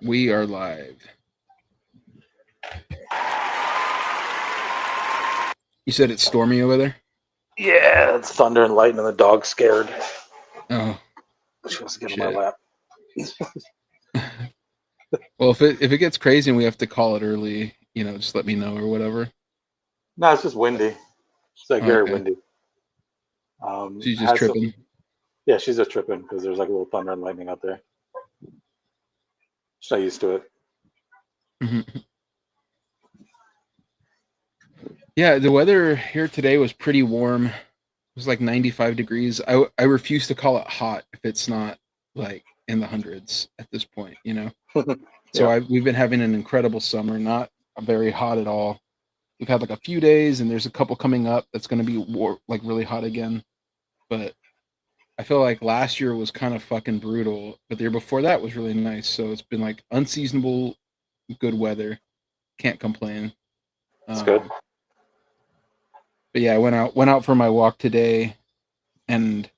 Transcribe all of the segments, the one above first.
We are live. You said it's stormy over there? Yeah, it's thunder and lightning and the dog's scared. Oh, She wants to get shit. on my lap. Well, if it gets crazy and we have to call it early, just let me know or whatever. No, it's just windy. It's like very Okay. windy. She's just tripping. Yeah, she's just tripping because there's like a little thunder and lightning out there. She's not used to it. Mm-hmm. Yeah, the weather here today was pretty warm. It was like 95 degrees. I refuse to call it hot if it's not like in the hundreds at this point, So Yeah. we've been having an incredible summer, not very hot at all. We've had like a few days, and there's a couple coming up that's going to be like really hot again. But I feel like last year was kind of fucking brutal, but the year before that was really nice. So it's been like unseasonable, good weather. Can't complain. It's good. But yeah, I went out for my walk today, and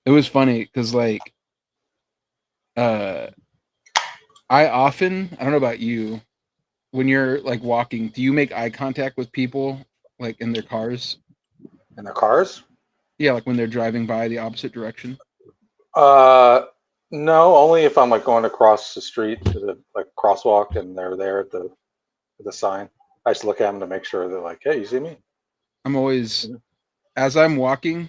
it was funny because like, I don't know about you, when you're like walking, do you make eye contact with people like in their cars? In their cars? Yeah, like when they're driving by the opposite direction. No, only if I'm like going across the street to the like crosswalk and they're there at the sign. I just look at them to make sure they're like, hey, you see me? I'm always, as I'm walking,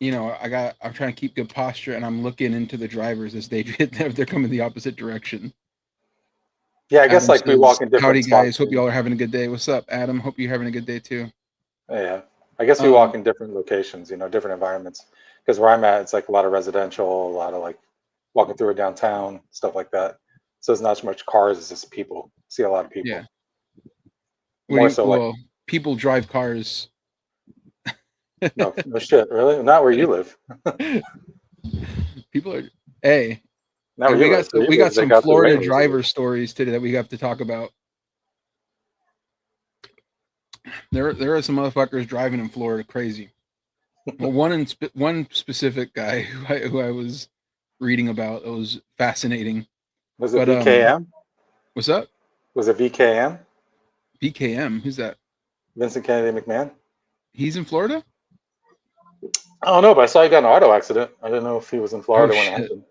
I'm trying to keep good posture, and I'm looking into the drivers as they're coming the opposite direction. Yeah, I guess Adam like says, we walk in different howdy spots. Guys, hope you all are having a good day. What's up, Adam? Hope you're having a good day too. Yeah, I guess we walk in different locations, different environments. Because where I'm at, it's like a lot of residential, a lot of like walking through a downtown, stuff like that. So it's not as much cars, it's just people. See a lot of people. Yeah. Like people drive cars. No shit, really? Not where you live. People are. Hey, not where we got some Florida driver stories today that we have to talk about. There are some motherfuckers driving in Florida crazy. Well, one specific guy who I was reading about, it was fascinating. Was it VKM? What's up? Was it VKM? VKM? Who's that? Vincent Kennedy McMahon. He's in Florida? I don't know, but I saw he got in an auto accident. I didn't know if he was in Florida when it happened.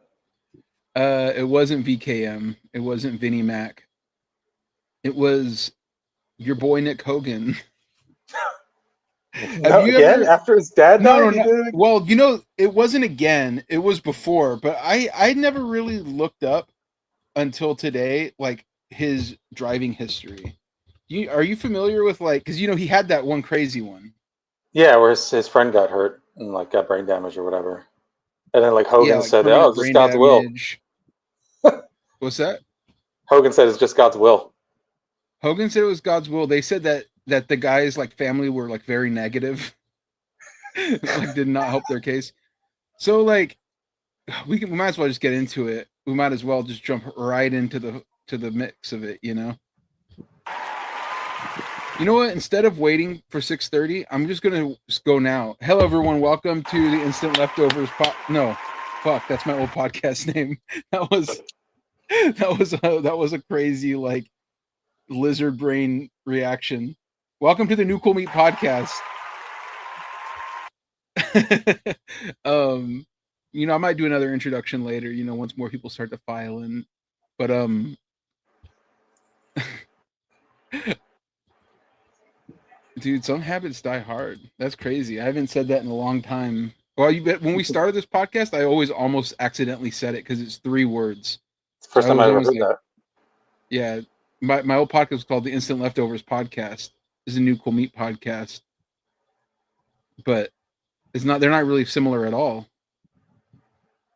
It wasn't VKM. It wasn't Vinnie Mac. It was your boy Nick Hogan. After his dad died? No. Well, it wasn't again. It was before, but I never really looked up until today, like his driving history. Are you familiar with because he had that one crazy one? Yeah, where his friend got hurt and like got brain damage or whatever, and then like Hogan said, "Oh, it's just God's will." What's that? Hogan said it's just God's will. Hogan said it was God's will. They said that the guy's like family were like very negative, like did not help their case. So like we might as well just get into it. We might as well just jump right into the mix of it, You know what? Instead of waiting for 6:30, I'm just gonna go now. Hello, everyone. Welcome to the Instant Leftovers. That's my old podcast name. That was a crazy like lizard brain reaction. Welcome to the New Cool Meat Podcast. I might do another introduction later. Once more people start to file in, but dude, some habits die hard. That's crazy. I haven't said that in a long time. Well, when we started this podcast, I always almost accidentally said it because it's 3 words. It's the first time I ever heard that. Yeah, my old podcast was called the Instant Leftovers Podcast. This is a New Cool Meat Podcast, but it's not. They're not really similar at all.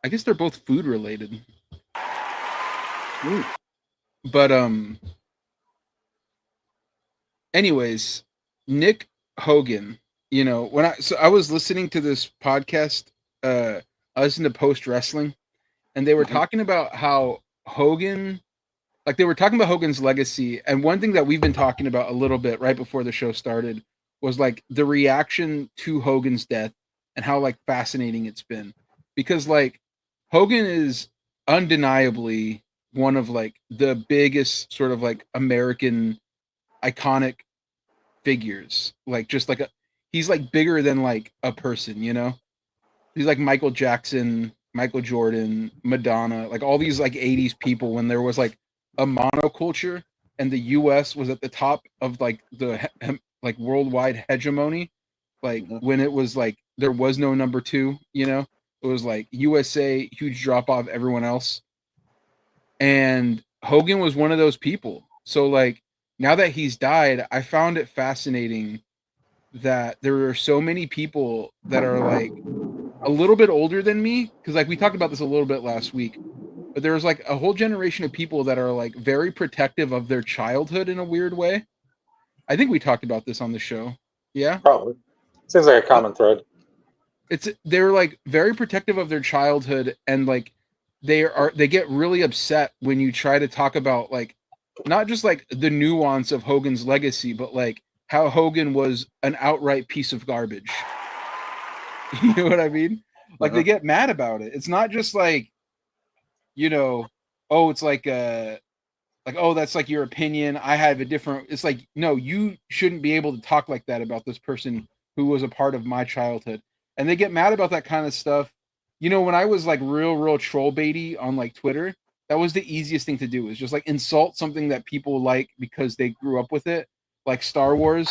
I guess they're both food related. But anyways, Nick Hogan, when I was listening to this podcast, I listened to Post Wrestling, and they were talking about how Hogan, like they were talking about Hogan's legacy, and one thing that we've been talking about a little bit right before the show started was like the reaction to Hogan's death and how like fascinating it's been, because like Hogan is undeniably one of like the biggest sort of like American iconic figures. Like just like he's like bigger than like a person, you know? He's like Michael Jackson, Michael Jordan, Madonna, like all these like 80s people when there was like a monoculture and the US was at the top of like the like worldwide hegemony. Like when it was like there was no number 2, you know? It was like USA, huge drop off everyone else. And Hogan was one of those people. So like now that he's died, I found it fascinating that there are so many people that are like a little bit older than me, because like we talked about this a little bit last week, but there's like a whole generation of people that are like very protective of their childhood in a weird way. I think we talked about this on the show. Yeah, Probably. Seems like a common thread. They're like very protective of their childhood, and like they get really upset when you try to talk about like not just like the nuance of Hogan's legacy, but like how Hogan was an outright piece of garbage. You know what I mean? Like they get mad about it. It's not just like, you know, oh, it's like oh, that's like your opinion. I have a different. It's like, no, you shouldn't be able to talk like that about this person who was a part of my childhood. And they get mad about that kind of stuff. You know, when I was like real troll baity on like Twitter, that was the easiest thing to do, is just like insult something that people like because they grew up with it. Like Star Wars.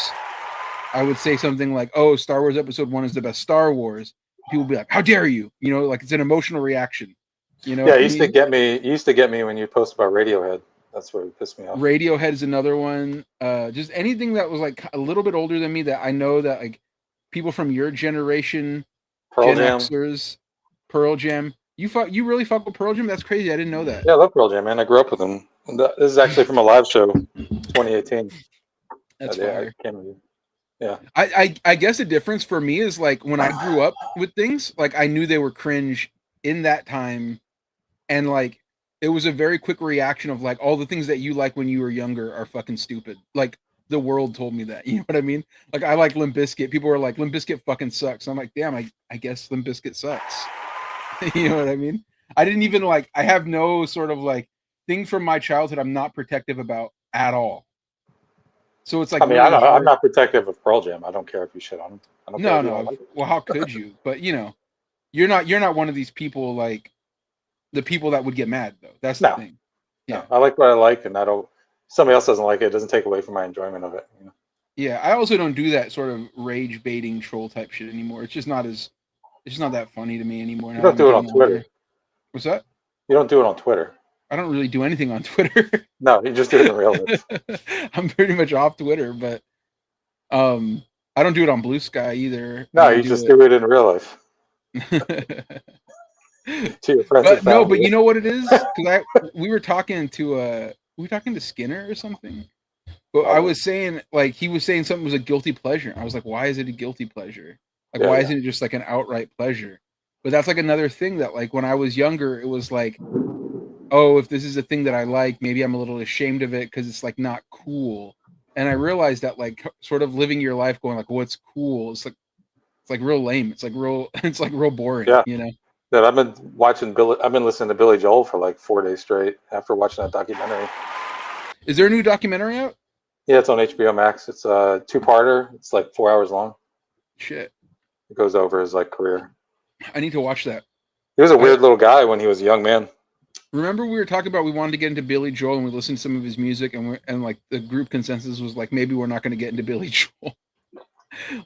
I would say something like, oh, Star Wars Episode 1 is the best Star Wars. People would be like, how dare you? You know, like it's an emotional reaction. You know, yeah, it used to get me. It used to get me when you post about Radiohead. That's where it pissed me off. Radiohead is another one. Just anything that was like a little bit older than me that I know that like people from your generation, Pearl Gen Jam. Xers, Pearl Jam. You really fuck with Pearl Jam? That's crazy. I didn't know that. Yeah, I love Pearl Jam, man. I grew up with them. This is actually from a live show, 2018. That's fire. Yeah. I guess the difference for me is like when I grew up with things, like I knew they were cringe in that time, and like it was a very quick reaction of like all the things that you like when you were younger are fucking stupid. Like the world told me that. You know what I mean? Like I like Limp Bizkit. People were like, Limp Bizkit fucking sucks. I'm like, damn, I guess Limp Bizkit sucks. You know what I mean? I didn't even like, I have no sort of like thing from my childhood I'm not protective about at all. So it's like, I mean, I'm not protective of Pearl Jam. I don't care if you shit on them. I don't care. No. Well, how could you? But you know, you're not one of these people like the people that would get mad though. That's the thing. Yeah, I like what I like, and I don't. Somebody else doesn't like it. It doesn't take away from my enjoyment of it. You know? Yeah, I also don't do that sort of rage baiting troll type shit anymore. It's just not that funny to me anymore. You don't do it on Twitter. What's that? You don't do it on Twitter. I don't really do anything on Twitter. No, you just do it in real life. I'm pretty much off Twitter, but I don't do it on Blue Sky either. No, you just do it in real life. To your friends. But no, but you know what it is? Because we were talking to Skinner or something. But I was saying, like, he was saying something was a guilty pleasure. I was like, why is it a guilty pleasure? Like, why isn't it just like an outright pleasure? But that's like another thing that, like, when I was younger, it was like, oh, if this is a thing that I like, maybe I'm a little ashamed of it because it's like not cool. And I realized that, like, sort of living your life going like, what's cool? It's like real lame. It's like real boring. Yeah. You know. That I've been listening to Billy Joel for like 4 days straight after watching that documentary. Is there a new documentary out? Yeah, it's on HBO Max. It's a 2-parter. It's like 4 hours long. Shit. It goes over his like career. I need to watch that. He was a weird little guy when he was a young man. Remember we were talking about we wanted to get into Billy Joel and we listened to some of his music and like the group consensus was like maybe we're not going to get into Billy Joel.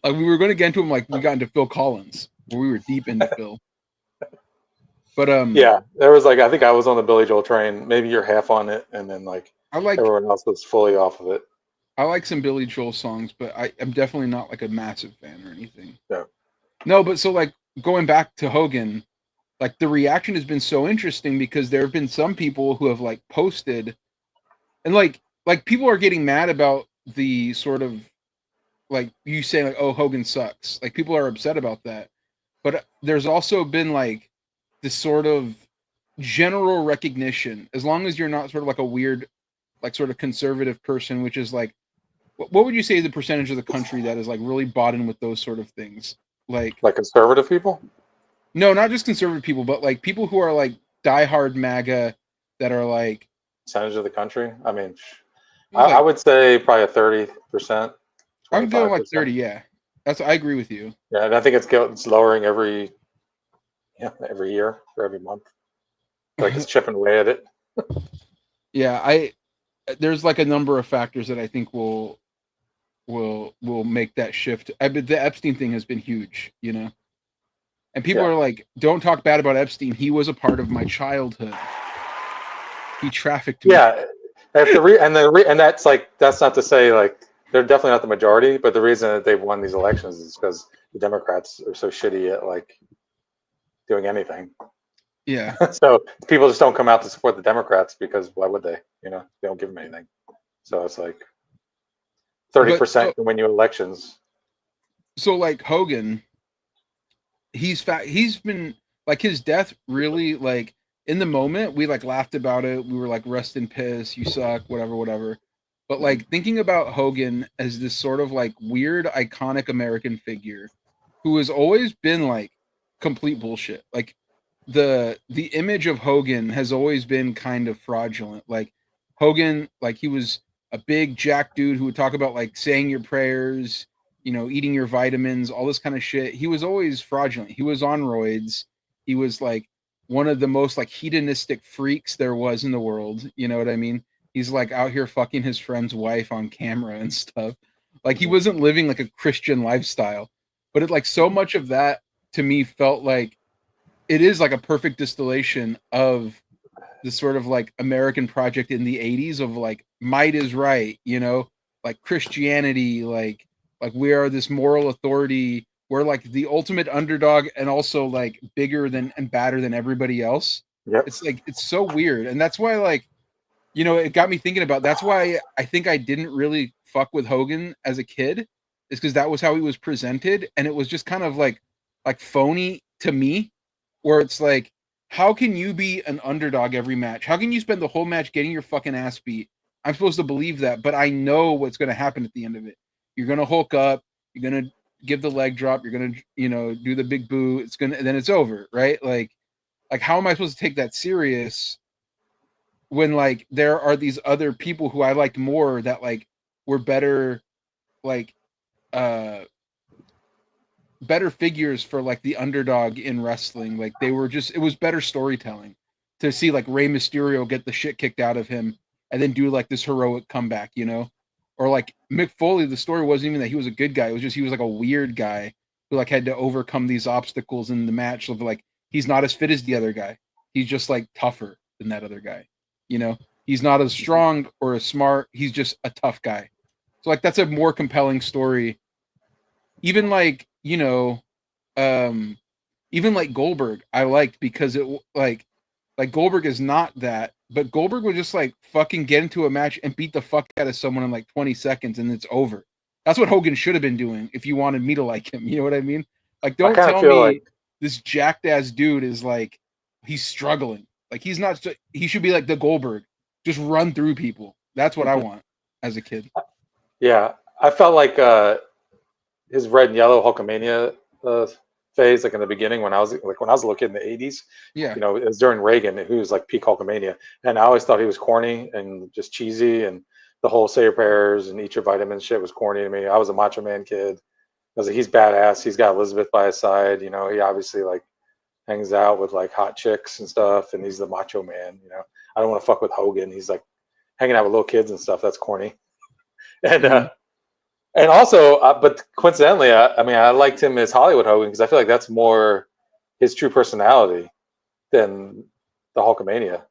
Like we were going to get into him like we got into Phil Collins, where we were deep into Phil. But yeah, there was like I think I was on the Billy Joel train. Maybe you're half on it, and then like everyone else was fully off of it. I like some Billy Joel songs, but I'm definitely not like a massive fan or anything. Yeah. No, but so like going back to Hogan, like the reaction has been so interesting because there have been some people who have like posted, and like people are getting mad about the sort of like you say like, oh, Hogan sucks. Like people are upset about that, but there's also been like this sort of general recognition, as long as you're not sort of like a weird, like sort of conservative person, which is like, what would you say is the percentage of the country that is like really bought in with those sort of things? Like conservative people? No, not just conservative people, but like people who are like diehard MAGA, that are like percentage of the country. I mean, it was I like would say probably a 30%, I'm going like 25%. 30. Yeah, I agree with you. Yeah, and I think it's lowering every year or every month. Like it's chipping away at it. Yeah, there's like a number of factors that I think will make that shift. The Epstein thing has been huge, you know. And people Yeah. are like, "Don't talk bad about Epstein. He was a part of my childhood. He trafficked me." Yeah, and that's not to say like they're definitely not the majority, but the reason that they've won these elections is because the Democrats are so shitty at like doing anything. Yeah, So people just don't come out to support the Democrats because why would they? You know, they don't give them anything. So it's like but 30% can win you elections. so like Hogan, he's been like his death really like in the moment we like laughed about it. We were like, "Rest in piss, you suck, whatever." But like thinking about Hogan as this sort of like weird iconic American figure who has always been like complete bullshit. Like the image of Hogan has always been kind of fraudulent. Like Hogan, like he was a big jack dude who would talk about like saying your prayers, you know, eating your vitamins, all this kind of shit. He was always fraudulent. He was on roids. He was like one of the most like hedonistic freaks there was in the world. You know what I mean? He's like out here fucking his friend's wife on camera and stuff. Like he wasn't living like a Christian lifestyle. But it like so much of that to me felt like it is like a perfect distillation of the sort of like American project in the 80s of like might is right, you know, like Christianity, like we are this moral authority, we're like the ultimate underdog and also like bigger than and badder than everybody else. Yep. It's like it's so weird. And that's why like, you know, it got me thinking about that's why I think I didn't really fuck with Hogan as a kid, is because that was how he was presented. And it was just kind of like phony to me, where it's like, how can you be an underdog every match? How can you spend the whole match getting your fucking ass beat? I'm supposed to believe that, but I know what's going to happen at the end of it. You're going to hulk up. You're going to give the leg drop. You're going to, you know, do the big boo. It's going to, and then it's over, right? Like how am I supposed to take that serious when like there are these other people who I liked more that like were better, like uh better figures for like the underdog in wrestling. Like they were just, it was better storytelling to see like Rey Mysterio get the shit kicked out of him and then do like this heroic comeback, you know? Or like Mick Foley, the story wasn't even that he was a good guy. It was just he was like a weird guy who like had to overcome these obstacles in the match of like he's not as fit as the other guy. He's just like tougher than that other guy. You know? He's not as strong or as smart. He's just a tough guy. So like that's a more compelling story. Even like, you know, um even like Goldberg I liked because it like Goldberg is not that, but Goldberg would just like fucking get into a match and beat the fuck out of someone in like 20 seconds and it's over. That's what Hogan should have been doing if you wanted me to like him. You know what I mean? Like I don't kind of tell feel like me this jacked ass dude is like he's struggling. Like he's not, he should be like the Goldberg. Just run through people. That's what I want as a kid. yeah, I felt like his red and yellow Hulkamania phase, like in the beginning when I was a little kid in the '80s. Yeah. You know, it was during Reagan, who was like peak Hulkamania, and I always thought he was corny and just cheesy, and the whole say your prayers and eat your vitamins shit was corny to me. I was a Macho Man kid. I was like, he's badass. He's got Elizabeth by his side. You know, he obviously like hangs out with like hot chicks and stuff, and he's the Macho Man. You know, I don't want to fuck with Hogan. He's like hanging out with little kids and stuff. That's corny. And Mhm. and also, but coincidentally, I mean, I liked him as Hollywood Hogan because I feel like that's more his true personality than the Hulkamania.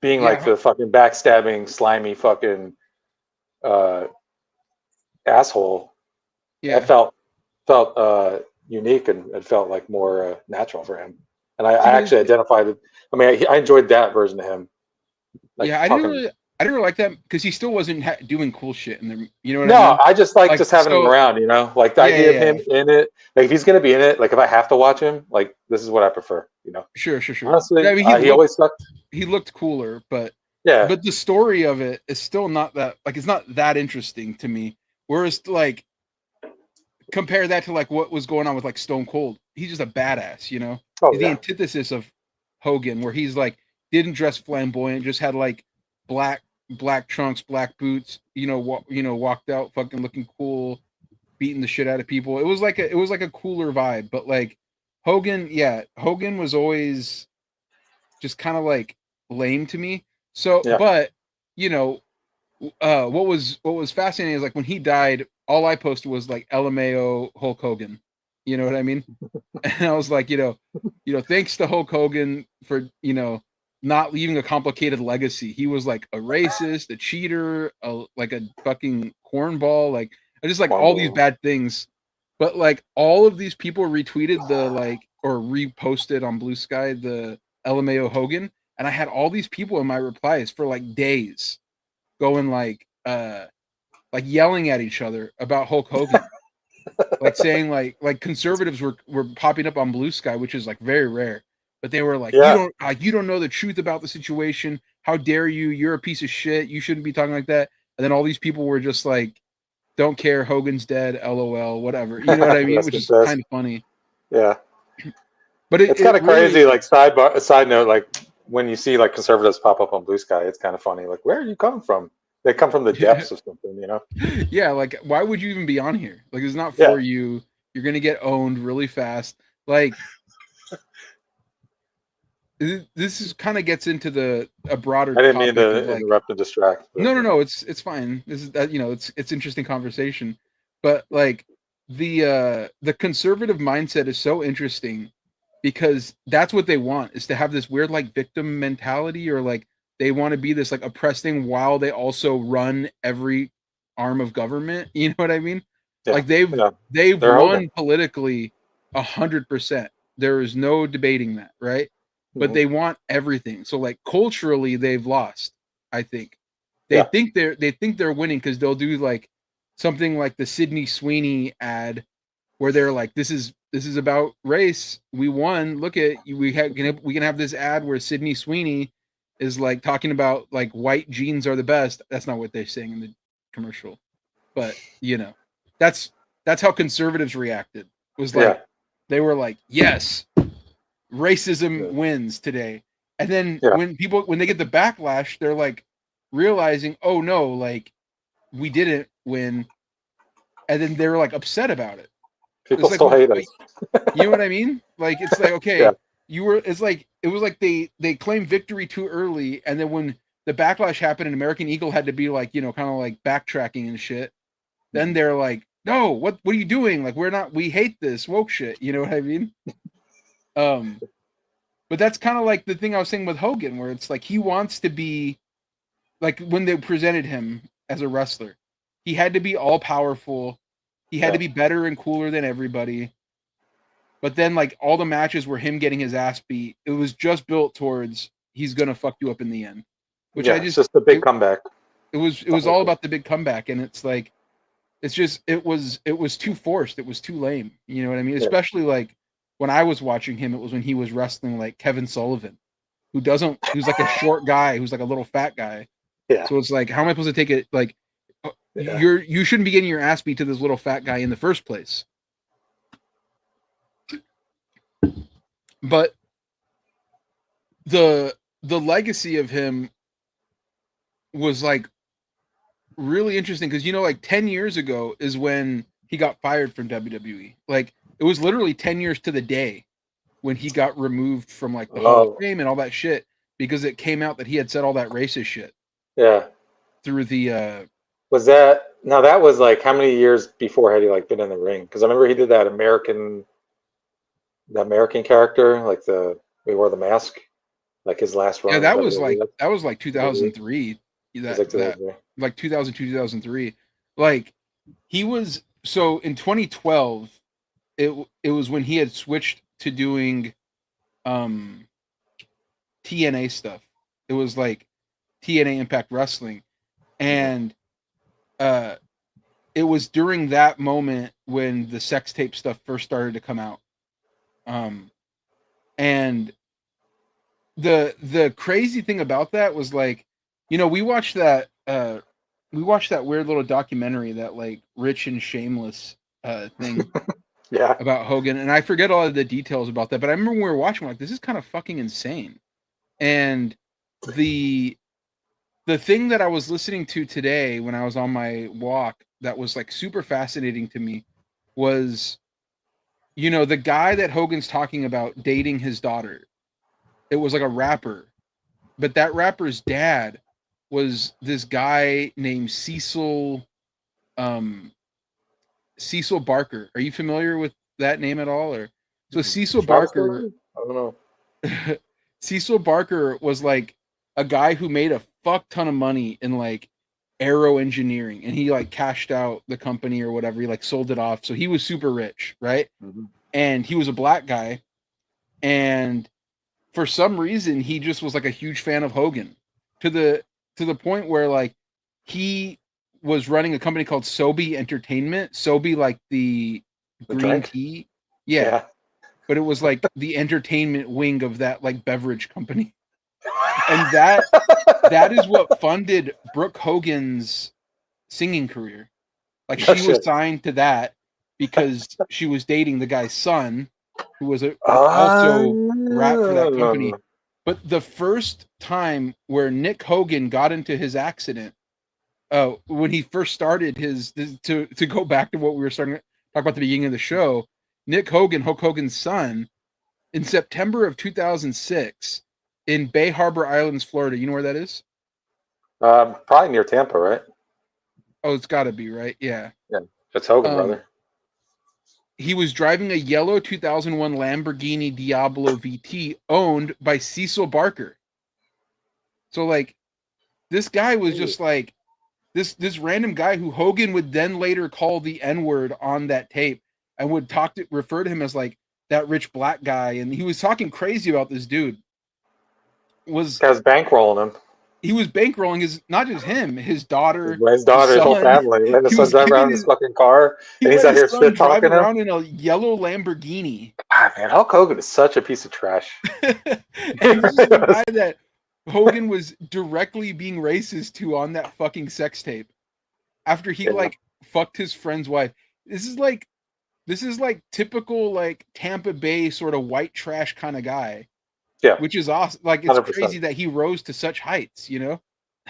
Being like Yeah. the fucking backstabbing, slimy fucking uh, asshole, that Yeah. felt unique and it felt like more natural for him. And I See, but actually identified it. I mean, I enjoyed that version of him, like yeah, talking. I didn't really like that because he still wasn't doing cool shit in the, you know what I No, mean? I just like Like just having him so, around, you know, like the yeah, idea of yeah, him yeah. in it. Like if he's gonna be in it, like if I have to watch him, like this is what I prefer, you know. Sure. Honestly, I mean, he always sucked. he looked cooler, Yeah, but the story of it is still not that like it's not that interesting to me. Whereas like compare that to like what was going on with like Stone Cold. He's just a badass, you know. oh He's the yeah, antithesis of Hogan, where he's like didn't dress flamboyant, just had like black trunks, black boots, walked out fucking looking cool, beating the shit out of people. It was like a cooler vibe. But like Hogan was always just kind of like lame to me. So, Yeah. but what was fascinating is like when he died, all I posted was like LMAO Hulk Hogan. You know what I mean? And I was like, thanks to Hulk Hogan for not leaving a complicated legacy. He was like a racist, a cheater, like a fucking cornball, like just like all these bad things. But like all of these people retweeted the like or reposted on Blue Sky the LMAO Hogan, and I had all these people in my replies for like days going like yelling at each other about Hulk Hogan. Like saying like conservatives were popping up on Blue Sky, which is like very rare. But they were like, you don't know the truth about the situation. How dare you? You're a piece of shit. You shouldn't be talking like that. And then all these people were just like, don't care. Hogan's dead. LOL. Whatever. You know what I mean? Which is kind of funny. Yeah. But it's kind of really crazy. Like side note, like when you see like conservatives pop up on Blue Sky, it's kind of funny. Like, where are you coming from? They come from the depths of something, Yeah, like why would you even be on here? Like it's not for you. You're gonna get owned really fast. Like this is kind of gets into a broader. I didn't mean to interrupt and distract. No, it's fine. This is that it's interesting conversation, but like the conservative mindset is so interesting because that's what they want is to have this weird like victim mentality or like. They want to be this like oppressed thing while they also run every arm of government. You know what I mean? Yeah, like they've won politically 100%. There is no debating that, right? Mm-hmm. But they want everything. So like culturally, they've lost. I think they think they're winning because they'll do like something like the Sydney Sweeney ad where they're like, this is about race. We won. Look at we can have this ad where Sydney Sweeney is like talking about like white jeans are the best. That's not what they're saying in the commercial, but that's how conservatives reacted. It was like they were like, yes, racism wins today. And then when they get the backlash, they're like realizing, oh no, like we didn't win. And then they're like upset about it. People still hate us. You know what I mean? Like it's like, okay, it was like they claimed victory too early, and then when the backlash happened and American Eagle had to be like, kind of like backtracking and shit, then they're like, no, what are you doing? Like we hate this woke shit, you know what I mean? But that's kind of like the thing I was saying with Hogan, where it's like he wants to be like when they presented him as a wrestler, he had to be all powerful, he had to be better and cooler than everybody. But then, like, all the matches were him getting his ass beat. It was just built towards he's gonna fuck you up in the end. Which it's just the big comeback. It was all about the big comeback, and it's like, it was too forced. It was too lame. You know what I mean? Especially like when I was watching him, it was when he was wrestling like Kevin Sullivan, who's like a short guy, who's like a little fat guy. Yeah. So it's like, how am I supposed to take it? Like, you shouldn't be getting your ass beat to this little fat guy in the first place. But the legacy of him was like really interesting because like 10 years ago is when he got fired from WWE. Like it was literally 10 years to the day when he got removed from like the Hall of Fame and all that shit because it came out that he had said all that racist shit. Yeah. Through the that was like how many years before had he like been in the ring? Because I remember he did that American character, like we wore the mask, like his last run. Yeah, that was like 2003. Like 2002, 2003. Like he was in 2012. It was when he had switched to doing TNA stuff. It was like TNA Impact Wrestling, and it was during that moment when the sex tape stuff first started to come out. And the crazy thing about that was like, we watched that weird little documentary, that like Rich and Shameless thing about Hogan, and I forget all of the details about that, but I remember when we were watching, like, this is kind of fucking insane. And the thing that I was listening to today when I was on my walk that was like super fascinating to me was, the guy that Hogan's talking about dating his daughter. It was like a rapper, but that rapper's dad was this guy named Cecil Barker. Are you familiar with that name at all? Or so Cecil Child Barker, story? I don't know. Cecil Barker was like a guy who made a fuck ton of money in like aero engineering, and he like cashed out the company or whatever. He like sold it off, so he was super rich, right? Mm-hmm. And he was a black guy, and for some reason he just was like a huge fan of Hogan to the point where like he was running a company called s1e Entertainment. s1e like the green drink? tea. Yeah. But it was like the entertainment wing of that like beverage company. And that is what funded Brooke Hogan's singing career. Like she was signed to that because she was dating the guy's son, who was also rap for that company. But the first time where Nick Hogan got into his accident, when he first started to go back to what we were starting to talk about at the beginning of the show, Nick Hogan, Hulk Hogan's son, in September of 2006, in Bay Harbor Islands, Florida. You know where that is? Probably near Tampa, right? Oh, it's got to be, right? Yeah. Yeah, it's Hogan, brother. He was driving a yellow 2001 Lamborghini Diablo VT owned by Cecil Barker. So, like, this guy was just like this random guy who Hogan would then later call the N-word on that tape and would refer to him as like that rich black guy, and he was talking crazy about this dude. Guy's bankrolling him. He was bankrolling not just him, his daughter, his whole family. And his son drive around in his fucking car, and he's out here shit talking around in a yellow Lamborghini. God, man, Hulk Hogan is such a piece of trash. He was the guy that Hogan was directly being racist to on that fucking sex tape after he like fucked his friend's wife. This is like typical like Tampa Bay sort of white trash kind of guy. Yeah. Which is awesome. Like, it's 100%. Crazy that he rose to such heights, you know?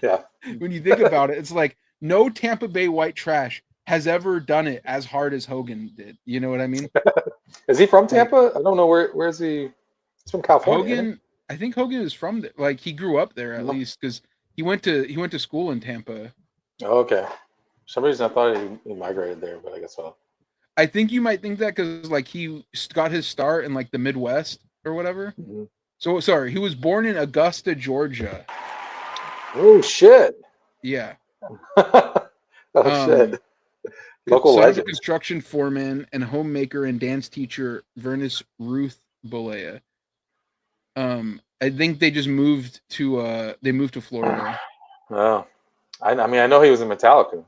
Yeah. When you think about it, it's like no Tampa Bay white trash has ever done it as hard as Hogan did. You know what I mean? Is he from Tampa? I don't know. Where is he? He's from California. Hogan, I think Hogan is from there. Like, he grew up there at least, because he went to school in Tampa. Oh, okay. For some reason I thought he migrated there, but I guess so. I think you might think that because like he got his start in like the Midwest or whatever. Mm-hmm. So sorry, he was born in Augusta, Georgia. Oh shit! Yeah. Shit. Local legend. Construction foreman and homemaker and dance teacher Vernice Ruth Bolea. I think they just moved to Florida. Oh, I mean I know he was in Metallica.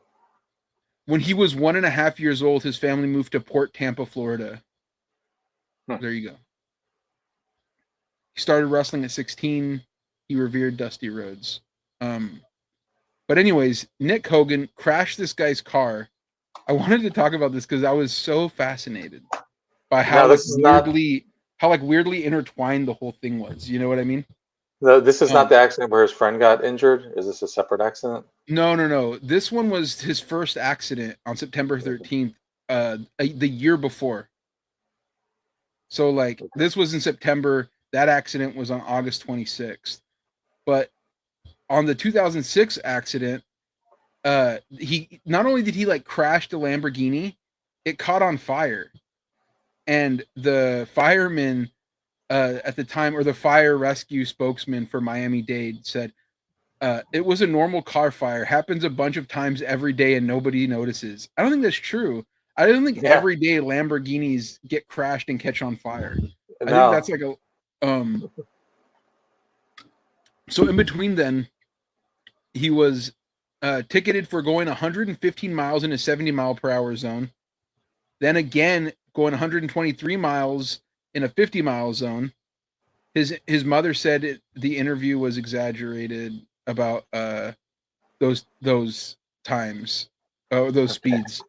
When he was 1.5 years old, his family moved to Port Tampa, Florida. There you go. He started wrestling at 16. He revered Dusty Rhodes. But anyways, Nick Hogan crashed this guy's car. I wanted to talk about this because I was so fascinated by how weirdly intertwined the whole thing was. You know what I mean? No, this is not the accident where his friend got injured. Is this a separate accident? No. This one was his first accident on September 13th, the year before. So like this was in September. That accident was on August 26th. But on the 2006 accident, he not only did he like crash the Lamborghini, it caught on fire. And the fireman at the time, or the fire rescue spokesman for Miami-Dade said, it was a normal car fire. Happens a bunch of times every day and nobody notices. I don't think that's true. I don't think every day Lamborghinis get crashed and catch on fire. I think that's like a so in between then, he was ticketed for going 115 miles in a 70 mile per hour zone. Then again, going 123 miles in a 50 mile zone. His mother said the interview was exaggerated about those times, those speeds.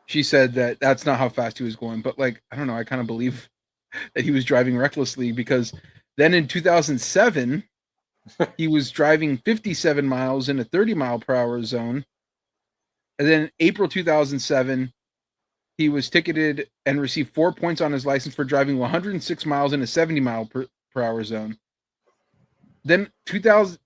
She said that that's not how fast he was going, but like, I don't know, I kind of believe that he was driving recklessly because Then in 2007, he was driving 57 miles in a 30-mile-per-hour zone. And then April 2007, he was ticketed and received 4 points on his license for driving 106 miles in a 70-mile-per-hour zone. Then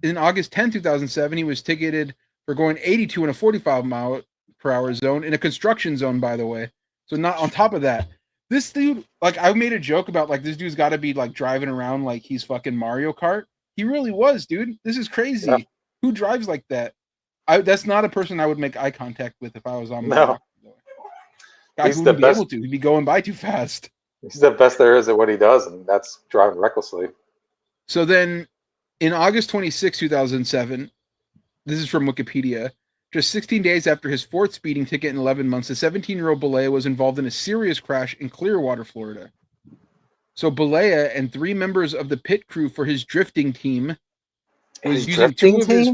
in August 10, 2007, he was ticketed for going 82 in a 45-mile-per-hour zone in a construction zone, by the way. So not on top of that. This dude, like, I made a joke about, like, this dude's got to be, like, driving around like he's fucking Mario Kart. He really was, dude. This is crazy. Yeah. Who drives like that? That's not a person I would make eye contact with if I was on my rock. Guy who wouldn't be able to. He'd be going by too fast. He's the best there is at what he does, and that's driving recklessly. So then, in August 26, 2007, this is from Wikipedia, just 16 days after his fourth speeding ticket in 11 months, a 17-year-old Balea was involved in a serious crash in Clearwater, Florida. So Balea and 3 members of the pit crew for his drifting team was using 2 of his...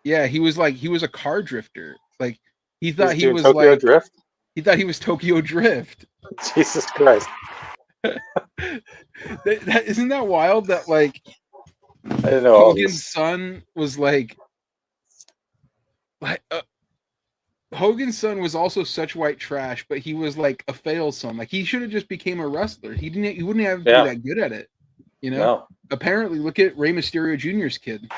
Yeah, he was a car drifter. Like, he thought he was Tokyo like... Drift? He thought he was Tokyo Drift. Jesus Christ. Isn't that wild that, like, I didn't know Hogan's son was like Hogan's son was also such white trash, but he was like a fail son. Like, he should have just became a wrestler. He wouldn't have to be that good at it. You know? No. Apparently, look at Rey Mysterio Jr.'s kid.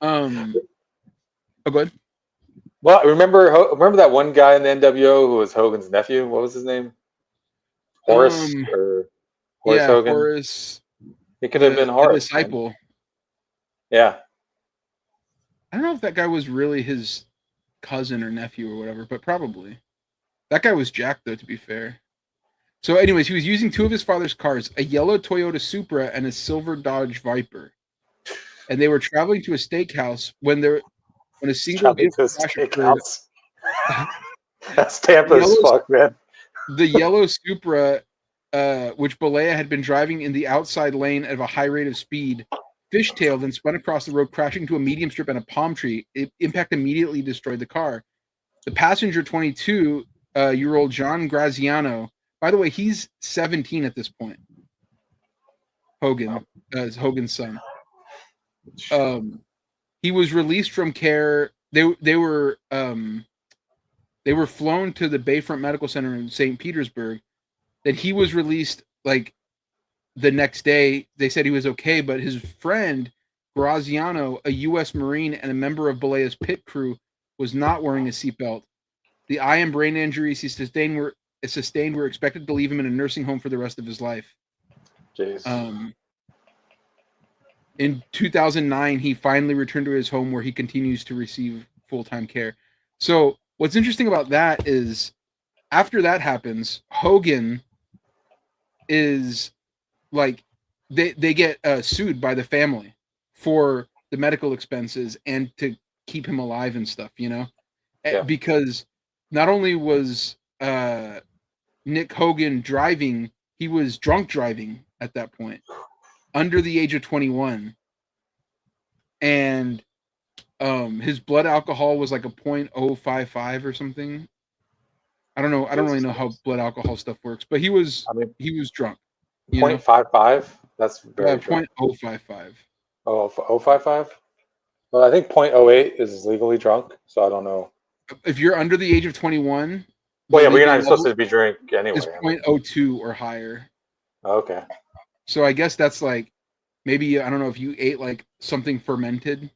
Oh, go ahead. Well, remember that one guy in the NWO who was Hogan's nephew? What was his name? Horace or Horace Hogan? Horace. It could have been Horace. Disciple. Man. Yeah. I don't know if that guy was really his cousin or nephew or whatever, but probably. That guy was jacked, though, to be fair. So anyways, he was using 2 of his father's cars, a yellow Toyota Supra and a silver Dodge Viper. And they were traveling to a steakhouse when a single crash occurred. That's Tampa as fuck, man. The yellow Supra, which Balea had been driving in the outside lane at a high rate of speed, fishtailed and spun across the road, crashing to a medium strip and a palm tree. Impact immediately destroyed the car. The passenger, 22-year-old John Graziano, by the way, he's 17 at this point. Hogan's son. He was released from care. They were flown to the Bayfront Medical Center in St. Petersburg. Then he was released like the next day. They said he was okay, but his friend Graziano, a U.S. Marine and a member of Balea's pit crew, was not wearing a seatbelt. The eye and brain injuries he sustained were expected to leave him in a nursing home for the rest of his life. Jeez. In 2009, he finally returned to his home where he continues to receive full-time care. So what's interesting about that is after that happens, Hogan is like, they get sued by the family for the medical expenses and to keep him alive and stuff, you know? Yeah. Because not only was Nick Hogan driving, he was drunk driving at that point, under the age of 21. And his blood alcohol was like a 0.055 or something. I don't know. I don't really know how blood alcohol stuff works, but he was drunk. 0.55? That's very drunk. 0.055. Oh, 0.055? Well, I think 0.08 is legally drunk, so I don't know. If you're under the age of 21... Well, yeah, but you're not supposed to be drink anyway. It's 0.02 or higher. Okay. So I guess that's like, maybe, I don't know, if you ate like something fermented,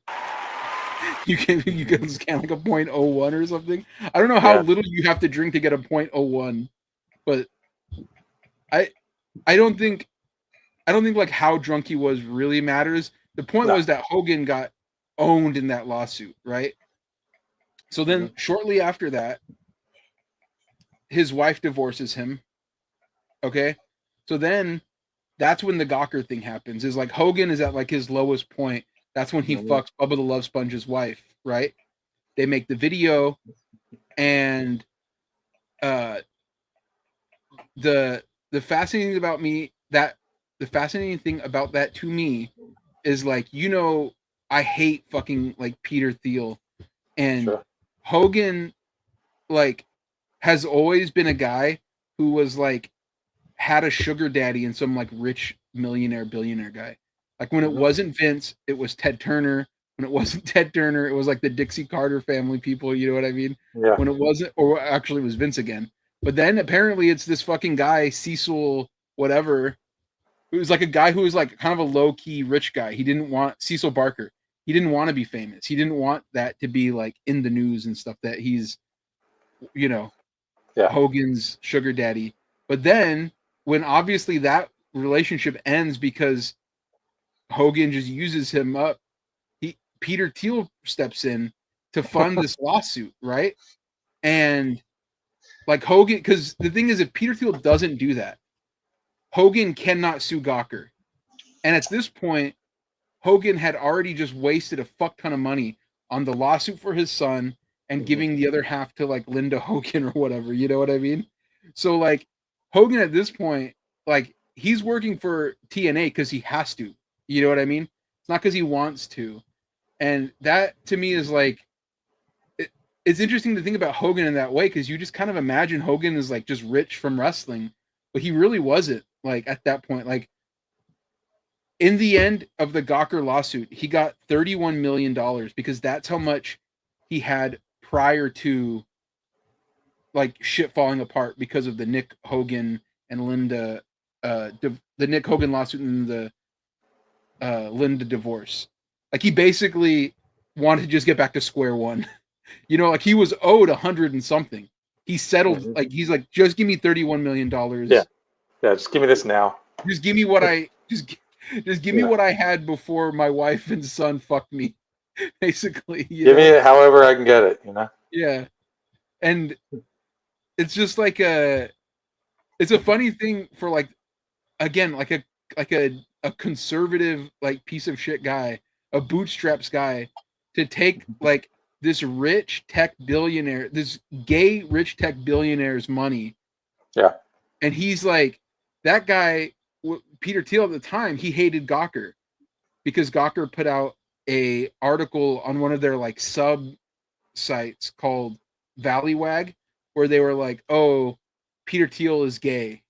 you can scan like a 0.01 or something. I don't know how little you have to drink to get a 0.01, but I don't think like how drunk he was really matters. The point was that Hogan got owned in that lawsuit, right? So then shortly after that, his wife divorces him. Okay. So then that's when the Gawker thing happens, is like Hogan is at like his lowest point. That's when he fucks Bubba the Love Sponge's wife, right? They make the video, and the fascinating thing about that to me is like, you know, I hate fucking like Peter Thiel, and Hogan like has always been a guy who was like had a sugar daddy and some like rich millionaire billionaire guy. Like when it wasn't Vince, it was Ted Turner. When it wasn't Ted Turner, it was like the Dixie Carter family people. You know what I mean? Yeah. When it wasn't, or actually it was Vince again. But then apparently it's this fucking guy, Cecil, whatever. It was like a guy who was like kind of a low key rich guy. He didn't want Cecil Barker. He didn't want to be famous. He didn't want that to be like in the news and stuff that he's, you know, Hogan's sugar daddy. But then when obviously that relationship ends because Hogan just uses him up, Peter Thiel steps in to fund this lawsuit, right? And like Hogan, because the thing is, if Peter Thiel doesn't do that, Hogan cannot sue Gawker. And at this point, Hogan had already just wasted a fuck ton of money on the lawsuit for his son and giving the other half to like Linda Hogan or whatever, you know what I mean? So like Hogan at this point, like he's working for TNA because he has to, you know what I mean? It's not because he wants to. And that to me is like, it's interesting to think about Hogan in that way because you just kind of imagine Hogan is like just rich from wrestling, but he really wasn't like at that point. Like in the end of the Gawker lawsuit, he got $31 million because that's how much he had prior to like shit falling apart because of the Nick Hogan and Linda, the Nick Hogan lawsuit and the Linda divorce. Like he basically wanted to just get back to square one. You know, like he was owed 100 and something. He settled, like he's like, just give me $31 million. Yeah, just give me this now. Just give me what I just give me what I had before my wife and son fucked me. Basically, give me it however I can get it. You know. Yeah, and it's just like it's a funny thing for like, again, like a conservative like piece of shit guy, a bootstraps guy, to take like this rich tech billionaire, this gay rich tech billionaire's money. Yeah. And he's like, that guy, Peter Thiel at the time, he hated Gawker because Gawker put out a article on one of their like sub sites called Valleywag, where they were like, oh, Peter Thiel is gay.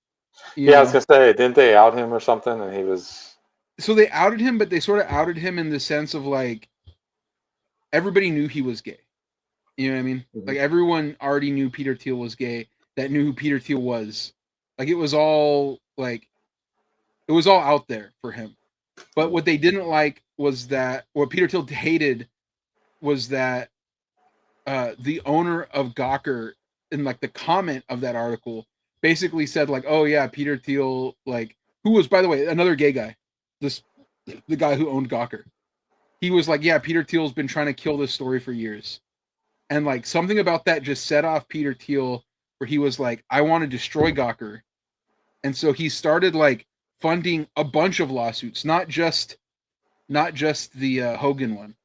You know? I was gonna say, didn't they out him or something? And he was. So they outed him, but they sort of outed him in the sense of like, everybody knew he was gay. You know what I mean? Like everyone already knew Peter Thiel was gay, that knew who Peter Thiel was. Like it was all out there for him. But what they didn't like was that what Peter Thiel hated was that the owner of Gawker in like the comment of that article basically said like, oh yeah, Peter Thiel, like, who was, by the way, another gay guy, the guy who owned Gawker. He was like, yeah, Peter Thiel's been trying to kill this story for years. And like something about that just set off Peter Thiel where he was like, I want to destroy Gawker. And so he started like funding a bunch of lawsuits, not just the Hogan one.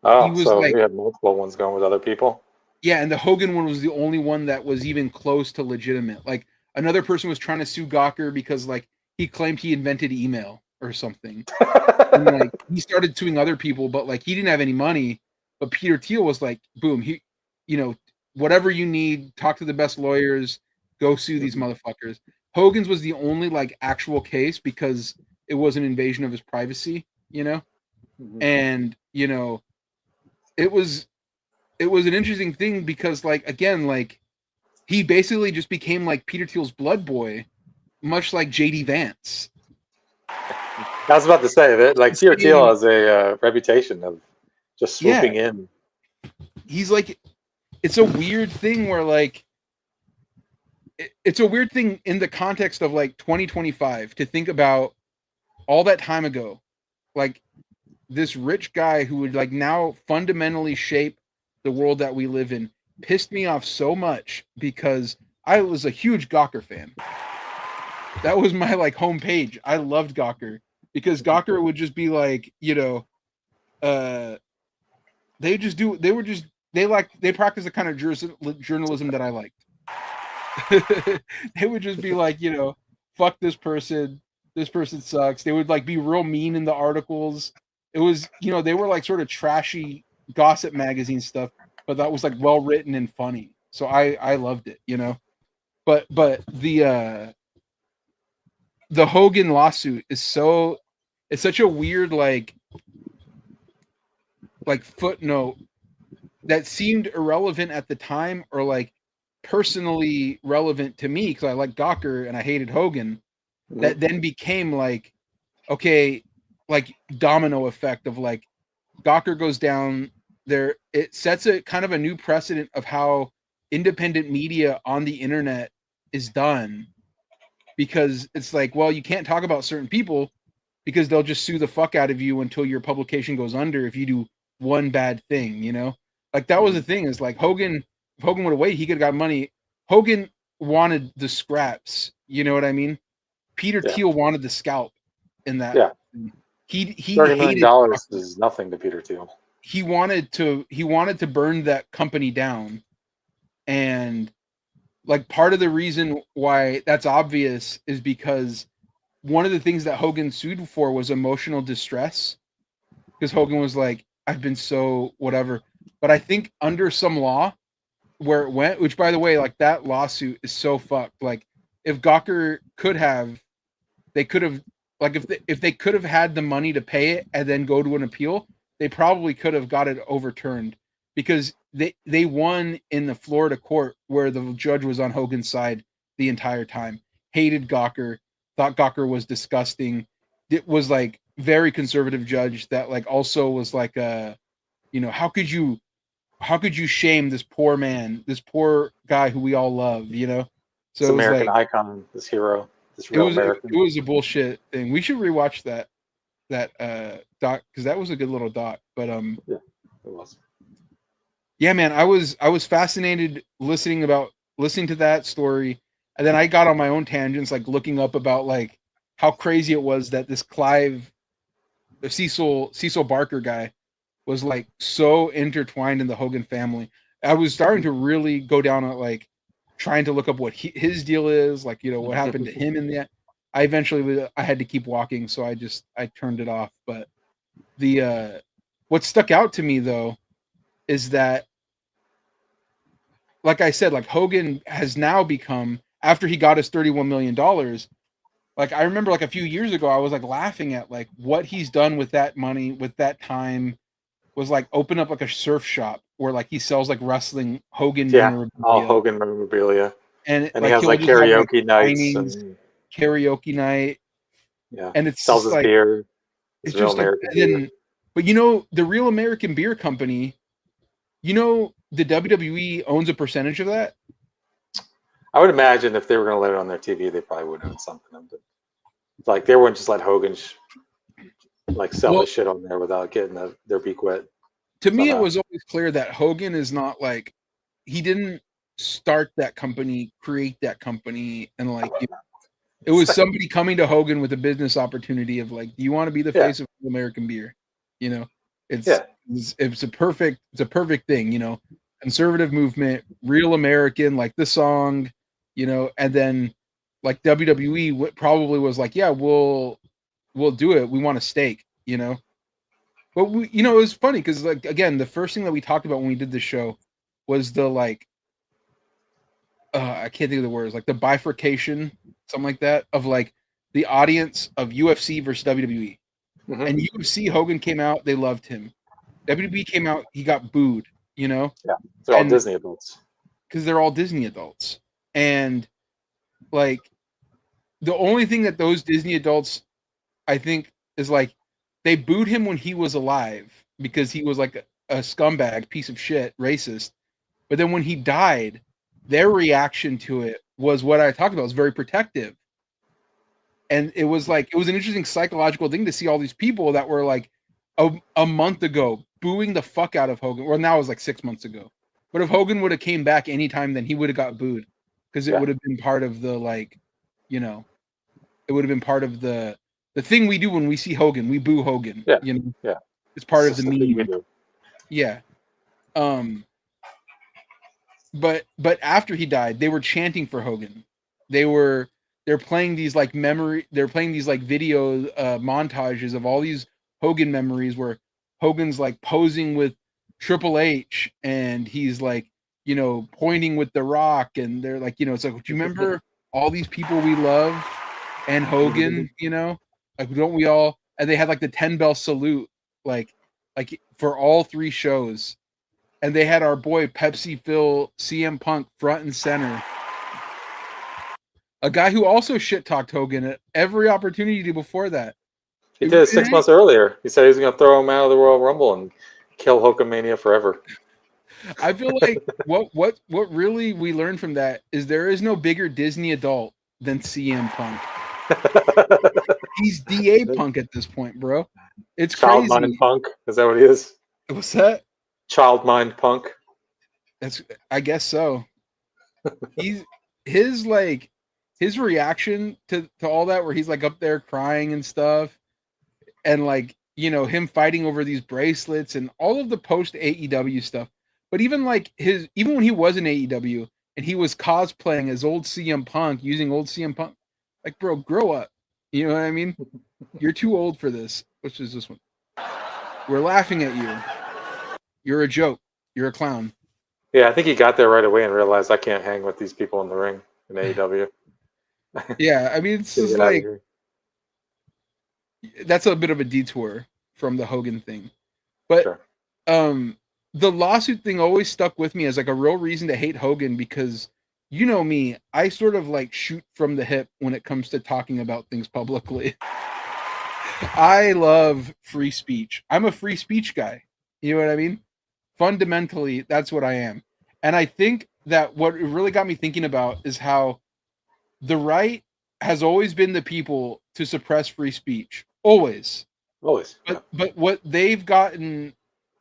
Oh, so like, we had multiple ones going with other people? Yeah, and the Hogan one was the only one that was even close to legitimate. Like another person was trying to sue Gawker because like he claimed he invented email or something. And like he started suing other people, but like he didn't have any money. But Peter Thiel was like, boom, he, you know, whatever you need, talk to the best lawyers, go sue these motherfuckers. Hogan's was the only like actual case because it was an invasion of his privacy, you know? And, you know, it was an interesting thing because like, again, like he basically just became like Peter Thiel's blood boy, much like JD Vance. I was about to say that, like, Peter Thiel has a reputation of just swooping in. He's like, it's a weird thing where, like, it's a weird thing in the context of, like, 2025 to think about all that time ago. Like, this rich guy who would, like, now fundamentally shape the world that we live in pissed me off so much because I was a huge Gawker fan. That was my, like, homepage. I loved Gawker. Because Gawker would just be like, you know, they practice the kind of journalism that I liked. They would just be like, you know, fuck this person sucks. They would like be real mean in the articles. It was, you know, they were like sort of trashy gossip magazine stuff, but that was like well written and funny. So I loved it, you know. But the the Hogan lawsuit is it's such a weird like footnote that seemed irrelevant at the time, or like personally relevant to me because I like Gawker and I hated Hogan. That then became like, okay, like domino effect of like Gawker goes down there. It sets a kind of a new precedent of how independent media on the internet is done, because it's like, well, you can't talk about certain people because they'll just sue the fuck out of you until your publication goes under if you do one bad thing, you know? Like that was the thing, is like Hogan, if Hogan would have waited, he could have got money. Hogan wanted the scraps, you know what I mean? Peter Thiel wanted the scalp in that. Yeah. He $30 hated million is nothing to Peter Thiel. He wanted to burn that company down. And like part of the reason why that's obvious is because one of the things that Hogan sued for was emotional distress. Because Hogan was like, I've been so whatever. But I think under some law where it went, which by the way, like that lawsuit is so fucked. Like if Gawker they could have, like if they could have had the money to pay it and then go to an appeal, they probably could have got it overturned, because they won in the Florida court where the judge was on Hogan's side the entire time. Hated Gawker, thought Gawker was disgusting. It was like very conservative judge that like also was like how could you shame this poor man, this poor guy who we all love, you know? So this it was American like, icon, this hero, this real American. It was a bullshit thing. We should rewatch that doc, because that was a good little doc. But yeah, it was. Yeah, man, I was fascinated listening to that story, and then I got on my own tangents, like looking up about like how crazy it was that this the Cecil Barker guy was like so intertwined in the Hogan family. I was starting to really go down at like trying to look up what his deal is, like, you know, what happened to him in the. I had to keep walking, so I turned it off. But what stuck out to me though is that, like I said, like Hogan has now become, after he got his $31 million, like I remember like a few years ago, I was like laughing at like what he's done with that money, with that time, was like open up like a surf shop where like he sells like wrestling Hogan memorabilia. All Hogan memorabilia. And like, he has like karaoke nights and karaoke night. Yeah. And it's sells his like, beer. It's just American beer. But you know, the Real American Beer Company, you know, the WWE owns a percentage of that. I would imagine if they were going to let it on their TV, they probably would own something. But like they wouldn't just let Hogan sell his shit on there without getting their beak wet. To me, it was always clear that Hogan is not like, he didn't start that company, create that company, and like, you know, it was somebody coming to Hogan with a business opportunity of like, do you want to be the face of American beer? You know, it's a perfect thing, you know, conservative movement, real American, like the song, you know, and then like WWE probably was like, yeah, we'll do it. We want a stake, you know. But we, you know, it was funny because like, again, the first thing that we talked about when we did the show was the like, I can't think of the words, like the bifurcation, something like that, of like the audience of UFC versus WWE. Mm-hmm. And UFC, Hogan came out, they loved him. WWE came out, he got booed, you know? Yeah, they're all Disney adults. Because they're all Disney adults. And like, the only thing that those Disney adults, I think, is like, they booed him when he was alive because he was like a scumbag, piece of shit, racist. But then when he died, their reaction to it was what I talked about. It was very protective. And it was like, it was an interesting psychological thing to see all these people that were like a month ago booing the fuck out of Hogan. Well, now it was like 6 months ago. But if Hogan would have came back anytime, then he would have got booed because it would have been part of the, like, you know, it would have been part of the thing we do when we see Hogan. We boo Hogan. Yeah. You know? Yeah. It's part of the meme. Yeah. But after he died, they were chanting for Hogan. They're playing these like video montages of all these Hogan memories where Hogan's like posing with Triple H and he's like, you know, pointing with The Rock, and they're like, you know, it's like, do you remember all these people we love? and Hogan, like don't we all? And they had like the 10 bell salute, like for all 3 shows, and they had our boy Pepsi Phil CM Punk front and center, a guy who also shit talked Hogan at every opportunity before that. He did 6 months earlier. He said he was going to throw him out of the Royal Rumble and kill Hulkamania forever. I feel like what really we learned from that is there is no bigger Disney adult than CM Punk. He's DA Punk at this point, bro. It's Child crazy. mind punk. Is that what he is? What's that? Child mind punk. I guess so. His reaction to all that, where he's like up there crying and stuff, and like him fighting over these bracelets and all of the post AEW stuff. But even when he was in AEW and he was cosplaying as old CM Punk, using old CM Punk, like, bro, grow up. You know what I mean? You're too old for this. Which is this one? We're laughing at you. You're a joke. You're a clown. Yeah, I think he got there right away and realized I can't hang with these people in the ring in AEW. Yeah, I mean, it's just like that's a bit of a detour from the Hogan thing, but sure. The lawsuit thing always stuck with me as like a real reason to hate Hogan, because you know me, I sort of like shoot from the hip when it comes to talking about things publicly. I love free speech. I'm a free speech guy. You know what I mean? Fundamentally, that's what I am. And I think that what it really got me thinking about is how the right has always been the people to suppress free speech. Always. But what they've gotten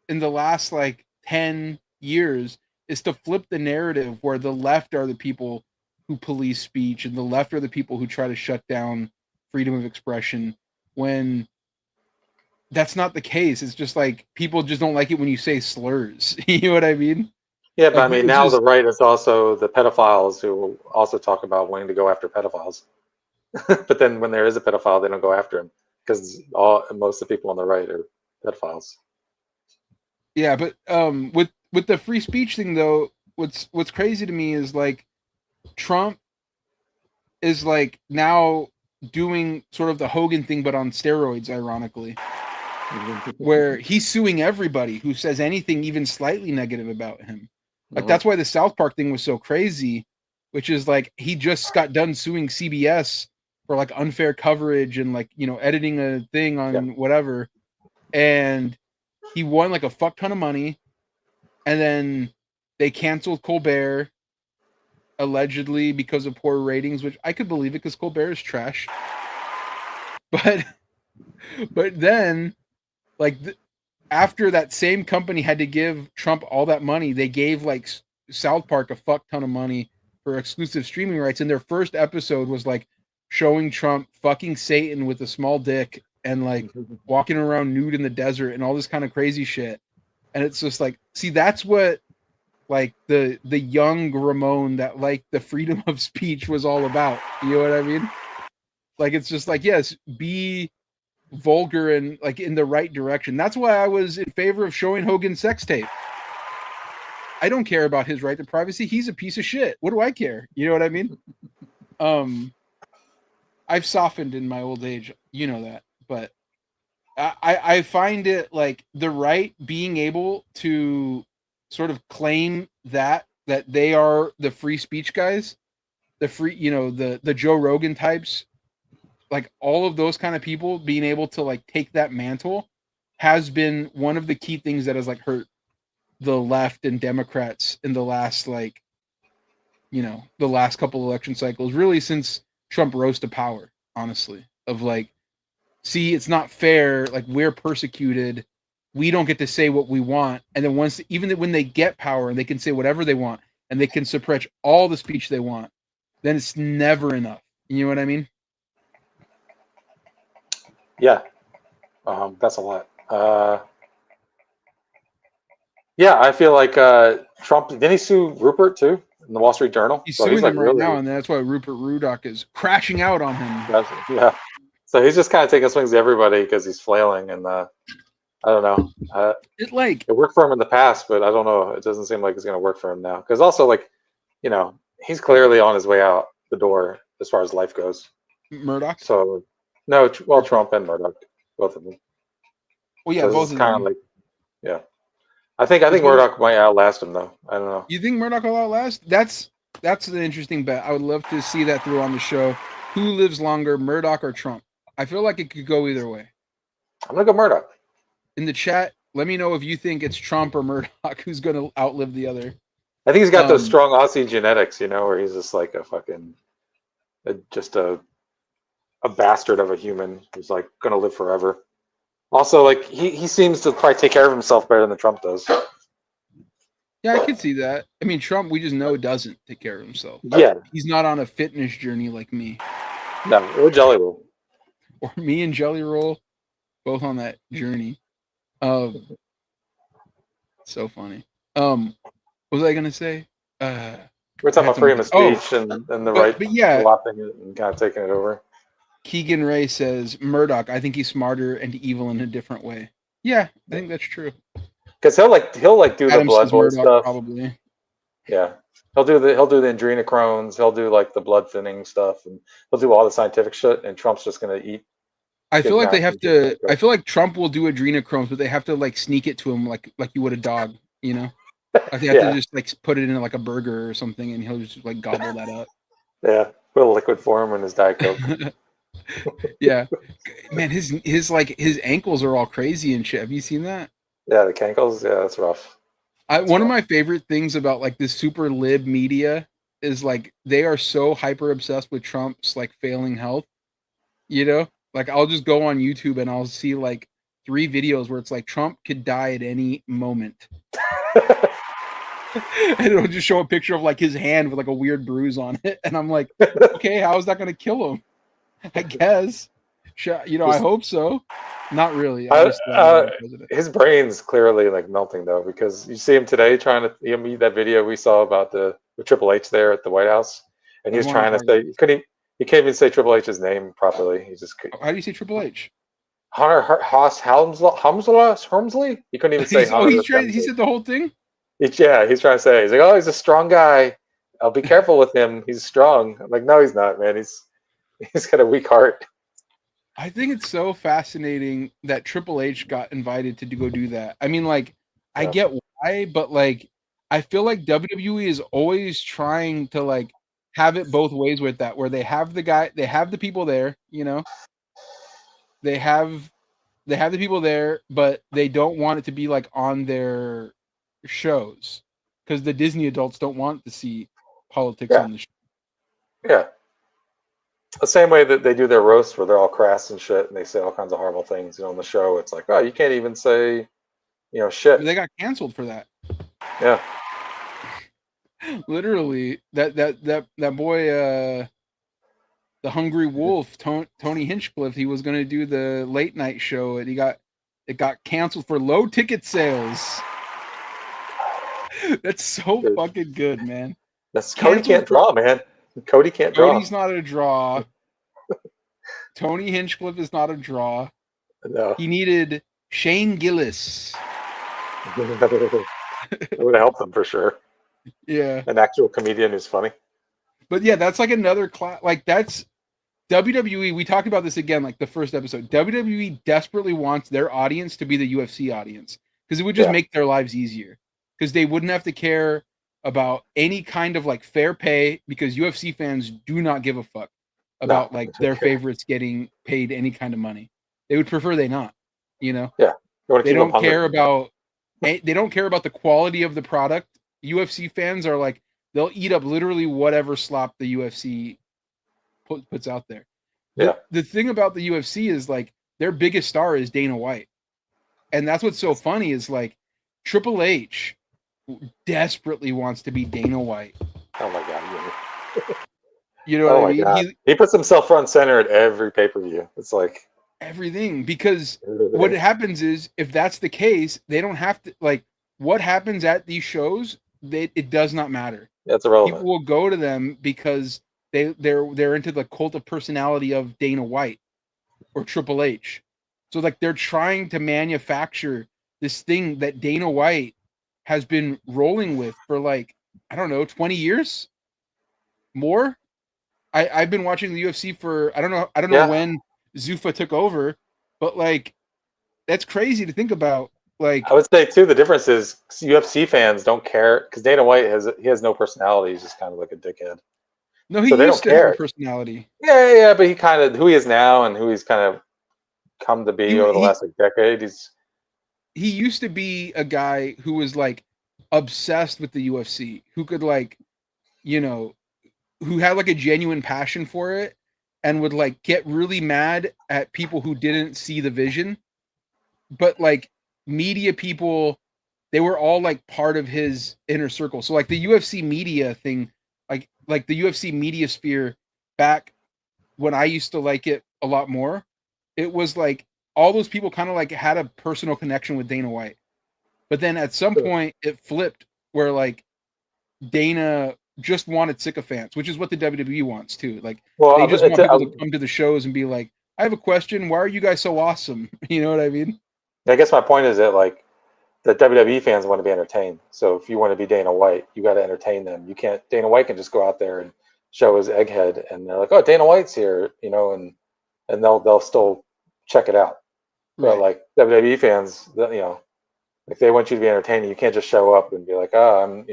in the last like 10 years is to flip the narrative, where the left are the people who police speech and the left are the people who try to shut down freedom of expression, when that's not the case. It's just like people just don't like it when you say slurs. You know what I mean? Yeah, but I mean, now the right is also the pedophiles who also talk about wanting to go after pedophiles. But then when there is a pedophile, they don't go after him because most of the people on the right are pedophiles. Yeah, but with the free speech thing though, what's crazy to me is like Trump is like now doing sort of the Hogan thing, but on steroids, ironically, where he's suing everybody who says anything even slightly negative about him. Like that's why the South Park thing was so crazy, which is like he just got done suing CBS for like unfair coverage and like editing a thing on whatever, and he won like a fuck ton of money, and then they canceled Colbert allegedly because of poor ratings, which I could believe it because Colbert is trash. But then like after that same company had to give Trump all that money, they gave like South Park a fuck ton of money for exclusive streaming rights, and their first episode was like showing Trump fucking Satan with a small dick and like walking around nude in the desert and all this kind of crazy shit. And it's just like, see, that's what like the young Ramon that like the freedom of speech was all about. You know what I mean? Like, it's just like, yes, be vulgar and like in the right direction. That's why I was in favor of showing Hogan's sex tape. I don't care about his right to privacy. He's a piece of shit. What do I care? You know what I mean? I've softened in my old age, you know that, but I find it like the right being able to sort of claim that they are the free speech guys, the free, the Joe Rogan types, like all of those kind of people being able to like take that mantle has been one of the key things that has like hurt the left and Democrats in the last like, the last couple election cycles, really since Trump rose to power, honestly, of like, see, it's not fair. Like, we're persecuted. We don't get to say what we want. And then even when they get power and they can say whatever they want and they can suppress all the speech they want, then it's never enough. You know what I mean? Yeah. That's a lot. Yeah, I feel like Trump, didn't he sue Rupert too in the Wall Street Journal? He's suing him right now, and that's why Rupert Murdoch is crashing out on him. Yeah. So he's just kind of taking swings at everybody because he's flailing, and I don't know. It worked for him in the past, but I don't know. It doesn't seem like it's going to work for him now. Because also, like, he's clearly on his way out the door as far as life goes. Murdoch. So no, well, Or Trump? Trump and Murdoch, both of them. Well, yeah, So this both is of kind of them. like, yeah. I think It's gonna. Murdoch might outlast him though. I don't know. You think Murdoch will outlast? That's an interesting bet. I would love to see that through on the show. Who lives longer, Murdoch or Trump? I feel like it could go either way. I'm gonna go Murdoch. In the chat, let me know if you think it's Trump or Murdoch who's going to outlive the other. I think he's got those Um, strong Aussie genetics, where he's just like a fucking, just a bastard of a human who's like gonna live forever. Also, like he seems to probably take care of himself better than Trump does. yeah, I could see that. I mean, Trump, we just know doesn't take care of himself. Yeah, He's not on a fitness journey like me no, or Jelly Roll. or me and Jelly Roll, both on that journey. So funny. What was I gonna say? We're I talking had about freedom something. of speech and the right But yeah, lapping it and kind of taking it over. Keegan Ray says Murdoch. I think he's smarter and evil in a different way. Yeah, I think that's true. Because he'll do the Adam blood says boy Murdoch stuff. probably. Yeah, he'll do the adrenochrons. He'll do like the blood thinning stuff, and he'll do all the scientific shit. And Trump's just gonna eat I Big feel like they Mac have and drink to. I vodka. feel like Trump will do adrenochromes, but they have to like sneak it to him like you would a dog. You know, like they have to Yeah, just like put it in like a burger or something, and he'll just like gobble that up. yeah. Put a liquid form in his Diet Coke. Yeah, man, his ankles are all crazy and shit. Have you seen that? Yeah, the cankles. Yeah, that's rough. That's One of rough. my favorite things about like the super lib media is like they are so hyper obsessed with Trump's like failing health. You know, like I'll just go on YouTube and I'll see like 3 videos where it's like Trump could die at any moment. And it'll just show a picture of like his hand with like a weird bruise on it. And I'm like, okay, how is that going to kill him? I guess. I hope so. Not really. I I, just thought about the president. his brain's clearly like melting though, because you see him today trying to that video we saw about the Triple H there at the White House, and he I was want to trying to talk say about this. he can't even say Triple H's name properly. He just How do you say Triple H? Hunter Haas Helmsley. He couldn't even say Hunter He Helmsley. said the whole thing. He's trying to say, he's like, oh, he's a strong guy. I'll be careful with him. He's strong. I'm like, no, he's not, man. He's got a weak heart. I think it's so fascinating that Triple H got invited to go do that. I mean, like, I Yeah. get why, but like, I feel like WWE is always trying to like have it both ways with that, where they have the people there, they have the people there, but they don't want it to be like on their shows because the Disney adults don't want to see politics Yeah. on the show. Yeah. The same way that they do their roasts where they're all crass and shit and they say all kinds of horrible things, on the show. It's like, oh, you can't even say, shit. They got canceled for that. Yeah. Literally, that boy, the Hungry Wolf, Tony Hinchcliffe, he was going to do the late night show, and it got canceled for low ticket sales. That's so Dude. fucking good, man. Cody can't draw, man. Cody can't draw. Cody's not a draw. Tony Hinchcliffe is not a draw. No. He needed Shane Gillis. It would have helped them for sure. Yeah. An actual comedian who's funny. But yeah, that's like another class. Like that's WWE. We talked about this again, like the first episode. WWE desperately wants their audience to be the UFC audience because it would just make their lives easier because they wouldn't have to care about any kind of like fair pay because UFC fans do not give a fuck about like their favorites getting paid any kind of money. They would prefer they not, Yeah. They don't care about the quality of the product. UFC fans are like, they'll eat up literally whatever slop the UFC puts out there. The thing about the UFC is like their biggest star is Dana White. And that's what's so funny is like Triple H desperately wants to be Dana White. Oh my God. You know what I mean? God. He puts himself front and center at every pay-per-view. It's like everything, because what happens is if that's the case, they don't have to like what happens at these shows, it does not matter. That's irrelevant. People will go to them because they're into the cult of personality of Dana White or Triple H. So like they're trying to manufacture this thing that Dana White has been rolling with for like, I don't know, 20 years? More? I've been watching the UFC for I don't know Yeah, when Zuffa took over, but like that's crazy to think about. I Like, would say too. The difference is UFC fans don't care because Dana White has no personality. He's just kind of like a dickhead, no, he so they don't used to have a care. personality. Yeah, but he kind of who he is now and who he's kind of come to be He over the he last like decade. he used to be a guy who was like obsessed with the UFC, who could like, you know, who had like a genuine passion for it and would like get really mad at people who didn't see the vision. But like media people, they were all like part of his inner circle. So like the UFC media thing, like the UFC media sphere back when I used to like it a lot more, it was like all those people kind of like had a personal connection with Dana White. But then at some point it flipped where like Dana just wanted sycophants, which is what the WWE wants too. Like they Well, just want people to come to the shows and be like, "I have a question. Why are you guys so awesome?" You know what I mean? I guess my point is that like the WWE fans want to be entertained. So if you want to be Dana White, you got to entertain them. You can't. Dana White can just go out there and show his egghead, and they're like, "Oh, Dana White's here," and they'll still check it out. But Right. like WWE fans, if they want you to be entertaining, you can't just show up and be like, "Oh,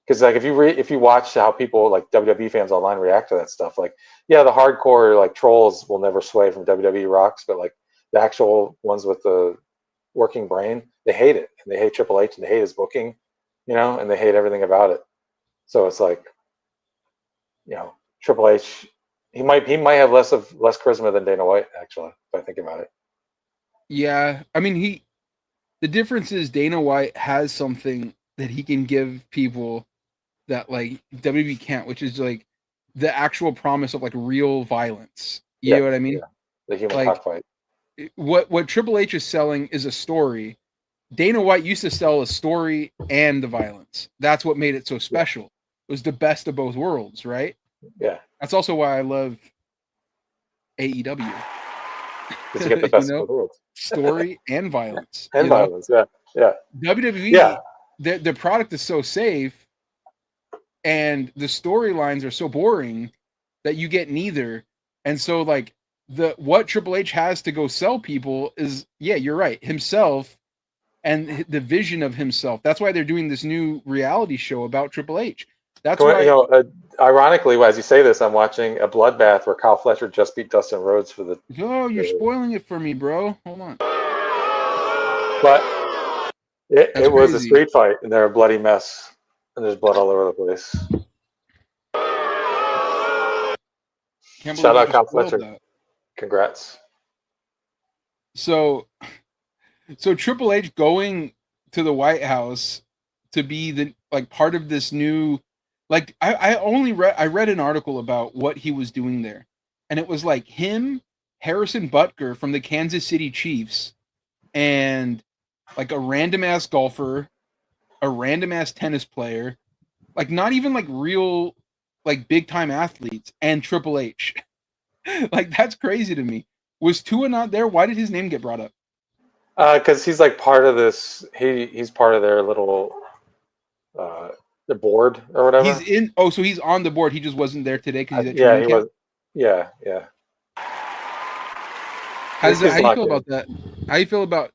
because like if you watch how people like WWE fans online react to that stuff, like yeah, the hardcore like trolls will never sway from WWE rocks, but like the actual ones with the working brain, they hate it and they hate Triple H and they hate his booking, and they hate everything about it. So it's like, Triple H, he might have less charisma than Dana White actually, if I think about it. Yeah. I mean, the difference is Dana White has something that he can give people that like WWE can't, which is like the actual promise of like real violence. You Yeah, know what I yeah, mean? the human Like cockfight. what Triple H is selling is a story. Dana White used to sell a story and the violence. That's what made it so Yeah, special. It was the best of both worlds, right? yeah, That's also why I love AEW. because you get the You best of know, both worlds story and violence. and violence. Yeah, yeah, yeah. WWE, the product is so safe, and the storylines are so boring that you get neither. And so, like the what Triple H has to go sell people is, yeah, you're right, himself and the vision of himself. That's why they're doing this new reality show about Triple H. That's Go- You why. know, uh, Ironically, as you say this, I'm watching a bloodbath where Kyle Fletcher just beat Dustin Rhodes for Oh, you're the spoiling it for me, bro. Hold on. but That's it was a crazy. street fight and they're a bloody mess and there's blood all over the place. Can't Shout believe you out just Kyle spoiled Fletcher. that. Congrats. So, so Triple H going to the White House to be the like part of this new, like I read an article about what he was doing there, and it was like him, Harrison Butker from the Kansas City Chiefs, and like a random ass golfer, a random ass tennis player, like not even like real like big time athletes, and Triple H. Like that's crazy to me. Was Tua not there? Why did his name get brought up? Because he's like part of this. He's part of their little uh, the board or He's whatever. in. Oh, so he's on the board. He just wasn't there today because he's at Yeah, training he camp. was. Yeah, yeah. How This does that? kid's How do you feel locked in. about that? How do you feel about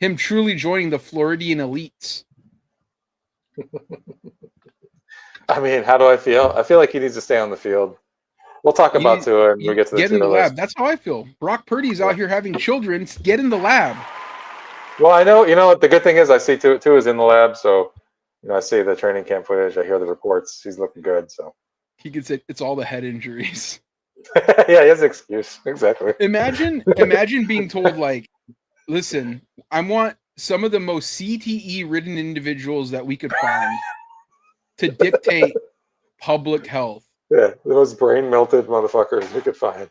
him truly joining the Floridian elites? I mean, how do I feel? I feel like he needs to stay on the field. We'll talk about Tua when we You get to the get in tier the list. lab. That's how I feel. Brock Purdy's Yeah. out here having children. Get in the lab. Well, I know. The good thing is I see Tua is in the lab, so I see the training camp footage. I hear the reports. He's looking good. So He could say it's all the head injuries. yeah, he has an excuse. Exactly. Imagine being told like, listen, I want some of the most CTE ridden individuals that we could find to dictate public health. Yeah, the most brain melted motherfuckers we could find.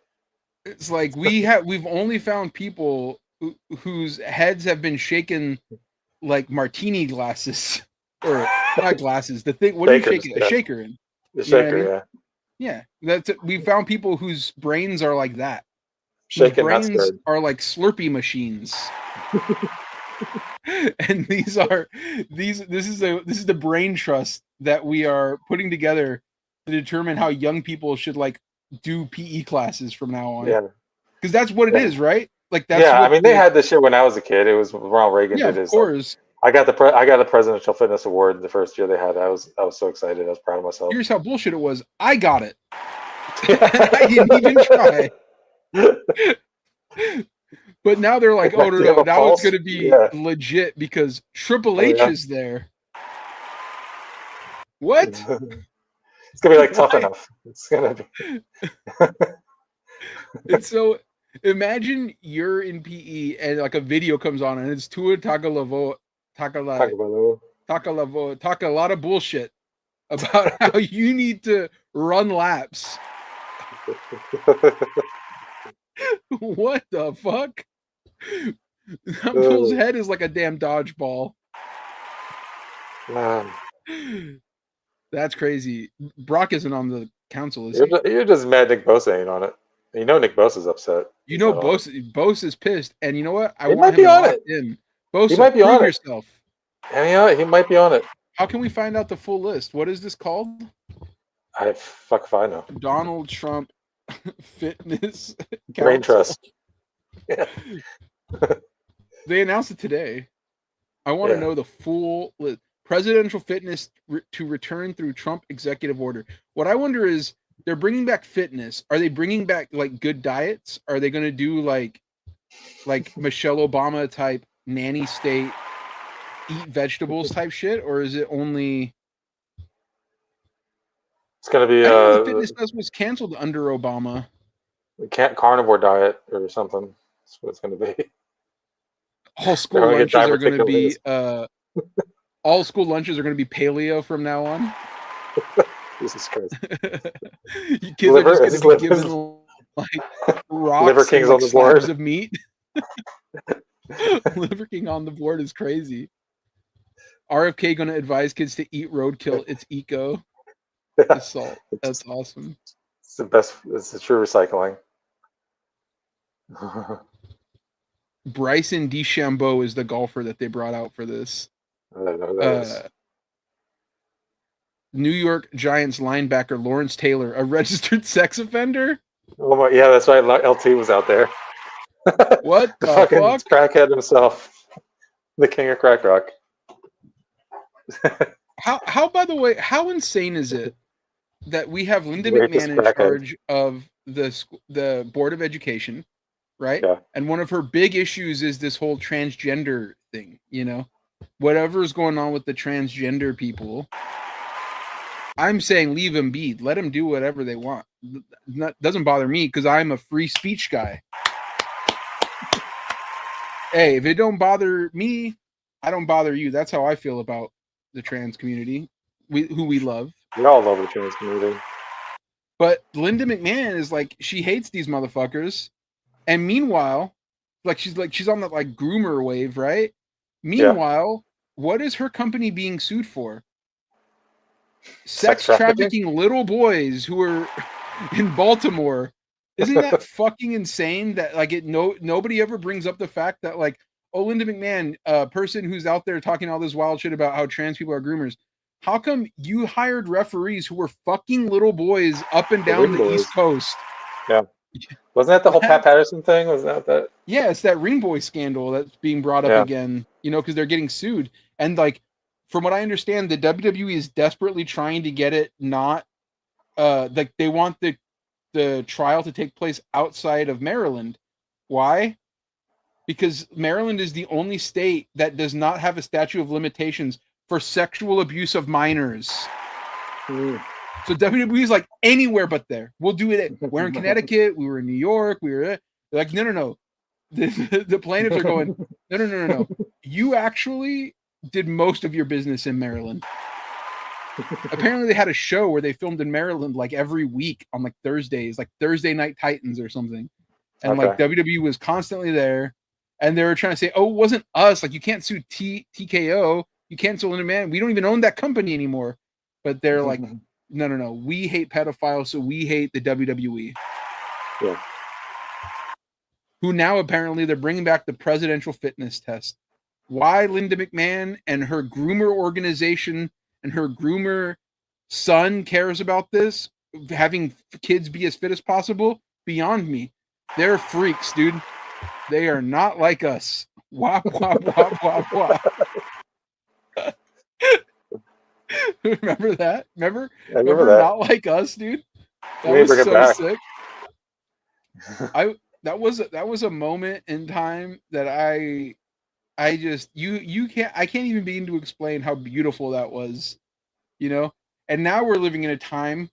It's like we've only found people whose heads have been shaken like martini glasses or not glasses. The thing, what do you shake Shakers, it? A yeah. shaker in? The You know what I shaker, mean? yeah. Yeah, that's it. We found people whose brains are like that, whose Shaken, not brains stirred. are like Slurpee machines. And these are this is the brain trust that we are putting together to determine how young people should like do PE classes from now on. Yeah. Because that's what it is, right? Like that's Yeah, what I mean, they had this shit when I was a kid. It was Ronald Reagan did of his. course. I got the presidential fitness award the first year they had. I was so excited. I was proud of myself. Here's how bullshit it was. I got it. I didn't even try. But now they're like, oh no, now it's gonna be legit because Triple H is there. What? It's gonna be like Tough Enough. It's gonna be. It's so. Imagine you're in PE and like a video comes on and it's Tua Tagovailoa talk a lot of bullshit about how you need to run laps. What the fuck? That fool's head is like a damn dodgeball. Man. That's crazy. Brock isn't on the council, is he? You're just mad Nick Bosa ain't on it. You know Nick Bosa's upset. You know Bosa is pissed. And you know what? I want him to lock in. Bosa, he might be prove on yourself. Yeah, he might be on it. How can we find out the full list? What is this called? Fuck if I know. Donald Trump Fitness Brain Trust. Yeah. They announced it today. I want to know the full list. Presidential fitness to return through Trump executive order. What I wonder is, they're bringing back fitness. Are they bringing back like good diets? Are they going to do like Michelle Obama type nanny state, eat vegetables type shit? Or is it only... It's going to be... the fitness fest was canceled under Obama. Carnivore diet or something. That's what it's going to be. All school lunches are going to be... all school lunches are going to be paleo from now on. Jesus Christ. You kids are just going to be given like rocks Liver Kings and, like, on the board of meat. Liver King on the board is crazy. RFK going to advise kids to eat roadkill. It's eco. The salt. That's awesome. It's the best. It's the true recycling. Bryson DeChambeau is the golfer that they brought out for this. I don't know who that is. New York Giants linebacker Lawrence Taylor, a registered sex offender? Oh my, yeah, that's right. LT was out there. What the fucking fuck? Crackhead himself, the king of crack rock. How by the way, how insane is it that we have Linda McMahon in charge of the Board of Education, right? Yeah. And one of her big issues is this whole transgender thing, you know? Whatever's going on with the transgender people, I'm saying leave them be. Let them do whatever they want. Doesn't bother me because I'm a free speech guy. Hey, if it don't bother me, I don't bother you. That's how I feel about the trans community, who we love. We all love the trans community. But Linda McMahon is like, she hates these motherfuckers. And meanwhile, she's on that like groomer wave, right? Meanwhile, what is her company being sued for? Sex trafficking little boys who are in Baltimore. Isn't that fucking insane that like nobody ever brings up the fact that like, oh, Linda McMahon, a person who's out there talking all this wild shit about how trans people are groomers. How come you hired referees who were fucking little boys up and down the East Coast? Yeah. Wasn't that the whole Pat Patterson thing? Was that? Yeah, it's that ring boy scandal that's being brought up again, you know, because they're getting sued. And like, from what I understand, the WWE is desperately trying to get it not like they want the trial to take place outside of Maryland. Why? Because Maryland is the only state that does not have a statute of limitations for sexual abuse of minors. So WWE is like, anywhere but there. We'll do it. We're in Connecticut. We were in New York. We were like, no. The plaintiffs are going, no. You actually did most of your business in Maryland. Apparently they had a show where they filmed in Maryland like every week on like Thursdays, like Thursday Night Titans or something. And like WWE was constantly there. And they were trying to say, oh, it wasn't us. Like, you can't sue TKO. You can't sue Linda McMahon. We don't even own that company anymore. But they're like, no. We hate pedophiles, so we hate the WWE. Yeah. Who now apparently they're bringing back the presidential fitness test. Why Linda McMahon and her groomer organization and her groomer son cares about this, having kids be as fit as possible, beyond me. They're freaks, dude. They are not like us. Wop, wop, wop, wop, wop. Remember that? Remember that. Not Like Us, dude? That You was bring it so back. sick. That was a moment in time that I just I can't even begin to explain how beautiful that was, you know? And now we're living in a time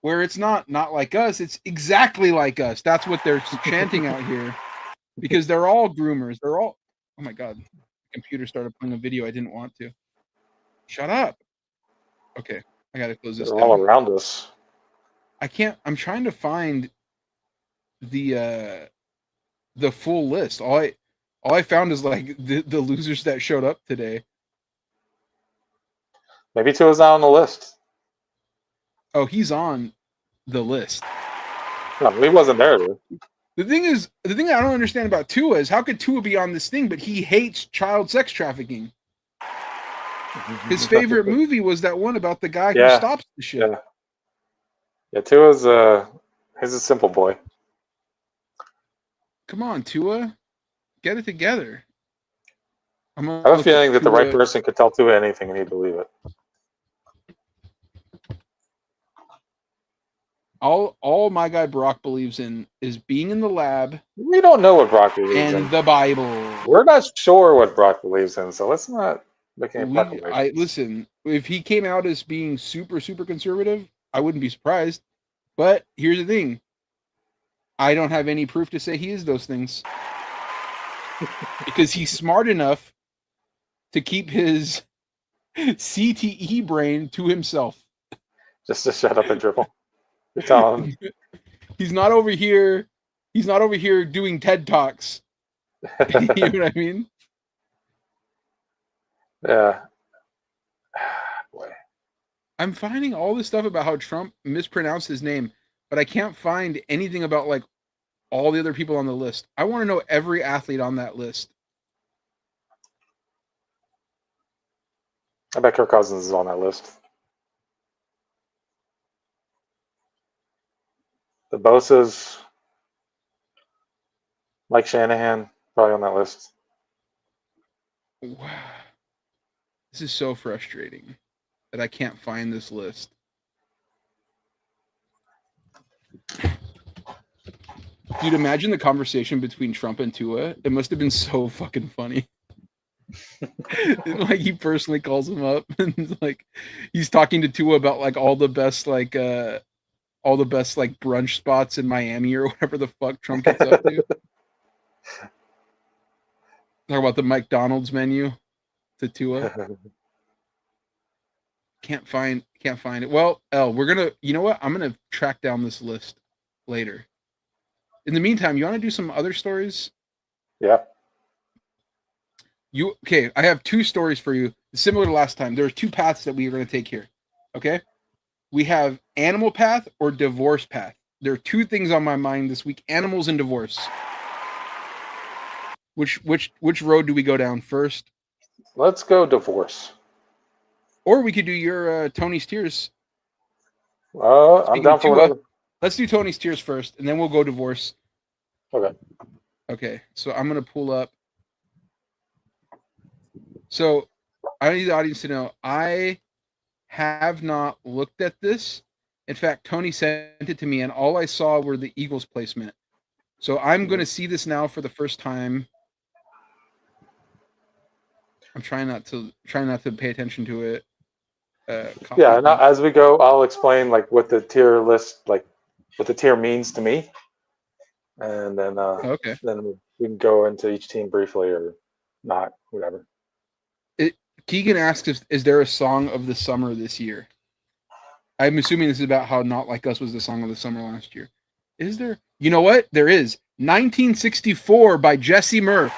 where it's not like us, it's exactly like us. That's what they're chanting out here. Because they're all groomers. They're all, oh my god. The computer started playing a video I didn't want to. Shut up. Okay, I gotta close this They're down. all around us. I'm trying to find the full list. All I found is like the losers that showed up today. Maybe Tua's not on the list. Oh, he's on the list. No, he wasn't there. Dude. The thing I don't understand about Tua is how could Tua be on this thing, but he hates child sex trafficking. His favorite movie was that one about the guy who stops the shit. Yeah, Tua's he's a simple boy. Come on, Tua, get it together. I have a feeling that the right person could tell Tua anything and he'd believe it. All my guy Brock believes in is being in the lab. We don't know what Brock believes in. And the Bible. We're not sure what Brock believes in, so let's not make any proclamations. Listen, if he came out as being super, super conservative, I wouldn't be surprised. But here's the thing. I don't have any proof to say he is those things. Because he's smart enough to keep his CTE brain to himself. Just to shut up and dribble. You're telling him. He's not over here doing TED Talks. You know what I mean? Yeah. Boy. I'm finding all this stuff about how Trump mispronounced his name, but I can't find anything about like all the other people on the list. I want to know every athlete on that list. I bet Kirk Cousins is on that list. The Bosa's, Mike Shanahan, probably on that list. Wow. This is so frustrating that I can't find this list. Dude, imagine the conversation between Trump and Tua. It must have been so fucking funny. Like he personally calls him up and like he's talking to Tua about like all the best brunch spots in Miami or whatever the fuck Trump gets up to. Talk about the McDonald's menu to Tua. Can't find it. Well, you know what? I'm gonna track down this list later. In the meantime, you want to do some other stories? Yeah. Okay, I have two stories for you, similar to last time. There are two paths that we are going to take here. Okay? We have animal path or divorce path. There are two things on my mind this week: animals and divorce. Which road do we go down first? Let's go divorce. Or we could do your Tony's Tears. I'm down for whatever. Let's do Tony's Tears first, and then we'll go divorce. Okay, so I'm going to pull up. So I need the audience to know I have not looked at this. In fact, Tony sent it to me, and all I saw were the Eagles placement. So I'm going to see this now for the first time. I'm trying not to pay attention to it. And as we go, I'll explain like what the tier list, like what the tier means to me, and then then we can go into each team briefly or not, whatever. Keegan asks, is there a song of the summer this year? I'm assuming this is about how Not Like Us was the song of the summer last year. Is there? You know what? There is. 1964 by Jessie Murph.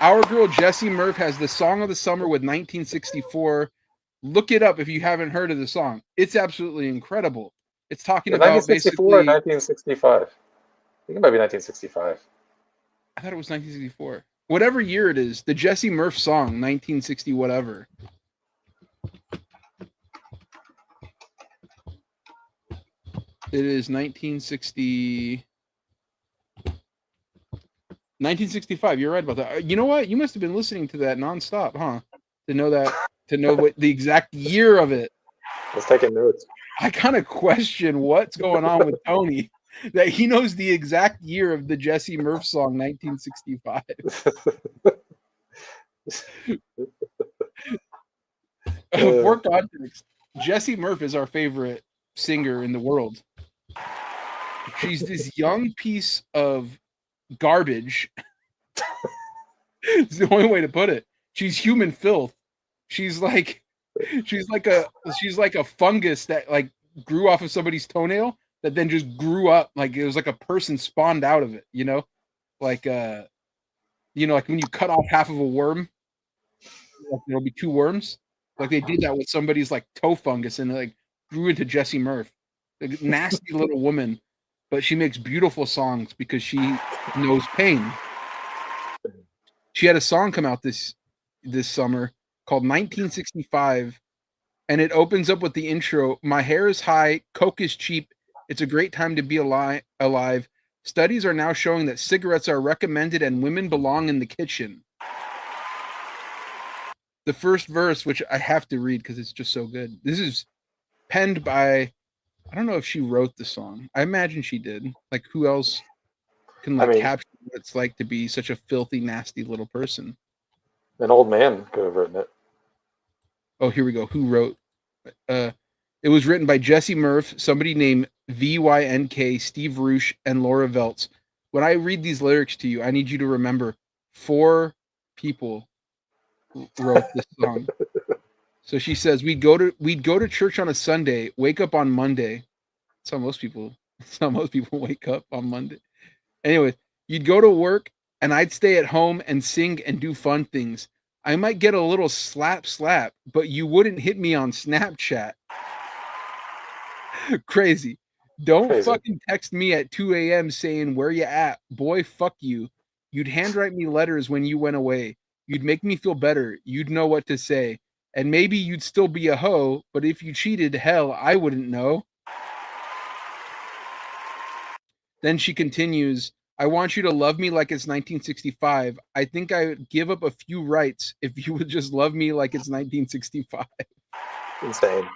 Our girl Jessie Murph has the song of the summer with 1964. Look it up if you haven't heard of the song. It's absolutely incredible. It's talking about 1964 basically... or 1965? I think it might be 1965. I thought it was 1964. Whatever year it is, the Jessie Murph song, 1960 whatever. It is 1965. You're right about that. You know what? You must have been listening to that nonstop, huh? To know what the exact year of it. I was taking notes. I kind of question what's going on with Tony, that he knows the exact year of the Jesse Murph song, 1965. For context, Jesse Murph is our favorite singer in the world. She's this young piece of garbage. It's the only way to put it. She's human filth. She's like a fungus that like grew off of somebody's toenail that then just grew up, like it was like a person spawned out of it, you know? Like like when you cut off half of a worm, like there'll be two worms. Like they did that with somebody's like toe fungus and it like grew into Jessie Murph. Like, nasty little woman, but she makes beautiful songs because she knows pain. She had a song come out this summer called 1965, and it opens up with the intro. My hair is high, coke is cheap. It's a great time to be alive. Studies are now showing that cigarettes are recommended and women belong in the kitchen. The first verse, which I have to read because it's just so good. This is penned by, I don't know if she wrote the song. I imagine she did. Like, who else can capture what it's like to be such a filthy, nasty little person? An old man could have written it. Oh, here we go. Who wrote? It was written by Jesse Murph, somebody named VYNK, Steve Roosh, and Laura Veltz. When I read these lyrics to you, I need you to remember 4 people wrote this song. So she says, we'd go to church on a Sunday, wake up on Monday. That's how most people wake up on Monday. Anyway, you'd go to work and I'd stay at home and sing and do fun things. I might get a little slap, but you wouldn't hit me on Snapchat. Crazy. Don't fucking text me at 2 a.m. saying, where you at? Boy, fuck you. You'd handwrite me letters when you went away. You'd make me feel better. You'd know what to say. And maybe you'd still be a hoe, but if you cheated, hell, I wouldn't know. Then she continues, I want you to love me like it's 1965. I think I would give up a few rights if you would just love me like it's 1965. Insane.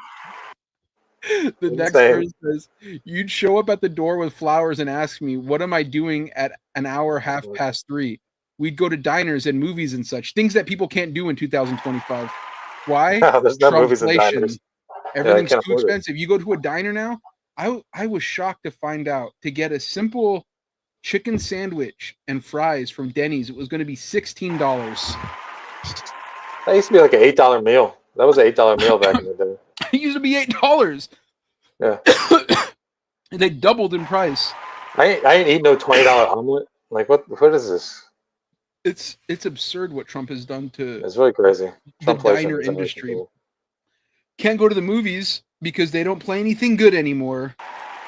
The next verse says, you'd show up at the door with flowers and ask me, what am I doing at an hour 3:30? We'd go to diners and movies and such, things that people can't do in 2025. Why? There's no movies and diners. Everything's too expensive. You go to a diner now, I was shocked to find out to get a simple chicken sandwich and fries from Denny's, it was going to be $16. That used to be like an $8 meal. That was an $8 meal back in the day. It used to be $8. Yeah. They doubled in price. I ain't eat no $20 omelet. Like what is this? It's absurd what Trump has done to it's really crazy. The diner industry. Cool. Can't go to the movies because they don't play anything good anymore.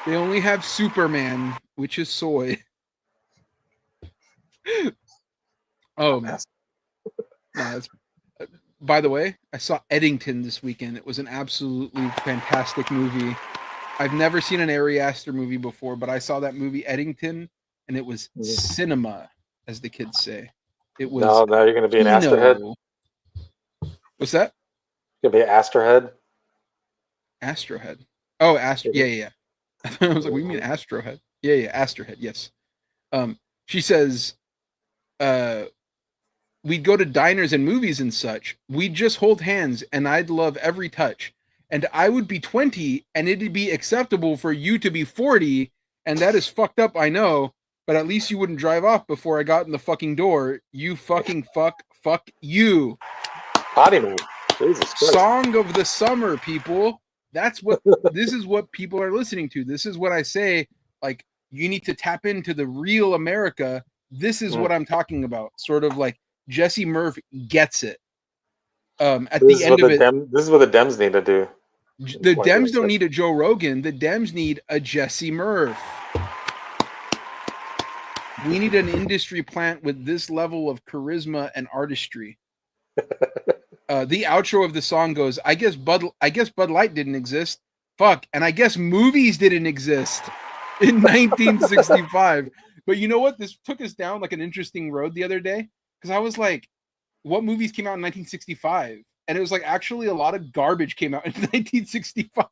They only have Superman, which is soy. By the way, I saw Eddington this weekend. It was an absolutely fantastic movie. I've never seen an Ari Aster movie before, but I saw that movie Eddington, and it was cinema, as the kids say. It was. No, now you're going to be an Asterhead. What's that? You're going to be an Asterhead. Astrohead. Oh, Astro. Yeah. I was like, what do you mean Astrohead? Yeah, Asterhead. Yes. She says, we'd go to diners and movies and such. We'd just hold hands, and I'd love every touch. And I would be 20, and it'd be acceptable for you to be 40, and that is fucked up, I know, but at least you wouldn't drive off before I got in the fucking door. You fucking fuck you. Potty move. Jesus Christ. Song of the summer, people. This is what people are listening to. This is what I say, like, you need to tap into the real America. This is what I'm talking about. Sort of like Jesse Murph gets it. At the end of it, this is what the Dems need to do. The Dems don't need a Joe Rogan. The Dems need a Jesse Murph. We need an industry plant with this level of charisma and artistry. The outro of the song goes, I guess Bud Light didn't exist. Fuck. And I guess movies didn't exist in 1965. But you know what? This took us down like an interesting road the other day. Because I was like, what movies came out in 1965? And it was like, actually, a lot of garbage came out in 1965.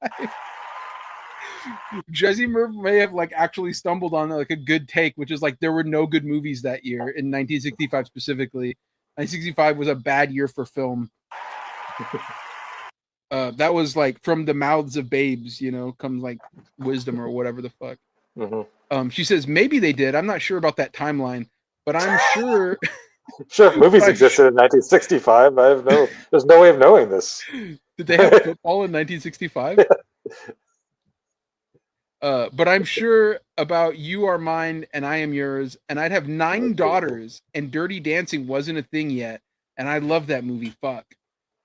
Jesse Murph may have like actually stumbled on like a good take, which is like there were no good movies that year in 1965 specifically. 1965 was a bad year for film. That was like from the mouths of babes, you know, comes like wisdom or whatever the fuck. Mm-hmm. She says maybe they did. I'm not sure about that timeline, but I'm sure. Sure, movies existed in 1965. There's no way of knowing this. Did they have football in 1965? But I'm sure about You Are Mine and I Am Yours, and I'd have 9 daughters, and Dirty Dancing wasn't a thing yet, and I love that movie. Fuck.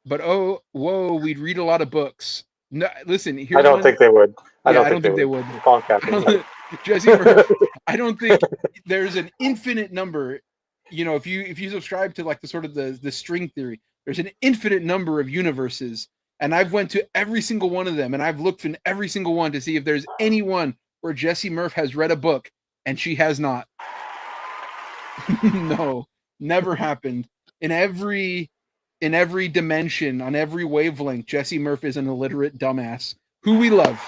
But oh, whoa, we'd read a lot of books. No, listen, here's I don't think they would. I don't think they would. Jesse Murph, I don't think there's an infinite number. You know, if you subscribe to like the sort of the string theory, there's an infinite number of universes, and I've went to every single one of them, and I've looked in every single one to see if there's any one where Jesse Murph has read a book, and she has not. No, never happened. In every dimension, on every wavelength, Jesse Murph is an illiterate dumbass who we love.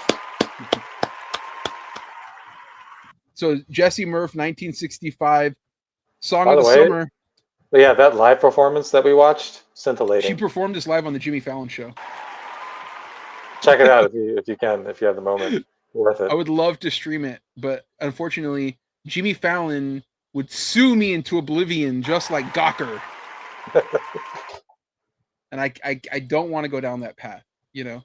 So Jesse Murph, 1965. Song of the Summer. Yeah, that live performance that we watched, scintillating. She performed this live on the Jimmy Fallon show. Check it out if you can, if you have the moment. Worth it. I would love to stream it, but unfortunately, Jimmy Fallon would sue me into oblivion just like Gawker. And I don't want to go down that path, you know.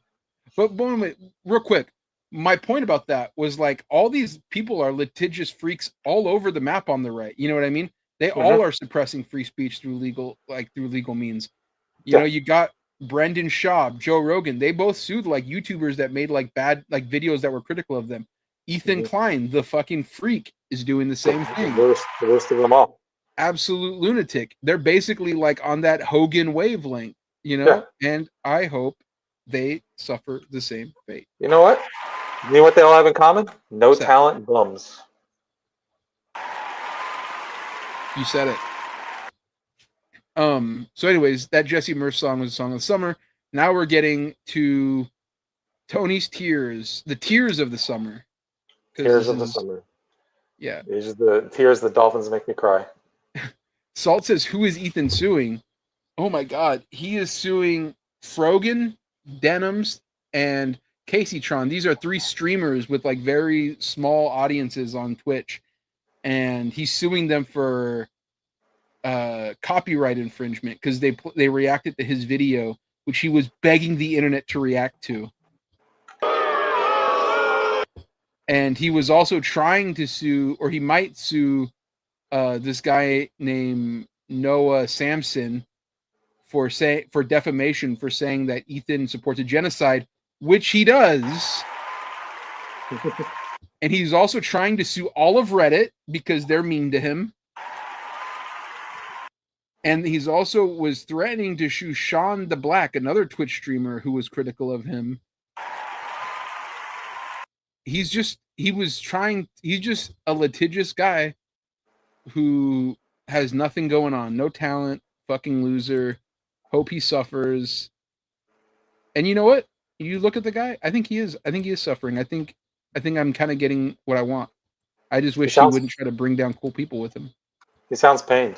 But wait, real quick, my point about that was like all these people are litigious freaks all over the map on the right. You know what I mean? They all are suppressing free speech through legal means. You know, you got Brendan Schaub, Joe Rogan. They both sued like YouTubers that made like bad like videos that were critical of them. Ethan Klein, the fucking freak, is doing the same thing. The worst of them all. Absolute lunatic. They're basically like on that Hogan wavelength, you know. Yeah. And I hope they suffer the same fate. You know what? You know what they all have in common? No talent, bums. You said it. So anyways, that Jesse Murph song was a song of the summer. Now we're getting to Tony's tears, the tears of the summer. Tears of the summer. Yeah. These are the tears the dolphins make me cry. Salt says, who is Ethan suing? Oh my God. He is suing Frogan, Denims, and Caseytron. These are 3 streamers with like very small audiences on Twitch. And he's suing them for copyright infringement because they reacted to his video, which he was begging the internet to react to. And he was also trying to sue, or he might sue, this guy named Noah Samson for defamation for saying that Ethan supports a genocide, which he does. And he's also trying to sue all of Reddit because they're mean to him. And he's also was threatening to sue Sean the Black, another Twitch streamer who was critical of him. He's just a litigious guy who has nothing going on. No talent, fucking loser. Hope he suffers. And you know what? You look at the guy, I think he is suffering. I think I'm kind of getting what I want. I just wish he wouldn't try to bring down cool people with him. He sounds pained.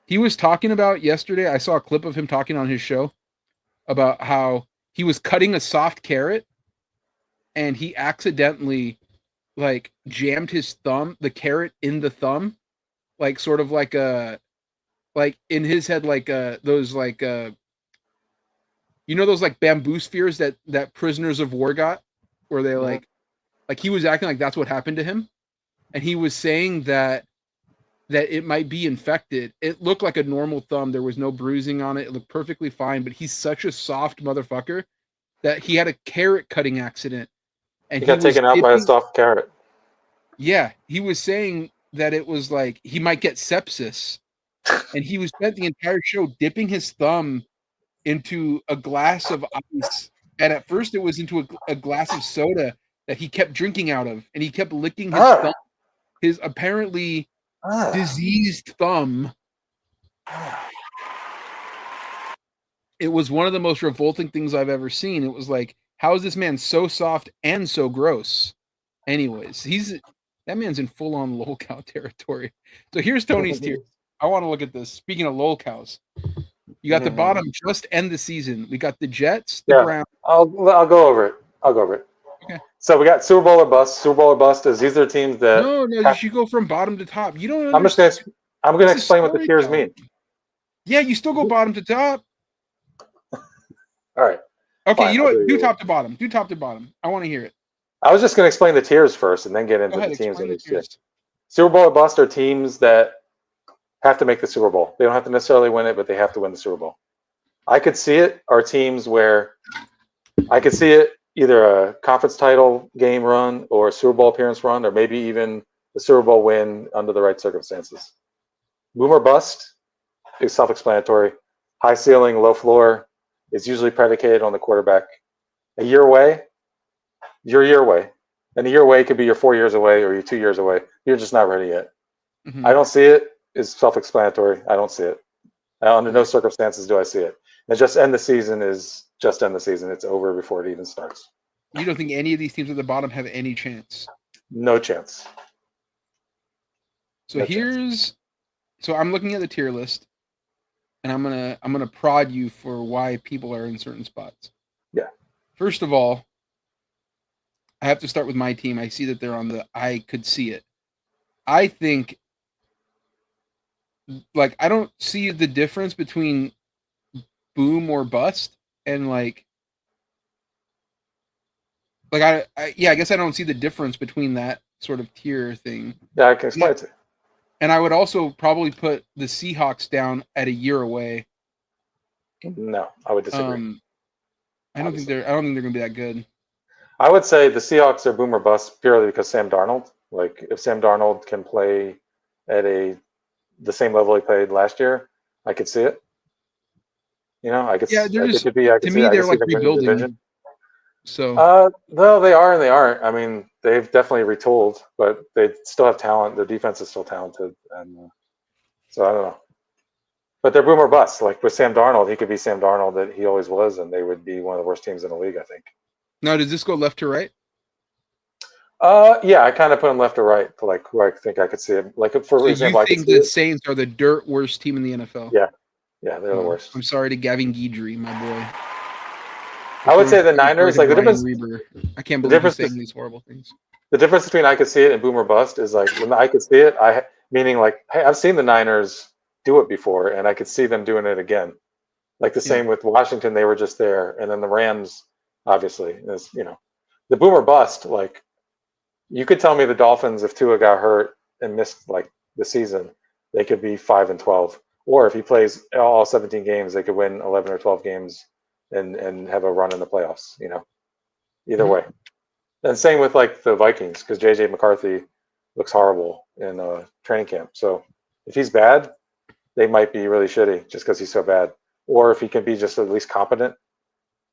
He was talking about yesterday, I saw a clip of him talking on his show about how he was cutting a soft carrot and he accidentally like jammed his the carrot in the thumb, like sort of like in his head, like those like you know those like bamboo spheres that prisoners of war got, where they like he was acting like that's what happened to him, and he was saying that it might be infected. It looked like a normal thumb. There was no bruising on it. It looked perfectly fine, but he's such a soft motherfucker that he had a carrot cutting accident. And he got taken out by a soft carrot. Yeah, he was saying that it was like he might get sepsis. And he was spent the entire show dipping his thumb into a glass of ice And at first, it was into a glass of soda that he kept drinking out of, and he kept licking his thumb, his apparently diseased thumb. It was one of the most revolting things I've ever seen. It was like, how is this man so soft and so gross? Anyways, that man's in full-on lolcow territory. So here's Tony's tier. I want to look at this. Speaking of lolcows, you got the bottom just end the season. We got the Jets, the Browns. I'll go over it. Okay. So we got Super Bowl or bust. Super Bowl or bust is these are teams that No, you should go from bottom to top. You don't I'm going to explain what the tiers mean. Yeah, you still go bottom to top. All right. Okay, fine, you know what? Do top to bottom. Do top to bottom. I want to hear it. I was just going to explain the tiers first and then get into the teams in each tier. Super Bowl or bust are teams that have to make the Super Bowl. They don't have to necessarily win it, but they have to win the Super Bowl. I could see it are teams where I could see it either a conference title game run or a Super Bowl appearance run, or maybe even the Super Bowl win under the right circumstances. Boom or bust is self-explanatory. High ceiling, low floor is usually predicated on the quarterback. A year away, you're a year away. And a year away could be you're 4 years away or you're 2 years away. You're just not ready yet. Mm-hmm. I don't see it. It's self-explanatory. I don't see it. Under no circumstances do I see it. And just end the season is just end the season. It's over before it even starts. You don't think any of these teams at the bottom have any chance? No chance. So so I'm looking at the tier list, and I'm gonna prod you for why people are in certain spots. Yeah. First of all, I have to start with my team. I see that they're on I could see it. I think, like, I don't see the difference between boom or bust, and I guess I don't see the difference between that sort of tier thing. Yeah, I can explain it to you. And I would also probably put the Seahawks down at a year away. No, I would disagree. I don't think they're going to be that good. I would say the Seahawks are boom or bust purely because Sam Darnold. Like, if Sam Darnold can play at the same level he played last year, I could see it. You know, I could. Yeah, they're just, to me, they're like rebuilding. So no, they are and they aren't. I mean, they've definitely retooled, but they still have talent. Their defense is still talented, and so I don't know. But they're boom or bust. Like with Sam Darnold, he could be Sam Darnold that he always was, and they would be one of the worst teams in the league, I think. Now, does this go left to right? Yeah, I kind of put them left to right to like who I think I could see it. Like for example, you think the Saints are the dirt worst team in the NFL? Yeah, they're the worst. I'm sorry to Gavin Guidry, my boy. I would say the Niners, like the difference. I can't believe he's saying these horrible things. The difference between I could see it and boom or bust is like when I could see it, meaning like, hey, I've seen the Niners do it before, and I could see them doing it again. Like the same with Washington, they were just there, and then the Rams, obviously, is the boom or bust. Like you could tell me the Dolphins, if Tua got hurt and missed like the season, they could be 5-12, or if he plays all 17 games, they could win 11 or 12 games. And have a run in the playoffs, either way. And same with like the Vikings, because JJ McCarthy looks horrible in training camp. So if he's bad, they might be really shitty just because he's so bad. Or if he can be just at least competent,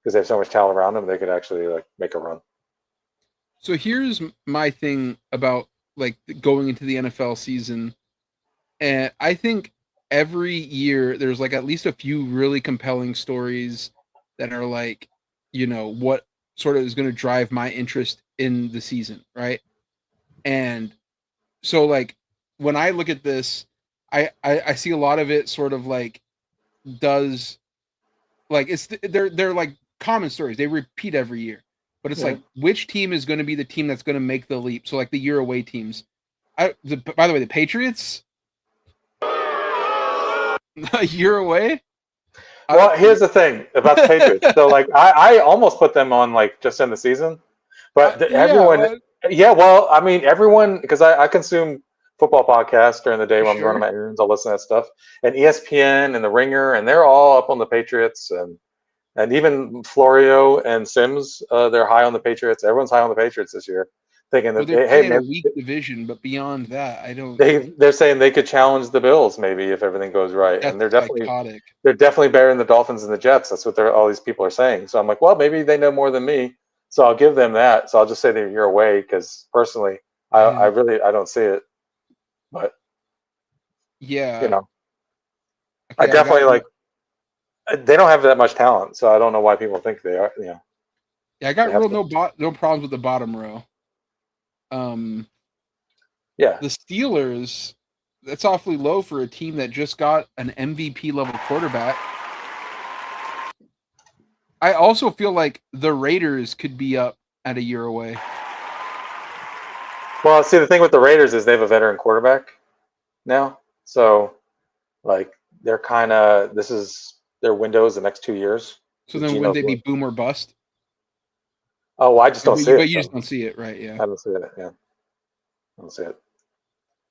because they have so much talent around him, they could actually like make a run. So here's my thing about like going into the NFL season, and I think every year there's like at least a few really compelling stories that are like, what sort of is going to drive my interest in the season, right? And so like when I look at this, I see a lot of it sort of like they're like common stories. They repeat every year, but it's like which team is going to be the team that's going to make the leap? So like the year away teams. By the way, the Patriots a year away. Well, here's the thing about the Patriots. So, like, I almost put them on, like, just in the season. But everyone, well, I mean, everyone, because I consume football podcasts during the day when I'm running my errands. I'll listen to that stuff. And ESPN and The Ringer, and they're all up on the Patriots. And even Florio and Sims, they're high on the Patriots. Everyone's high on the Patriots this year. thinking Well, that they're hey playing a man, weak division, but beyond that, I don't. they're saying they could challenge the Bills maybe if everything goes right, and That's they're psychotic. definitely better than the Dolphins and the Jets. That's what all these people are saying. So I'm like, well, maybe they know more than me, so I'll give them that. So I'll just say they're a year away because personally, I really I don't see it, but you Yeah. know, I Okay, I got. definitely like they don't have that much talent, so I don't know why people think they are. You know, Yeah, I they got have real some. no problems with the bottom row. Yeah, The Steelers, that's awfully low for a team that just got an MVP level quarterback. I also feel like the Raiders could be up at a year away. well, see, the thing with the Raiders is they have a veteran quarterback now, so like they're kind of this is their windows the next 2 years. So Because then wouldn't Geno's they be what? boom or bust? Oh, well, I just don't But see you, it. but you just So don't see it, right? Yeah. I don't see it. Yeah, I don't see it.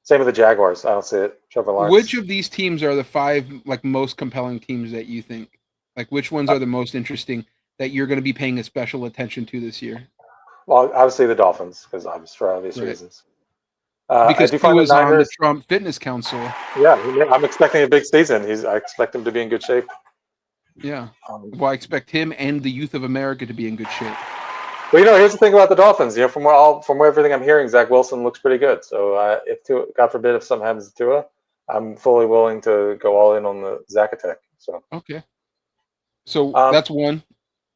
Same with the Jaguars. I don't see it. Trevor Which Lawrence. of these teams are the five like most compelling teams that you think? Like which ones Uh, are the most interesting that you're going to be paying a special attention to this year? well, obviously the Dolphins because for obvious Right. reasons. I Because do find the Tua's on the Niners. Trump Fitness Council. Yeah, I'm expecting a big season. I expect him to be in good shape. Yeah. Um, Well, I expect him and the youth of America to be in good shape. but here's the thing about the Dolphins. From everything I'm hearing, Zach Wilson looks pretty good. So if Tua, God forbid, if something happens to Tua, I'm fully willing to go all in on the Zach attack. So Okay. So um, that's one.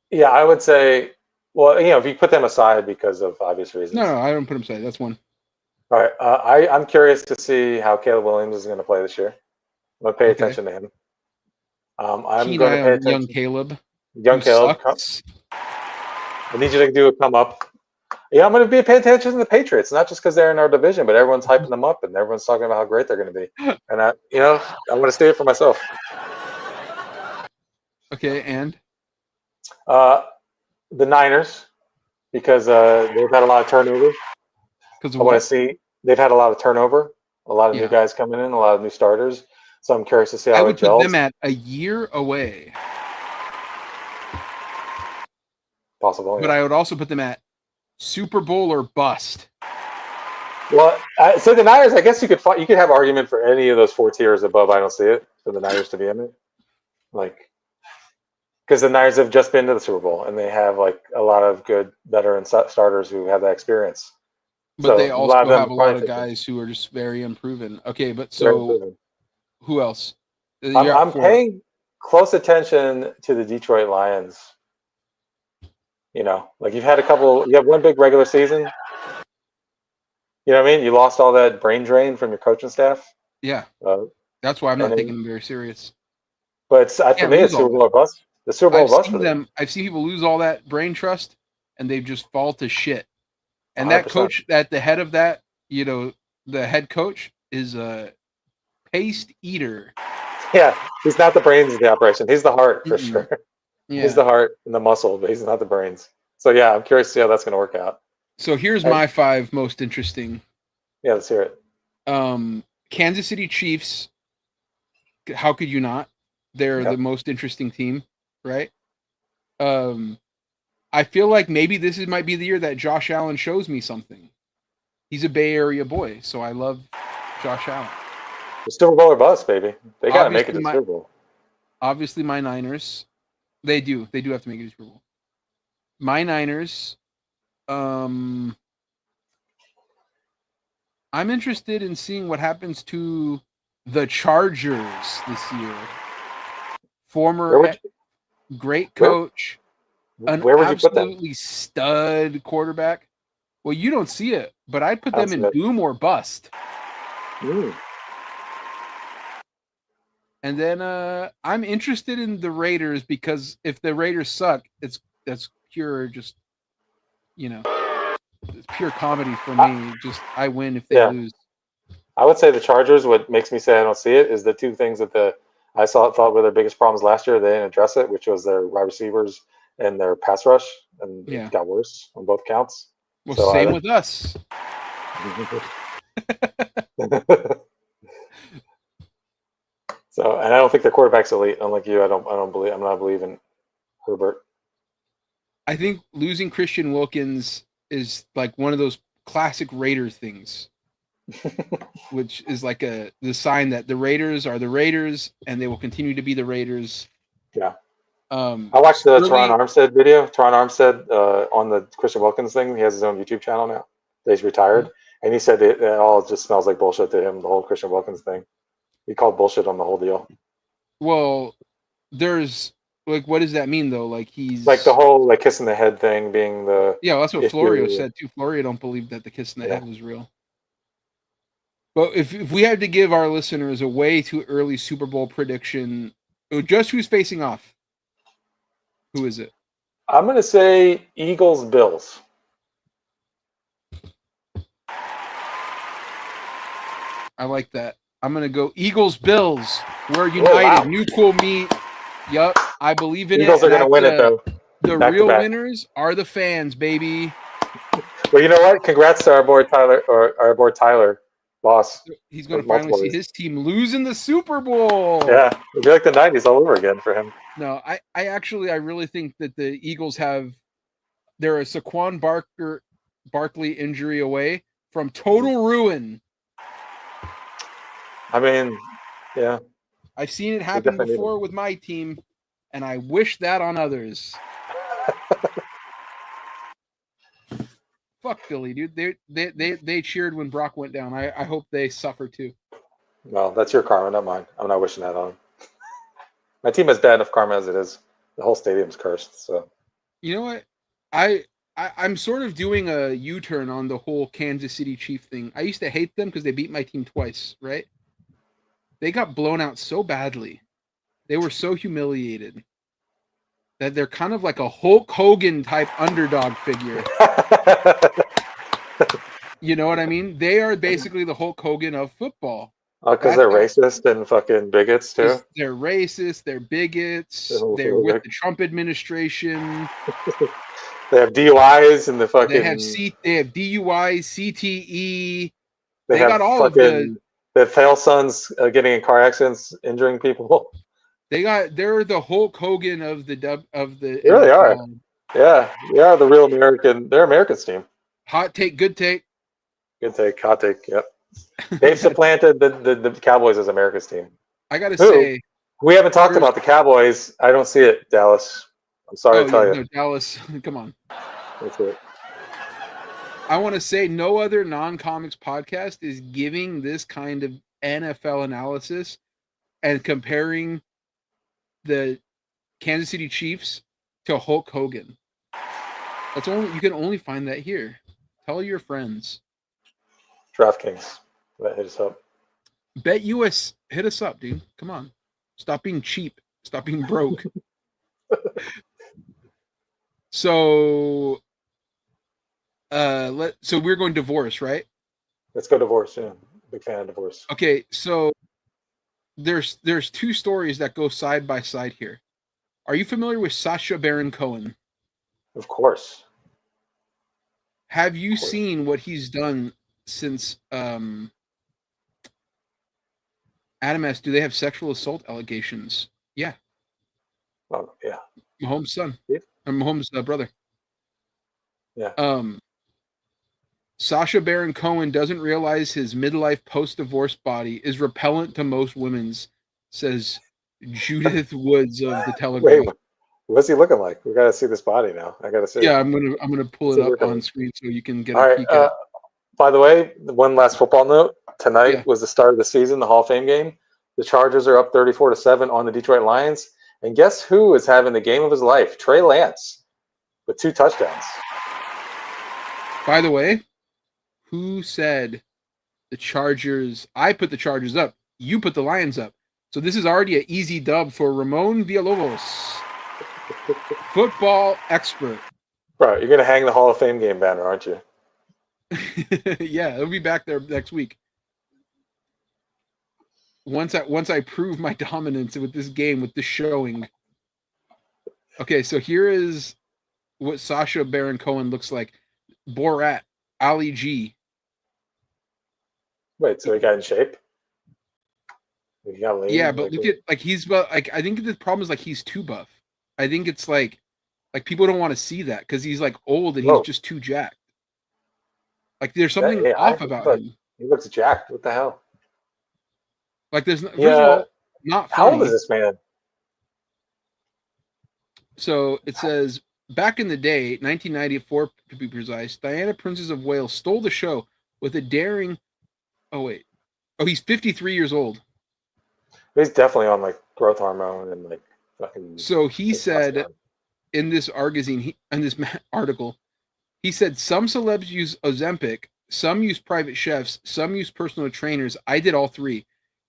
yeah, I would say, well, if you put them aside because of obvious reasons. No, I don't put him aside. That's one. All right, I'm curious to see how Caleb Williams is going to play this year. I'm going to pay Okay. attention to him. I'm Keen going to eye pay on young attention. Caleb, Young who Caleb, sucks. I need you to do a come up. Yeah, I'm going to be paying attention to the Patriots, not just because they're in our division, but everyone's hyping them up and everyone's talking about how great they're going to be. And I want to see it for myself. Okay, and Uh, the Niners, because they've had a lot of turnover. because of I want to what? see they've had a lot of turnover, a lot of new Yeah. guys coming in, a lot of new starters. So I'm curious to see I how it would put them gels. at a year away, Possible, but yeah. I would also put them at Super Bowl or bust. Well, so the Niners, I guess you could have argument for any of those four tiers above. I don't see it for the Niners to be in it, like because the Niners have just been to the Super Bowl and they have like a lot of good veteran starters who have that experience. But So they a lot of also have them a lot probably of fit in. guys who are just very unproven. Okay, but Very so improving. who else? I'm You're at I'm four. paying close attention to the Detroit Lions. Like you have one big regular season. You know what I mean? You lost all that brain drain from your coaching staff, Yeah, uh, that's why I'm and not taking then, them very serious. but for Can't me, lose it's all Super that. Bowl or bust. The Super Bowl or bust for them. I've seen people lose all that brain trust, and they just fall to shit. And that 100%. coach at the head of that, the head coach is a paste eater. Yeah, he's not the brains of the operation. He's the heart for Mm-mm. sure. He's Yeah. the heart and the muscle, but he's not the brains. So yeah, I'm curious to see how that's going to work out. So here's And my five most interesting. yeah, let's hear it. Kansas City Chiefs. How could you not? They're the Yep. most interesting team, right? Um, I feel like maybe might be the year that Josh Allen shows me something. He's a Bay Area boy, so I love Josh Allen. The Super Bowl or bust, baby. They got to make it Obviously, to the my Super Bowl. obviously my Niners. They do have to make it to Super Bowl. My Niners. Um, I'm interested in seeing what happens to the Chargers this year. Where Former would you, great where coach, an where would you put them? absolutely stud quarterback. Well, you don't see it, but I'd put I don't them see in that. boom or bust. Mm. And then I'm interested in the Raiders because if the Raiders suck, that's pure just it's pure comedy for I, me. Just I win if they yeah, lose. I would say the Chargers. What makes me say I don't see it is the two things that I thought were their biggest problems last year. They didn't address it, which was their wide receivers and their pass rush, and it Yeah. got worse on both counts. Well, So same with us. and I don't think their quarterback's elite. Unlike you, I'm not believing Herbert. I think losing Christian Wilkins is like one of those classic Raider things, which is like the sign that the Raiders are the Raiders and they will continue to be the Raiders. Yeah. I watched the Sterling, Teron Armstead video. Teron Armstead on the Christian Wilkins thing. He has his own YouTube channel now. He's retired, and he said it all just smells like bullshit to him. The whole Christian Wilkins thing. He called bullshit on the whole deal. Well, there's like, what does that mean though? Like he's like the whole like kissing the head thing being the that's what Florio said too. Florio don't believe that the kiss in the head was real. But if we had to give our listeners a way too early Super Bowl prediction, just who's facing off? Who is it? I'm going to say Eagles Bills. I like that. I'm going to go Eagles Bills. We're united. Oh, wow. New cool meet. Yup. I believe in Eagles it. Eagles are going to win it though. The back real winners are the fans, baby. Well, you know what? Congrats to our boy Tyler, boss. He's going to finally see his team lose in the Super Bowl. Yeah, it'll be like the 90s all over again for him. No, I really think that the Eagles they're a Saquon Barkley injury away from total ruin. I mean, yeah. I've seen it happen before with my team, and I wish that on others. Fuck Philly, dude. They cheered when Brock went down. I hope they suffer too. Well, that's your karma, not mine. I'm not wishing that on. My team has bad enough karma as it is. The whole stadium's cursed. So, you know what? I'm sort of doing a U-turn on the whole Kansas City Chief thing. I used to hate them because they beat my team twice, right? They got blown out so badly. They were so humiliated that they're kind of like a Hulk Hogan type underdog figure. You know what I mean? They are basically the Hulk Hogan of football. Oh, because they're racist and fucking bigots too. They're racist. They're bigots. They're with the Trump administration. They have DUIs and the fucking. They have DUIs, CTE. They got all of the fail sons getting in car accidents, injuring people. They're the Hulk Hogan of the They really are. Yeah, the real American. They're America's team. Hot take, good take. Good take, hot take. Yep. They've supplanted the Cowboys as America's team. I gotta say, we haven't talked about the Cowboys. I don't see it, Dallas. I'm sorry to tell you. No, Dallas, come on. That's it. I want to say no other non-comics podcast is giving this kind of NFL analysis and comparing the Kansas City Chiefs to Hulk Hogan. You can only find that here. Tell your friends. DraftKings, hit us up. Bet US, hit us up, dude. Come on, stop being cheap. Stop being broke. So we're going divorce, right? Let's go divorce. Yeah, big fan of divorce. Okay, so there's two stories that go side by side here. Are you familiar with Sacha Baron Cohen? Of course. Have you seen what he's done since Adam asked, do they have sexual assault allegations? Yeah. Oh, yeah. Mahomes' son. Yeah. Or Mahomes' brother. Yeah. Sacha Baron Cohen doesn't realize his midlife post-divorce body is repellent to most women's, says Judith Woods of the Telegraph. Wait, what's he looking like? We got to see this body now. I got to see. Yeah, I'm gonna pull it up on screen so you can get a peek at it. By the way, one last football note. Tonight was the start of the season, the Hall of Fame game. The Chargers are up 34-7 on the Detroit Lions. And guess who is having the game of his life? Trey Lance with 2 touchdowns. By the way, who said the Chargers? I put the Chargers up. You put the Lions up. So this is already an easy dub for Ramon Villalobos, football expert. Bro, you're going to hang the Hall of Fame game banner, aren't you? Yeah, it'll be back there next week. Once I prove my dominance with this game, with this showing. Okay, so here is what Sacha Baron Cohen looks like. Borat, Ali G. Wait, so he got in shape? He got lean, yeah, but look at he's like I think the problem is he's too buff. I think it's like people don't want to see that because he's old and he's just too jacked. Like there's something off about him. He looks jacked. What the hell? Like there's first of all, not funny. How old is this man? So it says, back in the day, 1994 to be precise, Diana, Princess of Wales, stole the show with a daring. Oh wait, he's 53 years old. He's definitely on like growth hormone and like fucking. So he said in this article, he said some celebs use Ozempic, some use private chefs, some use personal trainers. I did all three.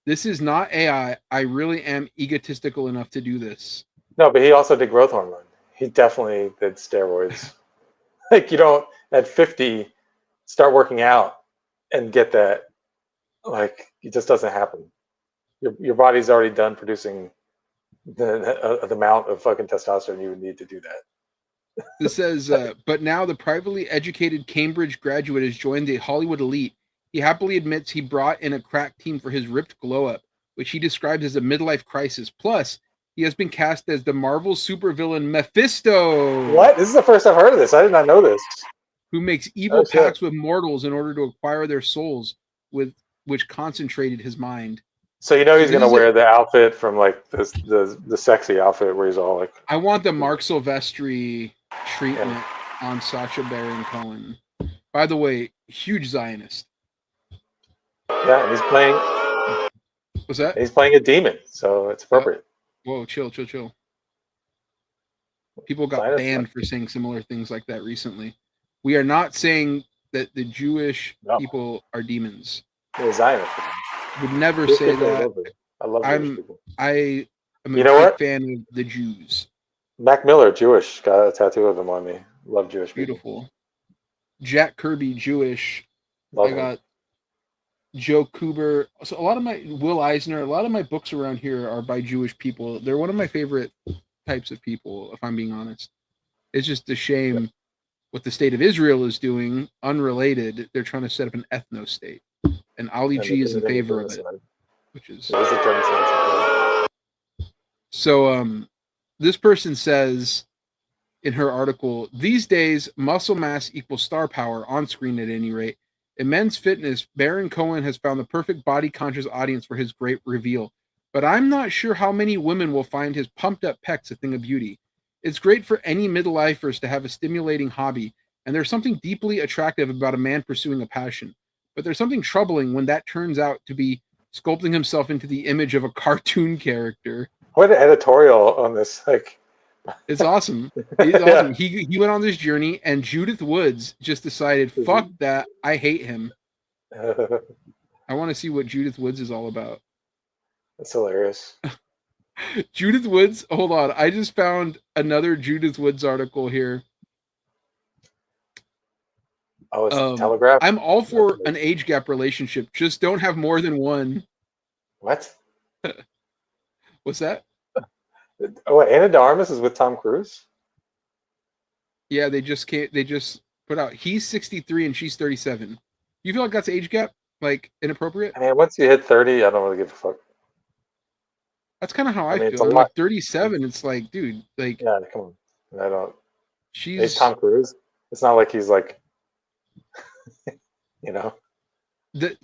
This is not AI. I really am egotistical enough to do this. No, but he also did growth hormone. He definitely did steroids. Like you don't at 50 start working out and get that. Like it just doesn't happen. Your body's already done producing the amount of fucking testosterone you would need to do that. This says, but now the privately educated Cambridge graduate has joined the Hollywood elite. He happily admits he brought in a crack team for his ripped glow-up, which he describes as a midlife crisis. Plus, he has been cast as the Marvel supervillain Mephisto. What? This is the first I've heard of this. I did not know this. Who makes evil pacts with mortals in order to acquire their souls, with which concentrated his mind. So you know he's going to wear the outfit from like the sexy outfit where he's all like... I want the Mark Silvestri treatment on Sacha Baron Cohen. By the way, huge Zionist. Yeah, and he's playing... What's that? He's playing a demon, so it's appropriate. Whoa, chill. People got banned for saying similar things like that recently. We are not saying that the Jewish people are demons. They're Zionists. Would never say that. I love Jewish people. I am a big fan of the Jews. Mac Miller, Jewish, got a tattoo of him on me. Love Jewish people. Beautiful. Jack Kirby, Jewish. Love I got Joe Kuber. So a lot of Will Eisner, a lot of my books around here are by Jewish people. They're one of my favorite types of people, if I'm being honest. It's just a shame what the state of Israel is doing, unrelated. They're trying to set up an ethno state. And Ali G is in favor of it. Which is so this person says in her article, these days muscle mass equals star power on screen at any rate. In men's fitness, Baron Cohen has found the perfect body conscious audience for his great reveal. But I'm not sure how many women will find his pumped up pecs a thing of beauty. It's great for any middle-lifers to have a stimulating hobby, and there's something deeply attractive about a man pursuing a passion. But there's something troubling when that turns out to be sculpting himself into the image of a cartoon character. What an editorial on this! Like, it's awesome. It's awesome. He went on this journey, and Judith Woods just decided, "Fuck that! I hate him." I want to see what Judith Woods is all about. That's hilarious. Judith Woods. Hold on, I just found another Judith Woods article here. Oh, it's Telegraph? I'm all for an age gap relationship. Just don't have more than one. What? What's that? Oh, Anna de Armas is with Tom Cruise? Yeah, they just put out. He's 63 and she's 37. You feel like that's age gap? Like inappropriate? I mean, once you hit 30, I don't really give a fuck. That's kind of how I feel. I'm like 37. It's like, dude, like. Yeah, come on. I don't. She's Tom Cruise. It's not like he's like. You know,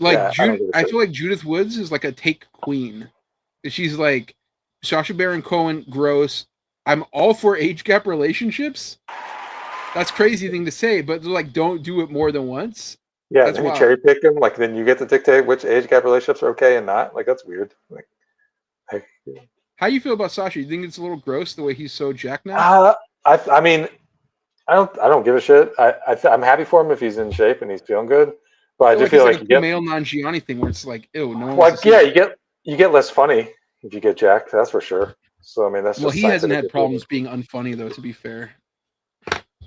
I feel like Judith Woods is like a take queen. She's like Sacha Baron Cohen, gross. I'm all for age gap relationships. That's crazy thing to say, but like don't do it more than once. Yeah, that's then you cherry pick them. Like then you get to dictate which age gap relationships are okay and not. Like that's weird. Like, how you feel about Sacha? You think it's a little gross the way he's so jacked now? I mean. I don't give a shit. I'm happy for him if he's in shape and he's feeling good. But I just feel like you get male non-Gianni thing where it's like, ew, no one. Like, yeah, you get less funny if you get jacked. That's for sure. So I mean, that's he hasn't had problems being unfunny though. To be fair.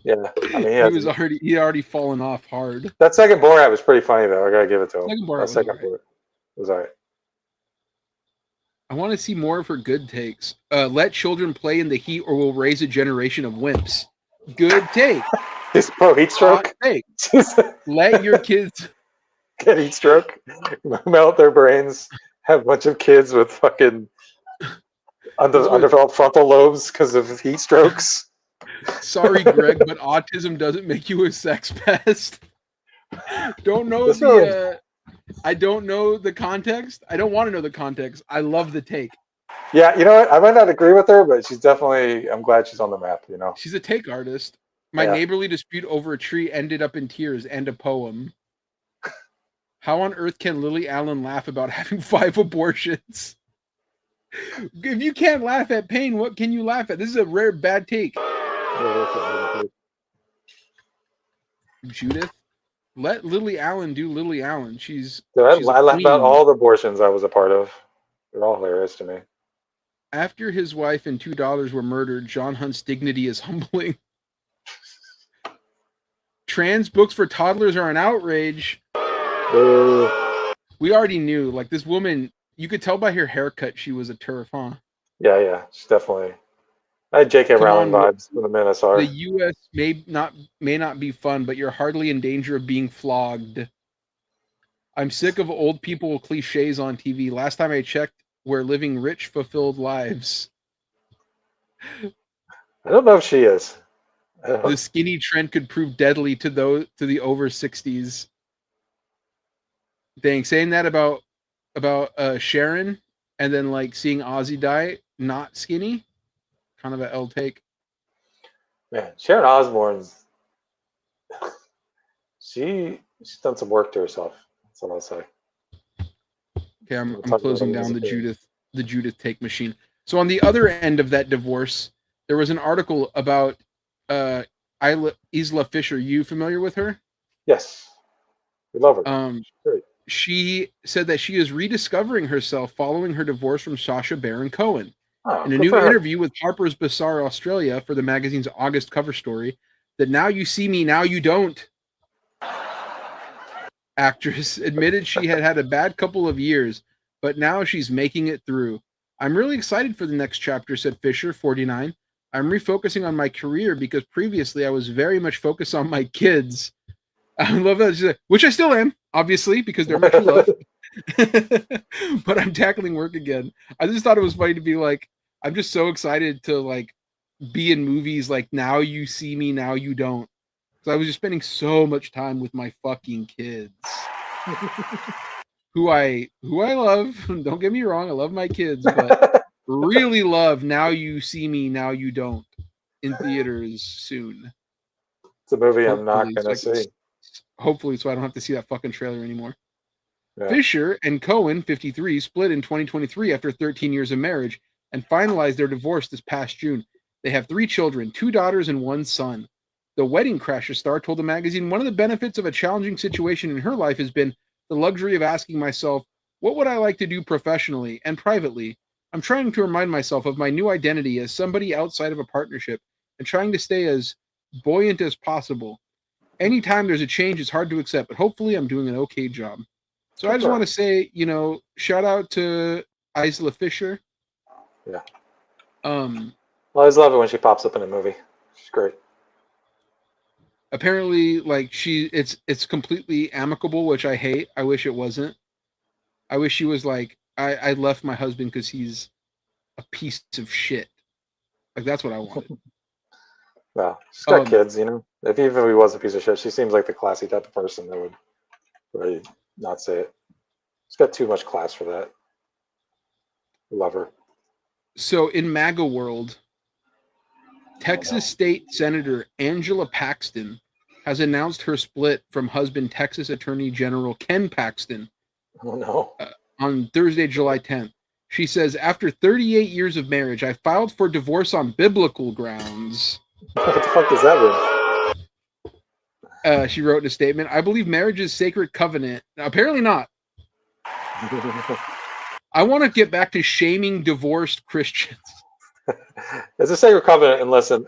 Yeah, I mean, he already fallen off hard. That second Borat was pretty funny though. I gotta give it to him. Second Borat was alright. I want to see more of her good takes. Let children play in the heat, or we'll raise a generation of wimps. Good take. This pro heat stroke. Let your kids get heat stroke, melt their brains, have a bunch of kids with fucking undeveloped frontal lobes because of heat strokes. Sorry, Greg, but autism doesn't make you a sex pest. Don't know the. I don't know the context. I don't want to know the context. I love the take. Yeah, you know what? I might not agree with her, but she's definitely. I'm glad she's on the map. You know. She's a take artist. My neighborly dispute over a tree ended up in tears and a poem. How on earth can Lily Allen laugh about having 5 abortions? If you can't laugh at pain, what can you laugh at? This is a rare bad take. Judith, let Lily Allen do Lily Allen. She's I laugh about queen. all the abortions I was a part of. They're all hilarious to me. After his wife and 2 daughters were murdered, John Hunt's dignity is humbling. Trans books for toddlers are an outrage. We already knew, like, this woman, you could tell by her haircut she was a TERF, huh? Yeah, she's definitely. I had J.K. Rowling vibes from the minute I saw her. The U.S. may not be fun, but you're hardly in danger of being flogged. I'm sick of old people cliches on TV. Last time I checked, we're living rich, fulfilled lives. I don't know if she is. The skinny trend could prove deadly to the over 60s. Dang, saying that about Sharon, and then like seeing Ozzy die not skinny, kind of an L take. Man, Sharon Osbourne's she's done some work to herself. That's what I'll say. Okay, I'm closing down the Judith take machine. So on the other end of that divorce, there was an article about Isla Fisher. You familiar with her? Yes, we love her. She said that she is rediscovering herself following her divorce from Sacha Baron Cohen. Oh, in a new interview with Harper's Bazaar Australia for the magazine's August cover story, that "Now You See Me, Now You Don't" actress admitted she had a bad couple of years, but now she's making it through. I'm really excited for the next chapter, said Fisher, 49. I'm refocusing on my career because previously I was very much focused on my kids. I love that. She's like, which I still am, obviously, because they're my true love. But I'm tackling work again. I just thought it was funny to be like, I'm just so excited to like be in movies like Now You See Me, Now You Don't. Because I was just spending so much time with my fucking kids. who I love. Don't get me wrong, I love my kids, but really love Now You See Me, Now You Don't in theaters soon. It's a movie I'm not gonna see. Hopefully, so I don't have to see that fucking trailer anymore. Yeah. Fisher and Cohen, 53, split in 2023 after 13 years of marriage and finalized their divorce this past June. They have 3 children, 2 daughters and 1 son. The Wedding Crasher star told the magazine, one of the benefits of a challenging situation in her life has been the luxury of asking myself, what would I like to do professionally and privately? I'm trying to remind myself of my new identity as somebody outside of a partnership and trying to stay as buoyant as possible. Anytime there's a change, it's hard to accept, but hopefully I'm doing an okay job. So I just want to say, shout out to Isla Fisher. Yeah. I always love it when she pops up in a movie. She's great. Apparently, like it's completely amicable, which I hate. I wish it wasn't. I wish she was like, I left my husband because he's a piece of shit. Like that's what I wanted. Well, she's got kids, Even if he was a piece of shit, she seems like the classy type of person that would really not say it. She's got too much class for that. Love her. So in MAGA world, Texas State Senator Angela Paxton has announced her split from husband Texas Attorney General Ken Paxton. Oh no. On Thursday, July 10th. She says, after 38 years of marriage, I filed for divorce on biblical grounds. What the fuck does that mean? She wrote in a statement, I believe marriage is sacred covenant. Apparently not. I want to get back to shaming divorced Christians. It's a sacred covenant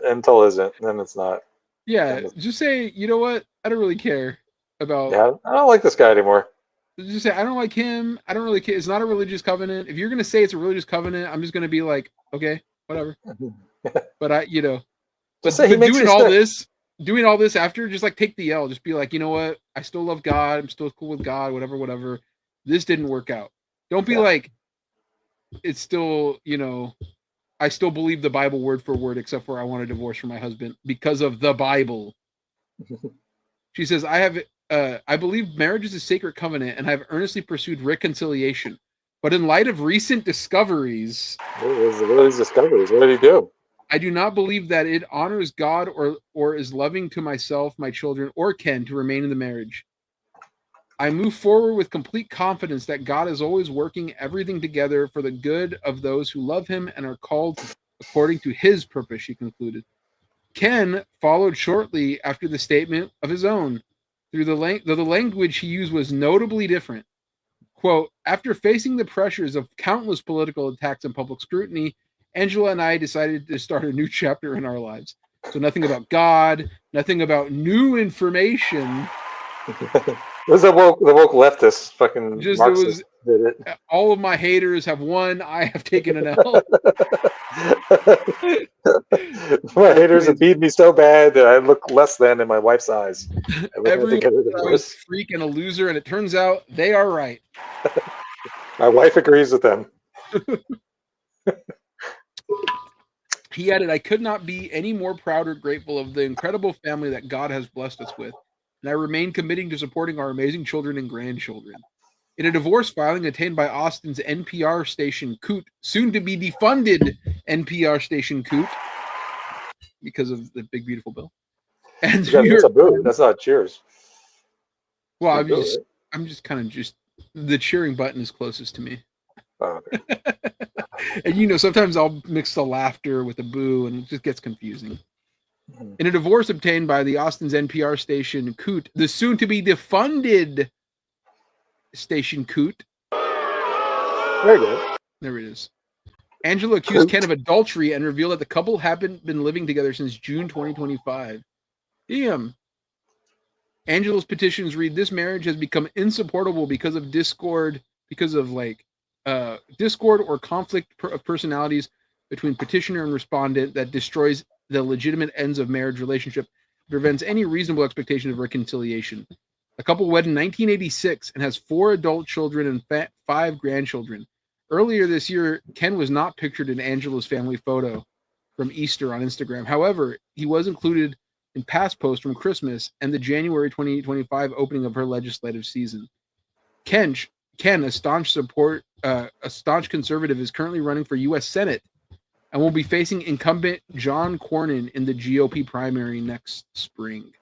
until isn't, then it's not. Yeah, just say, you know what? I don't really care about. Yeah, I don't like this guy anymore. Just say, I don't like him. I don't really care. It's not a religious covenant. If you're going to say it's a religious covenant, I'm just going to be like, okay, whatever. But just say he makes doing all this after, just like take the L. Just be like, you know what? I still love God. I'm still cool with God, whatever. This didn't work out. Don't be like, it's still, I still believe the Bible word for word, except for I want a divorce from my husband because of the Bible. She says, I have I believe marriage is a sacred covenant and have earnestly pursued reconciliation. But in light of recent discoveries... What are these discoveries? What did he do? I do not believe that it honors God or is loving to myself, my children, or Ken to remain in the marriage. I move forward with complete confidence that God is always working everything together for the good of those who love him and are called according to his purpose, she concluded. Ken followed shortly after the statement of his own. Though the language he used was notably different. Quote, after facing the pressures of countless political attacks and public scrutiny, Angela and I decided to start a new chapter in our lives. So nothing about God, nothing about new information. It was the woke leftist fucking Just Marxist did it. All of my haters have won. I have taken an L. My haters have beat me so bad that I look less than in my wife's eyes. Everyone thought I was a freak and a loser, and it turns out they are right. My wife agrees with them. He added, I could not be any more proud or grateful of the incredible family that God has blessed us with, and I remain committing to supporting our amazing children and grandchildren. In a divorce filing obtained by Austin's NPR station Coot, soon to be defunded NPR station Coot, because of the Big Beautiful Bill. And that's a boo. That's not cheers. Well, I'm just kind of the cheering button is closest to me. Oh, okay. And sometimes I'll mix the laughter with the boo, and it just gets confusing. In a divorce obtained by the Austin's NPR station Coot, the soon-to-be defunded station Coot. Very good. There it is. Angela accused Ken of adultery and revealed that the couple haven't been living together since June 2025. Damn. Angela's petitions read, this marriage has become insupportable because of discord or conflict of personalities between petitioner and respondent that destroys the legitimate ends of marriage relationship, prevents any reasonable expectation of reconciliation. The couple wed in 1986 and has 4 adult children and 5 grandchildren. Earlier this year, Ken was not pictured in Angela's family photo from Easter on Instagram. However, he was included in past posts from Christmas and the January 2025 opening of her legislative season. Ken, a staunch conservative, is currently running for U.S. Senate and will be facing incumbent John Cornyn in the GOP primary next spring.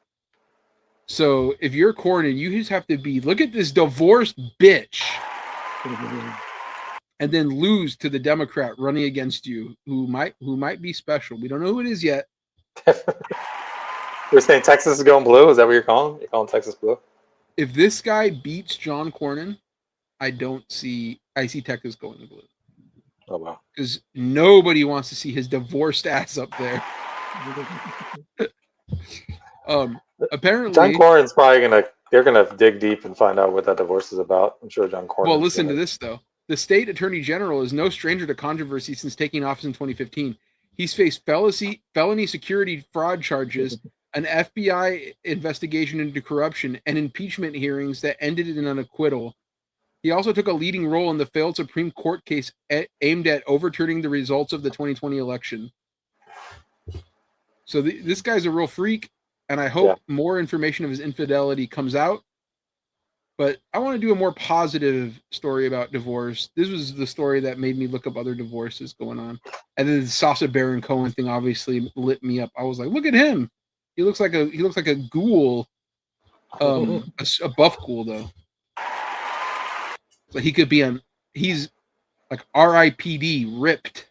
So if you're Cornyn, you just have to look at this divorced bitch and then lose to the Democrat running against you who might be special. We don't know who it is yet. You're saying Texas is going blue? Is that what you're calling? You're calling Texas blue? If this guy beats John Cornyn, I see Texas going blue. Oh, wow. Because nobody wants to see his divorced ass up there. Apparently, John Cornyn's probably they're gonna dig deep and find out what that divorce is about. I'm sure John Cornyn. Well, listen to this though. The state attorney general is no stranger to controversy since taking office in 2015. He's faced felony security fraud charges, an FBI investigation into corruption, and impeachment hearings that ended in an acquittal. He also took a leading role in the failed Supreme Court case aimed at overturning the results of the 2020 election. So this guy's a real freak, and I hope more information of his infidelity comes out. But I want to do a more positive story about divorce. This was the story that made me look up other divorces going on. And then the Sacha Baron Cohen thing obviously lit me up. I was like, look at him. He looks like a ghoul. A buff ghoul though. So he could be he's like RIPD, ripped.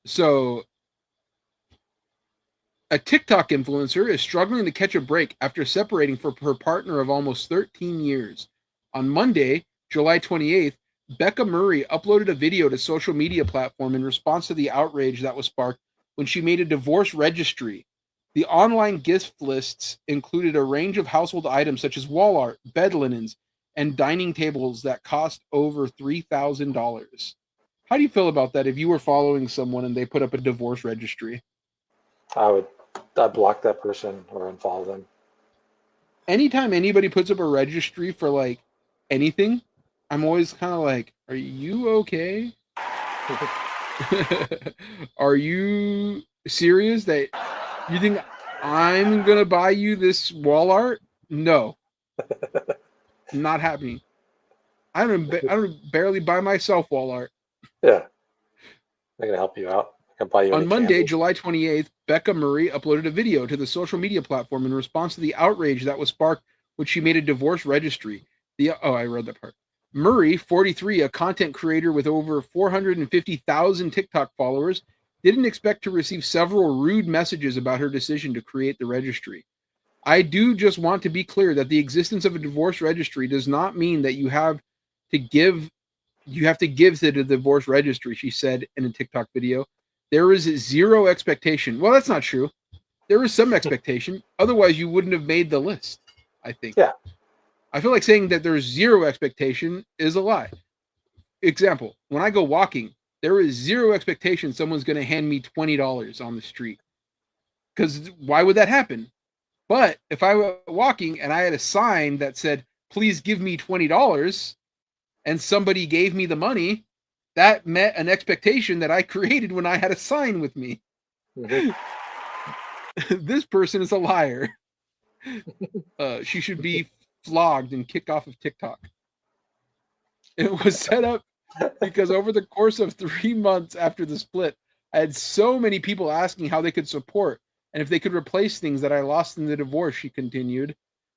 So a TikTok influencer is struggling to catch a break after separating from her partner of almost 13 years. On Monday, July 28th, Becca Murray uploaded a video to social media platform in response to the outrage that was sparked when she made a divorce registry. The online gift lists included a range of household items such as wall art, bed linens, and dining tables that cost over $3,000. How do you feel about that if you were following someone and they put up a divorce registry? I'd block that person or unfollow them. Anytime anybody puts up a registry for like anything, I'm always kind of like, are you okay? Are you serious that you think I'm gonna buy you this wall art. No, not happening. I don't barely buy myself wall art. Yeah, I'm gonna help you out. I can buy you On any Monday, candles. July 28th, Becca Murray uploaded a video to the social media platform in response to the outrage that was sparked when she made a divorce registry. I read that part. Murray, 43, a content creator with over 450,000 TikTok followers, didn't expect to receive several rude messages about her decision to create the registry. I do just want to be clear that the existence of a divorce registry does not mean that you have to give to the divorce registry, she said in a TikTok video. There is zero expectation. Well, that's not true. There is some expectation. Otherwise, you wouldn't have made the list, I think. Yeah. I feel like saying that there's zero expectation is a lie. Example, when I go walking, there is zero expectation someone's going to hand me $20 on the street. Because why would that happen? But if I were walking and I had a sign that said, please give me $20, and somebody gave me the money, that met an expectation that I created when I had a sign with me. Mm-hmm. This person is a liar. She should be flogged and kicked off of TikTok. It was set up because over the course of 3 months after the split, I had so many people asking how they could support and if they could replace things that I lost in the divorce, she continued.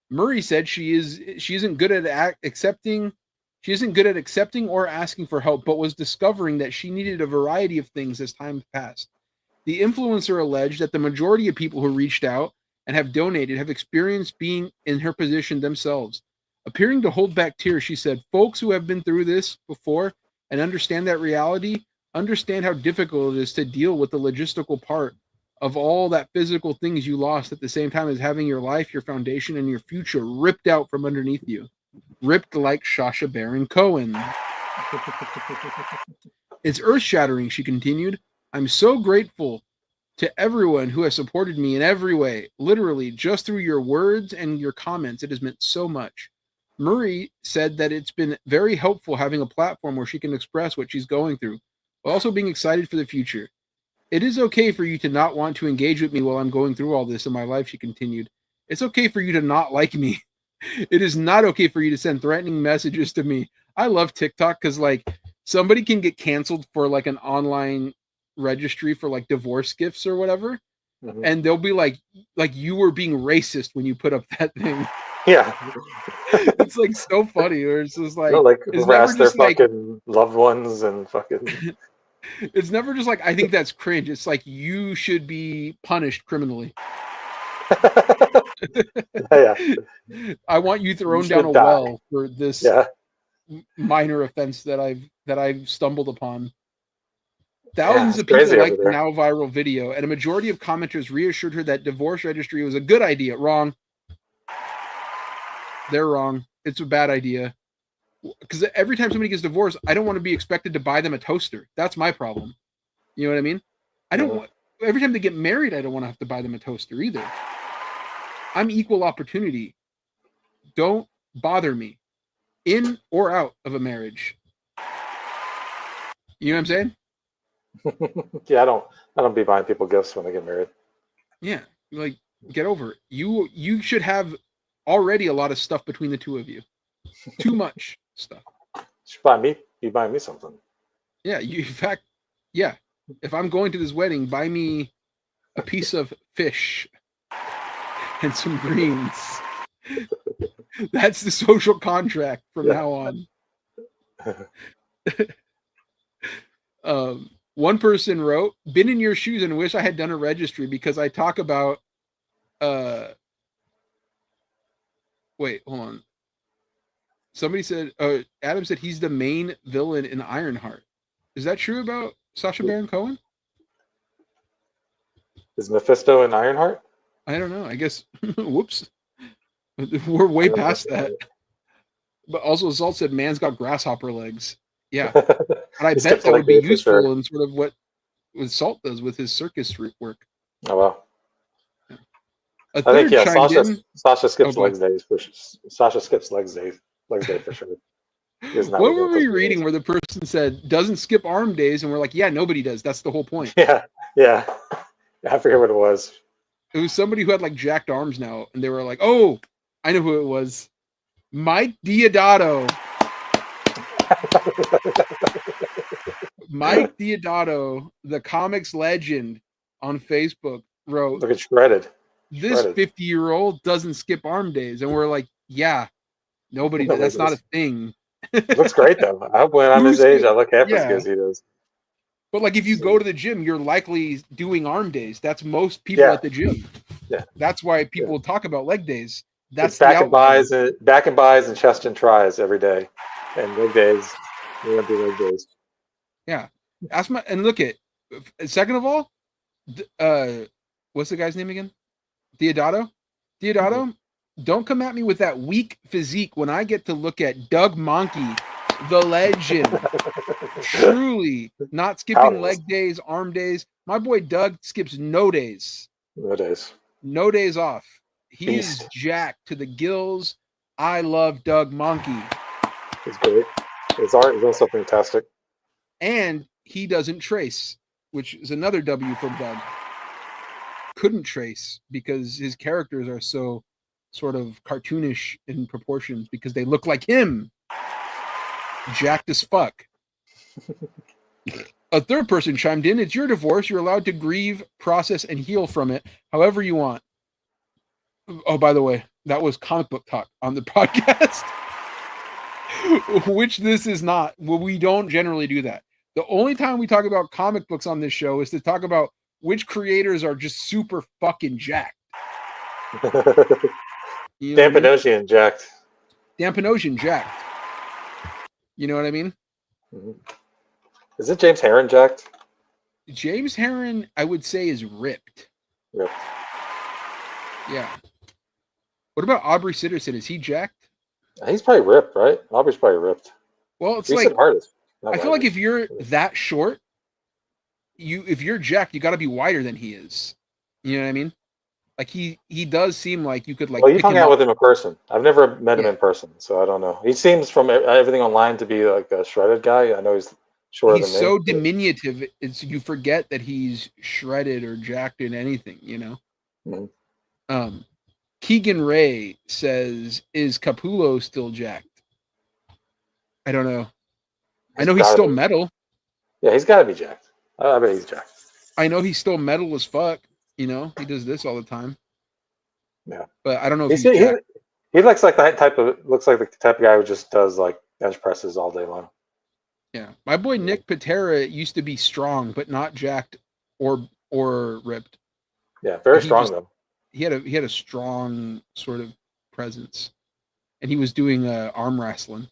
Murray said she isn't good at accepting or asking for help, but was discovering that she needed a variety of things as time passed. The influencer alleged that the majority of people who reached out and have donated have experienced being in her position themselves. Appearing to hold back tears, she said, folks who have been through this before and understand that reality, understand how difficult it is to deal with the logistical part of all that physical things you lost at the same time as having your life, your foundation, and your future ripped out from underneath you. Ripped like Sacha Baron Cohen. It's earth-shattering, she continued. I'm so grateful to everyone who has supported me in every way. Literally, just through your words and your comments, it has meant so much. Murray said that it's been very helpful having a platform where she can express what she's going through, while also being excited for the future. It is okay for you to not want to engage with me while I'm going through all this in my life, she continued. It's okay for you to not like me. It is not okay for you to send threatening messages to me. I love TikTok because, like, somebody can get canceled for, like, an online registry for, like, divorce gifts or whatever. Mm-hmm. And they'll be like you were being racist when you put up that thing. Yeah. It's, like, so funny. Or it's just, like... it's harass their fucking loved ones and fucking... It's never just like, I think that's cringe. It's like, you should be punished criminally. Yeah. I want you thrown down a well for this minor offense that I've stumbled upon. Thousands of people liked the now viral video, and a majority of commenters reassured her that divorce registry was a good idea. Wrong. They're wrong. It's a bad idea. Because every time somebody gets divorced, I don't want to be expected to buy them a toaster. That's my problem. You know what I mean? I don't want, every time they get married, I don't want to have to buy them a toaster either. I'm equal opportunity. Don't bother me. In or out of a marriage. You know what I'm saying? Yeah, I don't be buying people gifts when they get married. Yeah, like, get over it. You should have already a lot of stuff between the two of you. Too much stuff. You should be buying me something. Yeah, in fact, yeah. If I'm going to this wedding, buy me a piece of fish and some greens. That's the social contract from now on. One person wrote, been in your shoes and wish I had done a registry because I talk about wait, hold on. Somebody said, Adam said he's the main villain in Ironheart. Is that true about Sacha Baron Cohen? Is Mephisto in Ironheart? I don't know. I guess, whoops. We're way past that. But also, Salt said, man's got grasshopper legs. Yeah. And I bet that would be useful in sort of what Salt does with his circus work. Oh, well. Yeah. I think, Sasha skips legs days. Sasha skips legs day for sure. What were we reading where the person said, doesn't skip arm days? And we're like, yeah, nobody does. That's the whole point. Yeah. I forget what it was. It was somebody who had like jacked arms now, and they were like, "Oh, I know who it was, Mike Diodato." Mike Diodato, the comics legend on Facebook, wrote, Look at shredded. "This 50-year-old doesn't skip arm days," and we're like, "Yeah, nobody. That's not a thing." It looks great though. I hope when I'm his age, I look half as good as he does. But like, if you go to the gym, you're likely doing arm days. That's most people at the gym. Yeah. That's why people talk about leg days. That's back and buys and chest and tries every day, and leg days. We don't do leg days. Yeah. And look at. Second of all, what's the guy's name again? Diodato. Don't come at me with that weak physique when I get to look at Doug Monkey, the legend. Truly not skipping leg days, arm days. My boy Doug skips no days. No days off. He's jacked to the gills. I love Doug Monkey. He's great. His art is also fantastic. And he doesn't trace, which is another W from Doug. Couldn't trace because his characters are so sort of cartoonish in proportions because they look like him. Jacked as fuck. A third person chimed in. It's your divorce. You're allowed to grieve, process, and heal from it however you want. Oh, by the way, that was comic book talk on the podcast, which this is not. Well, we don't generally do that. The only time we talk about comic books on this show is to talk about which creators are just super fucking jacked. Dampanosian jacked. Dampanosian jacked. You know what I mean? Mm-hmm. Is it James Herron jacked? James Herron, I would say, is ripped. Ripped. Yeah. What about Aubrey Sitterson? Is he jacked? He's probably ripped, right? Aubrey's probably ripped. Well, it's like artist. I feel like if you're that short, if you're jacked, you got to be wider than he is. You know what I mean? Like he does seem like you could like. Well, you've hung out with him in person. I've never met him in person, so I don't know. He seems from everything online to be like a shredded guy. I know he's shorter than me. He's so diminutive. You forget that he's shredded or jacked in anything. You know. Mm-hmm. Keegan Ray says, "Is Capullo still jacked?" I don't know. I know he's still metal. Yeah, he's got to be jacked. I bet he's jacked. I know he's still metal as fuck. You know, he does this all the time. Yeah, but I don't know if he looks like the type of guy who just does like bench presses all day long. Yeah, my boy Nick Patera used to be strong, but not jacked or ripped. Yeah, very strong though. He had a strong sort of presence, and he was doing arm wrestling.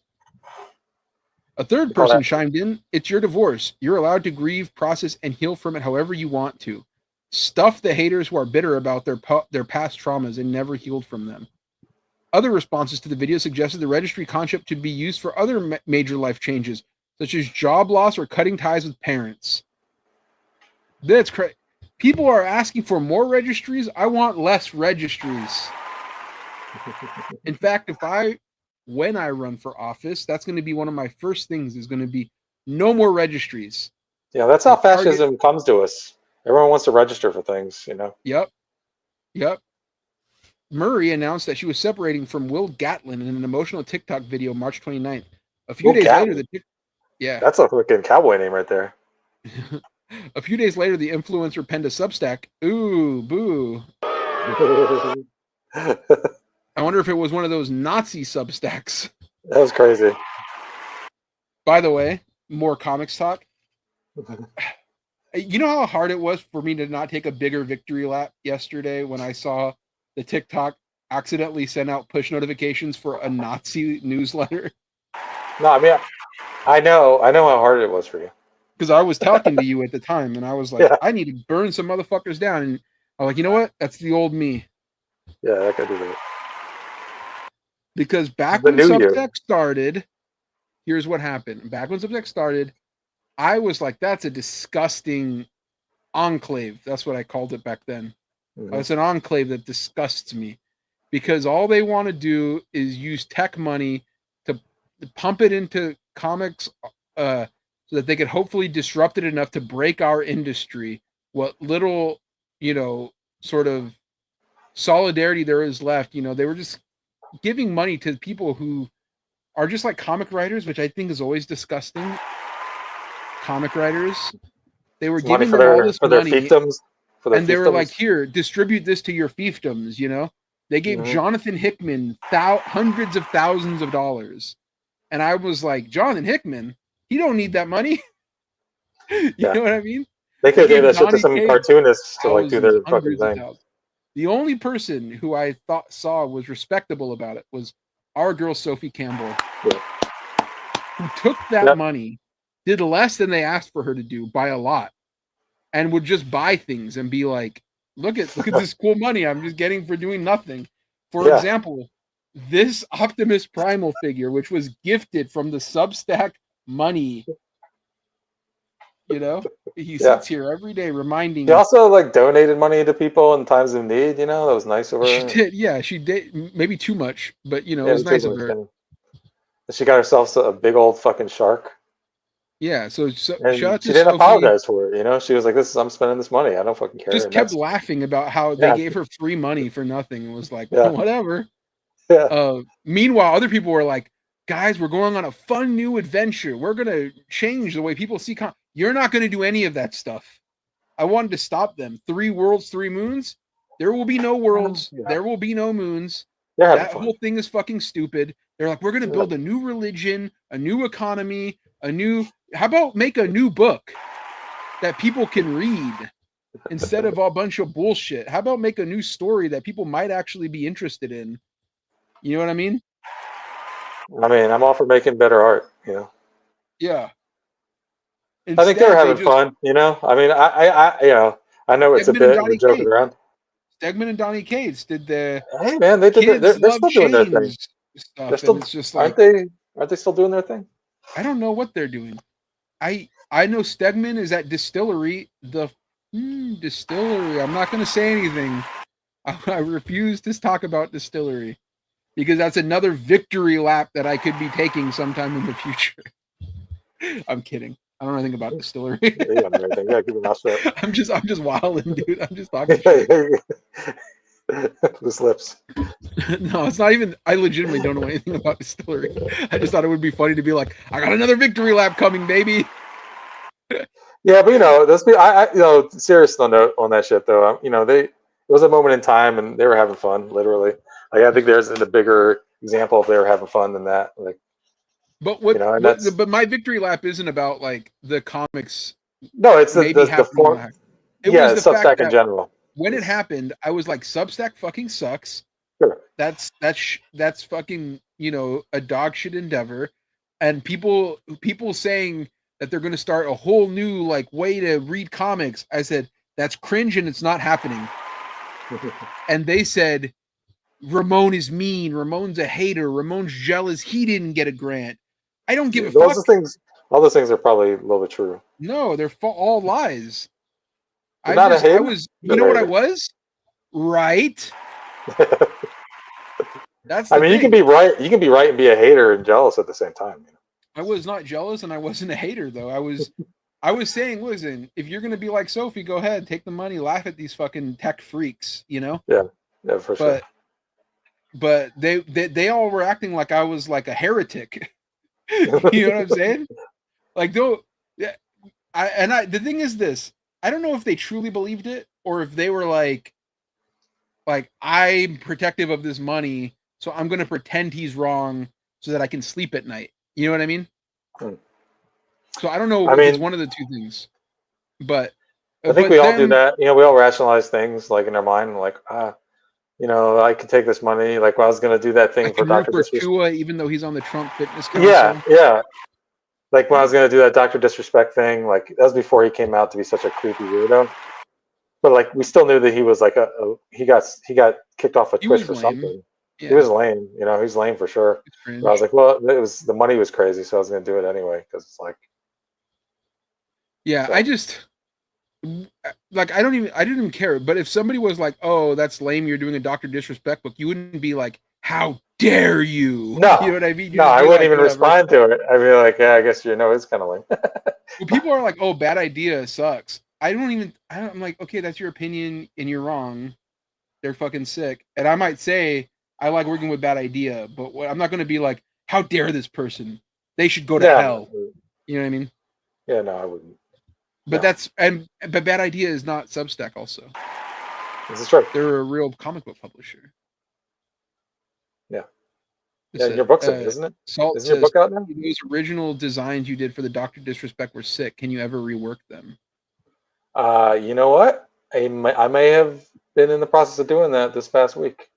A third person chimed in. It's your divorce. You're allowed to grieve, process, and heal from it however you want to. Stuff the haters who are bitter about their past traumas and never healed from them. Other responses to the video suggested the registry concept should be used for other major life changes, such as job loss or cutting ties with parents. That's crazy. People are asking for more registries. I want less registries. In fact, when I run for office, that's going to be one of my first things is going to be no more registries. Yeah, that's how fascism comes to us. Everyone wants to register for things, you know? Yep. Murray announced that she was separating from Will Gatlin in an emotional TikTok video March 29th. A few days later, that's a freaking cowboy name right there. A few days later, the influencer penned a Substack. Ooh, boo. I wonder if it was one of those Nazi Substacks. That was crazy. By the way, more comics talk. You know how hard it was for me to not take a bigger victory lap yesterday when I saw the TikTok accidentally send out push notifications for a Nazi newsletter? No, I mean, I know how hard it was for you. Because I was talking to you at the time, and I was like, I need to burn some motherfuckers down. And I'm like, you know what? That's the old me. Yeah, I could do that. Because back when Substack started, here's what happened. Back when Substack started, I was like, that's a disgusting enclave. That's what I called it back then. Mm-hmm. It's an enclave that disgusts me because all they want to do is use tech money to pump it into comics so that they could hopefully disrupt it enough to break our industry. What little, sort of solidarity there is left. They were just giving money to people who are just like comic writers, which I think is always disgusting. Comic writers, they were giving them all this money, fiefdoms, and they were like, "Here, distribute this to your fiefdoms." They gave Jonathan Hickman hundreds of thousands of dollars, and I was like, "Jonathan Hickman, he don't need that money." You know what I mean? They could give that shit to some cartoonists to like do their fucking thing. The only person who I saw was respectable about it was our girl Sophie Campbell, who took that money, did less than they asked for her to do by a lot, and would just buy things and be like, look at this cool money I'm just getting for doing nothing. For example, this Optimus Primal figure, which was gifted from the Substack money, he sits here every day reminding. She also like donated money to people in times of need. That was nice of her. She did, she did. Maybe too much, but it was nice of her. She got herself a big old fucking shark. Yeah, so she didn't apologize for it. She was like, I'm spending this money. I don't fucking care. Just kept laughing about how they gave her free money for nothing. It was like, whatever. Yeah. Meanwhile, other people were like, guys, we're going on a fun new adventure. We're going to change the way people see You're not going to do any of that stuff. I wanted to stop them. 3 worlds, 3 moons. There will be no worlds. There will be no moons. That whole thing is fucking stupid. They're like, we're going to build a new religion, a new economy, how about make a new book that people can read instead of a bunch of bullshit? How about make a new story that people might actually be interested in? You know what I mean? I'm all for making better art, Yeah. Instead, I think they're having fun, I know it's a bit of joking around. Stegman and Donnie Cates did the. Hey man, they did. They're still doing their thing. They're still, it's just like, aren't they still doing their thing? I don't know what they're doing. I know Stegman is at Distillery. The Distillery. I'm not going to say anything. I refuse to talk about Distillery because that's another victory lap that I could be taking sometime in the future. I'm kidding. I don't know anything about Distillery. I'm just wilding, dude. I'm just talking shit. Loose lips. No, it's not even. I legitimately don't know anything about Distillery. I just thought it would be funny to be like, I got another victory lap coming, baby. Yeah, but those people. Serious on that shit though. It was a moment in time, and they were having fun, literally. Like I think there's a bigger example if they were having fun than that. Like, but but my victory lap isn't about like the comics. No, it's the form. It was the Substack in general. When it happened, I was like, Substack fucking sucks. Sure. That's fucking, a dog shit endeavor. And people saying that they're going to start a whole new like way to read comics. I said, that's cringe and it's not happening. And they said, Ramon is mean. Ramon's a hater. Ramon's jealous. He didn't get a grant. I don't give a fuck. All those things are probably a little bit true. No, they're all lies. I was, you know what I was? Right. That's. You can be right. You can be right and be a hater and jealous at the same time. I was not jealous, and I wasn't a hater though. I was saying, listen, if you're gonna be like Sophie, go ahead, take the money, laugh at these fucking tech freaks, Yeah, for sure. But they all were acting like I was like a heretic. You know what I'm saying? Like the thing is this. I don't know if they truly believed it or if they were like I'm protective of this money, so I'm going to pretend he's wrong so that I can sleep at night. You know what I mean? So I don't know. It's one of the two things. But I think we all do that. We all rationalize things like in our mind, like I could take this money. Like I was going to do that thing for Dr. Tua, even though he's on the Trump Fitness Council. Yeah. Like when I was going to do that Dr. Disrespect thing, like that was before he came out to be such a creepy weirdo. But like we still knew that he was like he got kicked off of Twitch for something. Yeah. He was lame, he was lame for sure. But I was like, well, the money was crazy, so I was going to do it anyway because it's like. Yeah, so. I just like I didn't even care. But if somebody was like, "Oh, that's lame, you're doing a Dr. Disrespect book," you wouldn't be like, "How dare you?" No, you know what I mean. I wouldn't even respond to it. I'd be like, "Yeah, I guess it's kind of lame." Well, people are like, "Oh, bad idea, sucks." I'm like, okay, that's your opinion and you're wrong. they're fucking sick. And I might say I like working with Bad Idea, but I'm not going to be like, how dare this person? They should go to hell. You know what I mean? Yeah, no, I wouldn't. But but Bad Idea is not Substack also. This is true. They're a real comic book publisher. Yeah. Yeah, your book's in, isn't it? Salt isn't your book out now? Those original designs you did for the Dr. Disrespect were sick. Can you ever rework them? You know what? I may have been in the process of doing that this past week.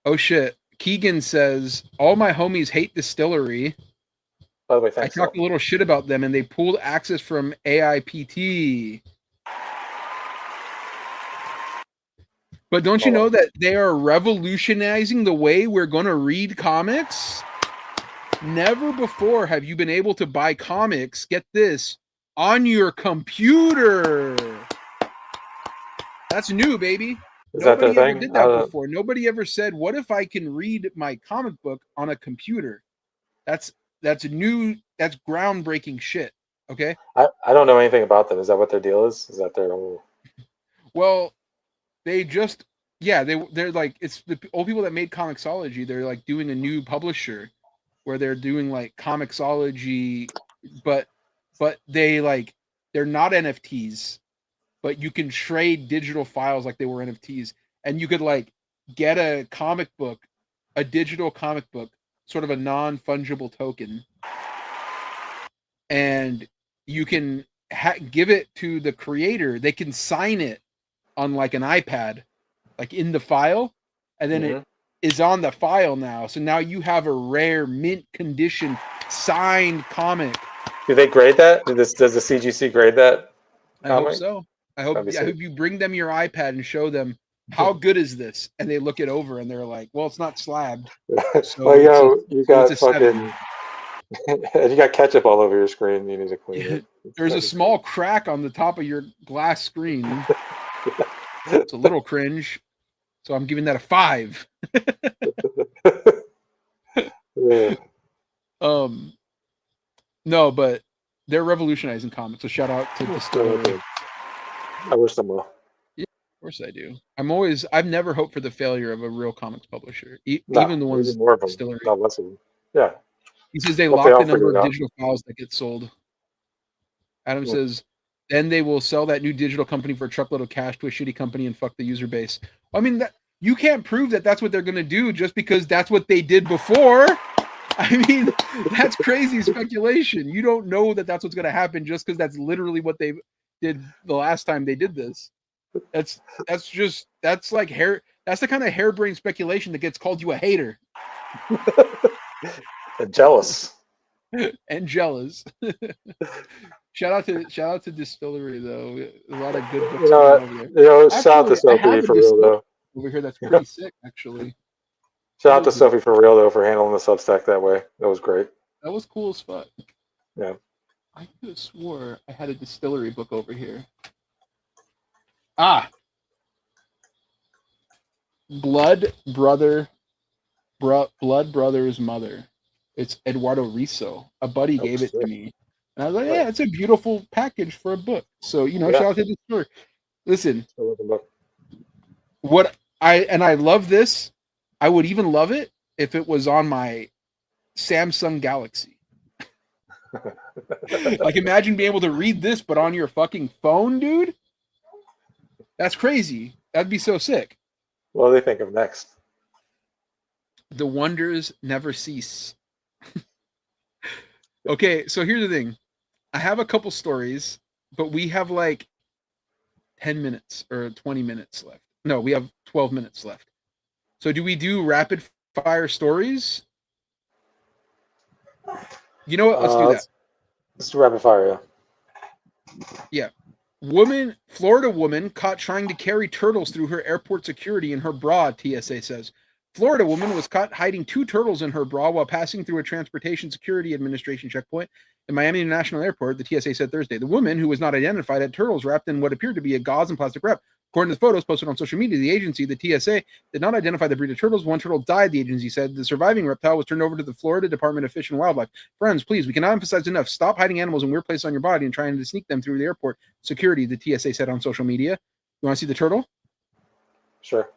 Oh shit. Keegan says, all my homies hate Distillery. By the way, thanks. I talked a little shit about them and they pulled access from AIPT. But don't you know that they are revolutionizing the way we're going to read comics? Never before have you been able to buy comics, get this, on your computer. That's new, baby. Nobody ever did that before. Nobody ever said, what if I can read my comic book on a computer? That's new. That's groundbreaking shit. Okay. I don't know anything about them. Is that what their deal is? Is that their whole... Well, they just, they're like, it's the old people that made Comixology. They're like doing a new publisher where they're doing like Comixology, but they're not NFTs, but you can trade digital files like they were NFTs, and you could like get a comic book, a digital comic book, sort of a non-fungible token, and you can give it to the creator. They can sign it on like an iPad, like in the file, and then it is on the file now. So now you have a rare mint condition signed comic. Do they grade that? Does the CGC grade that comic? I hope so. I hope you bring them your iPad and show them how good is this, and they look it over and they're like, well, it's not slabbed. So well, you got fucking you got ketchup all over your screen. You need to clean it. There's a small crack on the top of your glass screen. It's a little cringe, so I'm giving that a 5. Yeah. No, but they're revolutionizing comics. So shout out to Distillery. I wish them well. Yeah, of course I do. I've never hoped for the failure of a real comics publisher, even the ones more of them, Distillery. Not less of them. Yeah. He says they lock the number of digital files that get sold. Adam says, then they will sell that new digital company for a truckload of cash to a shitty company and fuck the user base. I mean, you can't prove that that's what they're going to do just because that's what they did before. I mean, that's crazy speculation. You don't know that that's what's going to happen just because that's literally what they did the last time they did this. That's like that's the kind of harebrained speculation that gets called you a hater. Jealous. And jealous. Shout out to Distillery though. A lot of good books over there. Shout out to Sophie for real though. Over here, that's pretty sick actually. Shout out to Sophie for real though for handling the Substack that way. That was great. That was cool as fuck. Yeah. I could have swore I had a Distillery book over here. Blood Brother's Mother. It's Eduardo Riso. A buddy gave it to me. And I was like, yeah, it's a beautiful package for a book. So, shout out to the store. Listen, I love this. I would even love it if it was on my Samsung Galaxy. Like, imagine being able to read this, but on your fucking phone, dude. That's crazy. That'd be so sick. What do they think of next? The wonders never cease. Okay, so here's the thing. I have a couple stories, but we have like 10 minutes or 20 minutes left. No, we have 12 minutes left. So do we do rapid fire stories? You know what? Let's do that. Let's do rapid fire, yeah. Florida woman caught trying to carry turtles through her airport security in her bra, TSA says. Florida woman was caught hiding 2 turtles in her bra while passing through a Transportation Security Administration checkpoint in Miami International Airport, the TSA said Thursday. The woman, who was not identified, had turtles wrapped in what appeared to be a gauze and plastic wrap. According to the photos posted on social media, the agency, the TSA, did not identify the breed of turtles. 1 turtle died, the agency said. The surviving reptile was turned over to the Florida Department of Fish and Wildlife. Friends, please, we cannot emphasize enough. Stop hiding animals in weird places on your body and trying to sneak them through the airport security, the TSA said on social media. You want to see the turtle? Sure.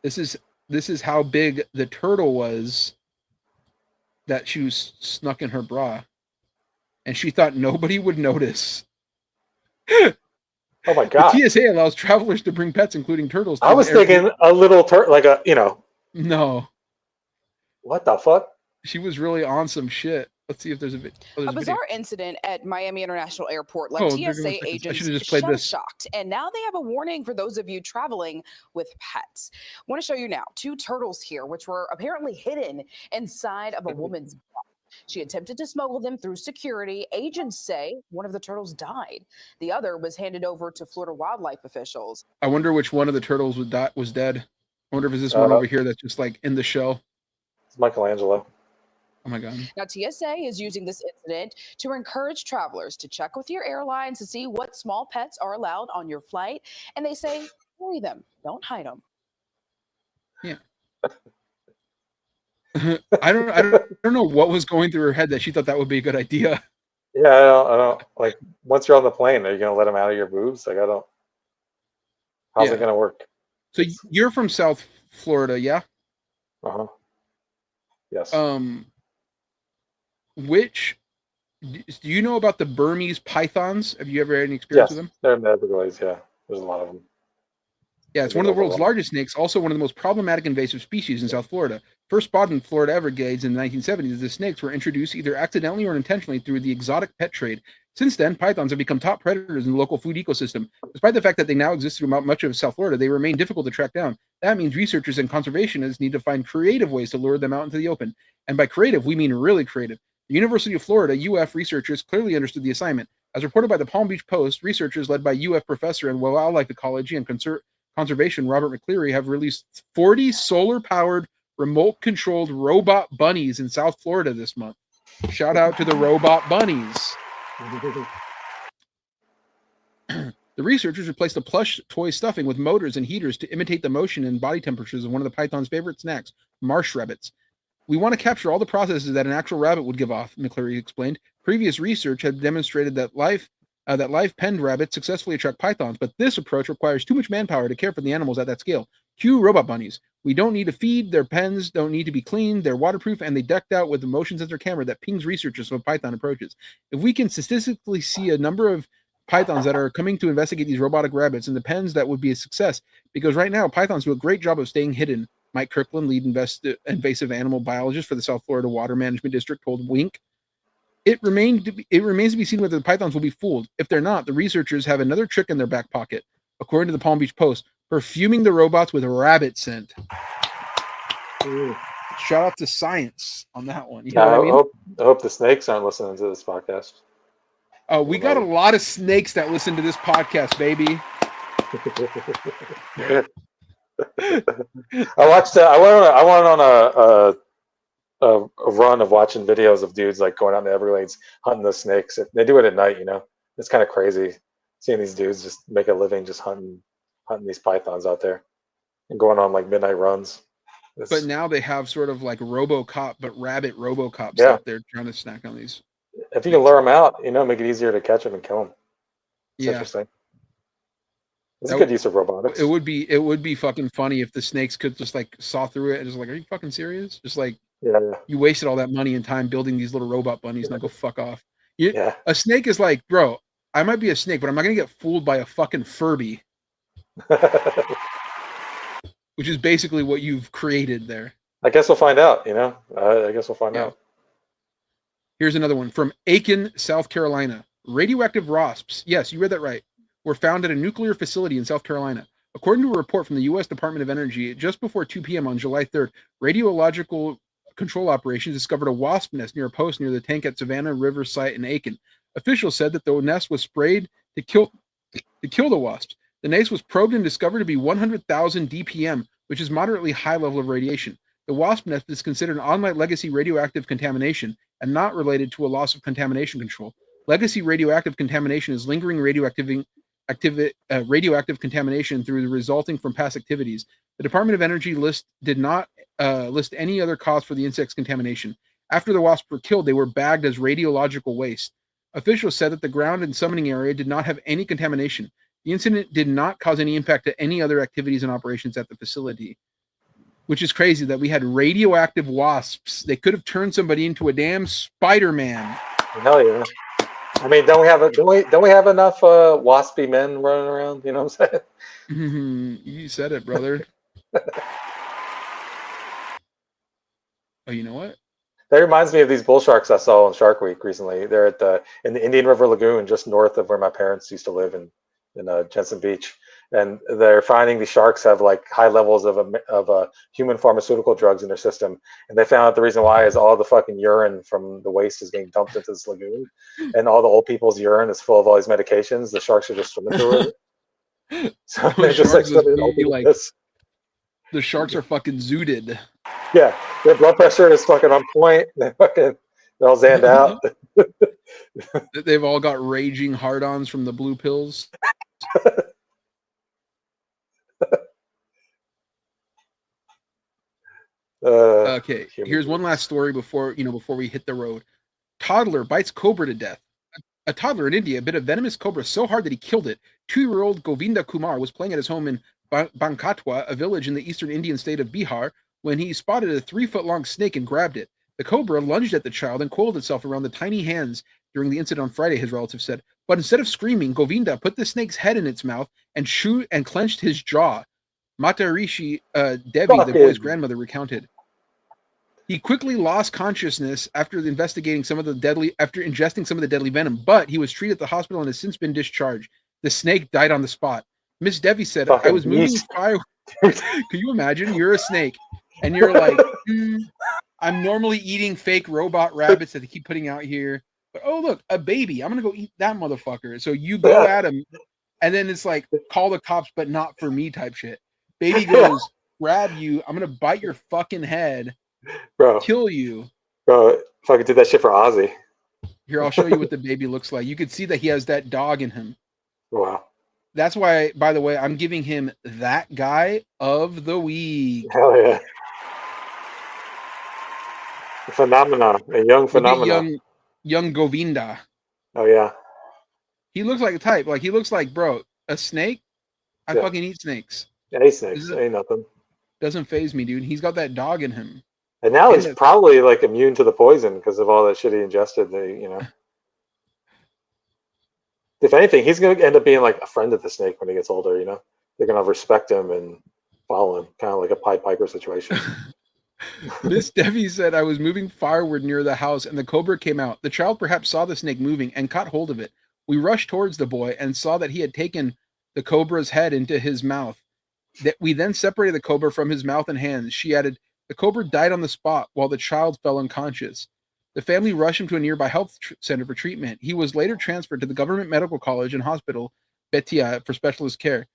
This is how big the turtle was that she was snuck in her bra, and she thought nobody would notice. Oh my The God. TSA allows travelers to bring pets, including turtles. I was thinking a little like a, No, what the fuck? she was really on some shit. Let's see if there's a video. A bizarre incident at Miami International Airport left Oh, there goes my TSA seconds. I agents should've just played this. shell-shocked, and now they have a warning for those of you traveling with pets. I want to show you now 2 turtles here, which were apparently hidden inside of a woman's bra. She attempted to smuggle them through security. Agents say one of the turtles died. The other was handed over to Florida wildlife officials. I wonder which one of the turtles was dead. I wonder if it's this one over here that's just like in the shell. It's Michelangelo. Oh my God. Now, TSA is using this incident to encourage travelers to check with your airlines to see what small pets are allowed on your flight. And they say, carry them, don't hide them. Yeah. I don't know what was going through her head that she thought that would be a good idea. Yeah, I don't like once you're on the plane, are you gonna let them out of your boobs? Like how's it gonna work? So you're from South Florida, yeah? Uh-huh. Yes. Do you know about the Burmese pythons? Have you ever had any experience with them? They're in the Everglades, yeah. There's a lot of them. Yeah, it's one of the world's largest snakes, also one of the most problematic invasive species in South Florida. First spotted in Florida Everglades in the 1970s, the snakes were introduced either accidentally or intentionally through the exotic pet trade. Since then, pythons have become top predators in the local food ecosystem. Despite the fact that they now exist throughout much of South Florida, they remain difficult to track down. That means researchers and conservationists need to find creative ways to lure them out into the open. And by creative, we mean really creative. The University of Florida, UF researchers clearly understood the assignment. As reported by the Palm Beach Post, researchers led by UF professor in wildlife ecology and conservation Robert McCleary have released 40 solar-powered, remote-controlled robot bunnies in South Florida this month. Shout out to the robot bunnies. The researchers replaced a plush toy stuffing with motors and heaters to imitate the motion and body temperatures of one of the python's favorite snacks, marsh rabbits. We want to capture all the processes that an actual rabbit would give off, McCleary explained. Previous research had demonstrated that live penned rabbits successfully attract pythons, but this approach requires too much manpower to care for the animals at that scale. Cue robot bunnies. We don't need to feed, their pens don't need to be cleaned, they're waterproof, and they decked out with a motion sensor camera that pings researchers when python approaches. If we can statistically see a number of pythons that are coming to investigate these robotic rabbits in the pens, that would be a success, because right now pythons do a great job of staying hidden. Mike Kirkland, lead invasive animal biologist for the South Florida Water Management District, told Wink. It remains to be seen whether the pythons will be fooled. If they're not, the researchers have another trick in their back pocket. According to the Palm Beach Post, perfuming the robots with rabbit scent. Ooh. Shout out to science on that one. You know what I mean? I hope the snakes aren't listening to this podcast. We got a lot of snakes that listen to this podcast, baby. I went on a run of watching videos of dudes like going out in the Everglades hunting the snakes. They do it at night, It's kind of crazy seeing these dudes just make a living just hunting these pythons out there and going on like midnight runs. But now they have sort of like RoboCop, but rabbit RoboCops out there trying to snack on these. If you can lure them out, make it easier to catch them and kill them. It's interesting. It's a good use of robotics. It would be fucking funny if the snakes could just like saw through it and just like, are you fucking serious? Just like, you wasted all that money and time building these little robot bunnies. Now go fuck off. A snake is like, bro, I might be a snake, but I'm not gonna get fooled by a fucking Furby. Which is basically what you've created there. I guess we'll find out, I guess we'll find out. Here's another one from Aiken, South Carolina. Radioactive wasps, yes, you read that right, were found at a nuclear facility in South Carolina. According to a report from the U.S. Department of Energy, just before 2 p.m. on July 3rd, radiological control operations discovered a wasp nest near a post near the tank at Savannah River site in Aiken. Officials said that the nest was sprayed to kill the wasps. The nest was probed and discovered to be 100,000 DPM, which is moderately high level of radiation. The wasp nest is considered an on-site legacy radioactive contamination and not related to a loss of contamination control. Legacy radioactive contamination is lingering radioactive contamination through the resulting from past activities. The Department of Energy did not list any other cause for the insect's contamination. After the wasps were killed, they were bagged as radiological waste. Officials said that the ground and summoning area did not have any contamination. The incident did not cause any impact to any other activities and operations at the facility, which is crazy that we had radioactive wasps. They could have turned somebody into a damn Spider-Man. Hell yeah. I mean, don't we have enough waspy men running around? You know what I'm saying? You said it, brother. Oh, you know what? That reminds me of these bull sharks I saw on Shark Week recently. They're in the Indian River Lagoon, just north of where my parents used to live in Jensen Beach, and they're finding the sharks have like high levels of human pharmaceutical drugs in their system, and they found out the reason why is all the fucking urine from the waste is being dumped into this lagoon, and all the old people's urine is full of all these medications. The sharks are just swimming through it. So they're just like swimming in old people's piss. The sharks are fucking zooted. Yeah, their blood pressure is fucking on point. They're all zanned out. They've all got raging hard-ons from the blue pills. Okay, here's one last story before we hit the road. Toddler bites cobra to death. A toddler in India bit a venomous cobra so hard that he killed it. 2-year-old Govinda Kumar was playing at his home in Bankatwa, a village in the eastern Indian state of Bihar, when he spotted a 3-foot-long snake and grabbed it. The cobra lunged at the child and coiled itself around the tiny hands during the incident on Friday, his relative said. But instead of screaming, Govinda put the snake's head in its mouth and clenched his jaw. Matarishi Devi, the boy's grandmother, recounted. He quickly lost consciousness after ingesting some of the deadly venom, but he was treated at the hospital and has since been discharged. The snake died on the spot. Miss Devi said, I was moving firewood. Can you imagine? You're a snake and you're like, I'm normally eating fake robot rabbits that they keep putting out here. But oh, look, a baby. I'm going to go eat that motherfucker. So you go at him and then it's like, call the cops, but not for me type shit. Baby goes, grab you. I'm going to bite your fucking head. Bro, kill you. Bro, fucking did that shit for Ozzy. Here, I'll show you what the baby looks like. You can see that he has that dog in him. Wow. That's why, by the way, I'm giving him that guy of the week. Hell yeah. A young phenomenon. Young Govinda. Oh yeah. He looks like a type. Like he looks like, bro, a snake. I fucking eat snakes. Yeah, I eat snakes. Ain't nothing. Doesn't faze me, dude. He's got that dog in him. And now he's probably like immune to the poison because of all that shit he ingested. If anything, he's going to end up being like a friend of the snake when he gets older. They're going to respect him and follow him, kind of like a Pied Piper situation. Miss Devi said, I was moving firewood near the house and the cobra came out. The child perhaps saw the snake moving and caught hold of it. We rushed towards the boy and saw that he had taken the cobra's head into his mouth. That we then separated the cobra from his mouth and hands. She added, the cobra died on the spot while the child fell unconscious. The family rushed him to a nearby health center for treatment. He was later transferred to the government medical college and hospital, Betia, for specialist care.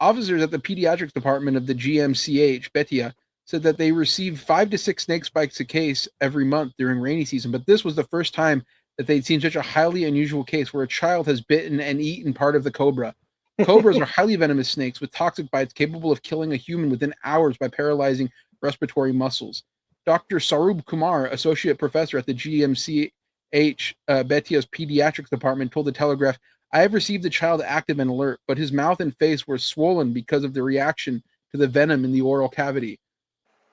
Officers at the pediatrics department of the GMCH, Betia, said that they received 5 to 6 snake bites a case every month during rainy season, but this was the first time that they'd seen such a highly unusual case where a child has bitten and eaten part of the cobra. Cobras are highly venomous snakes with toxic bites capable of killing a human within hours by paralyzing respiratory muscles. Dr. Sarub Kumar, associate professor at the GMCH Betia's pediatrics department, told the Telegraph, I have received the child active and alert, but his mouth and face were swollen because of the reaction to the venom in the oral cavity.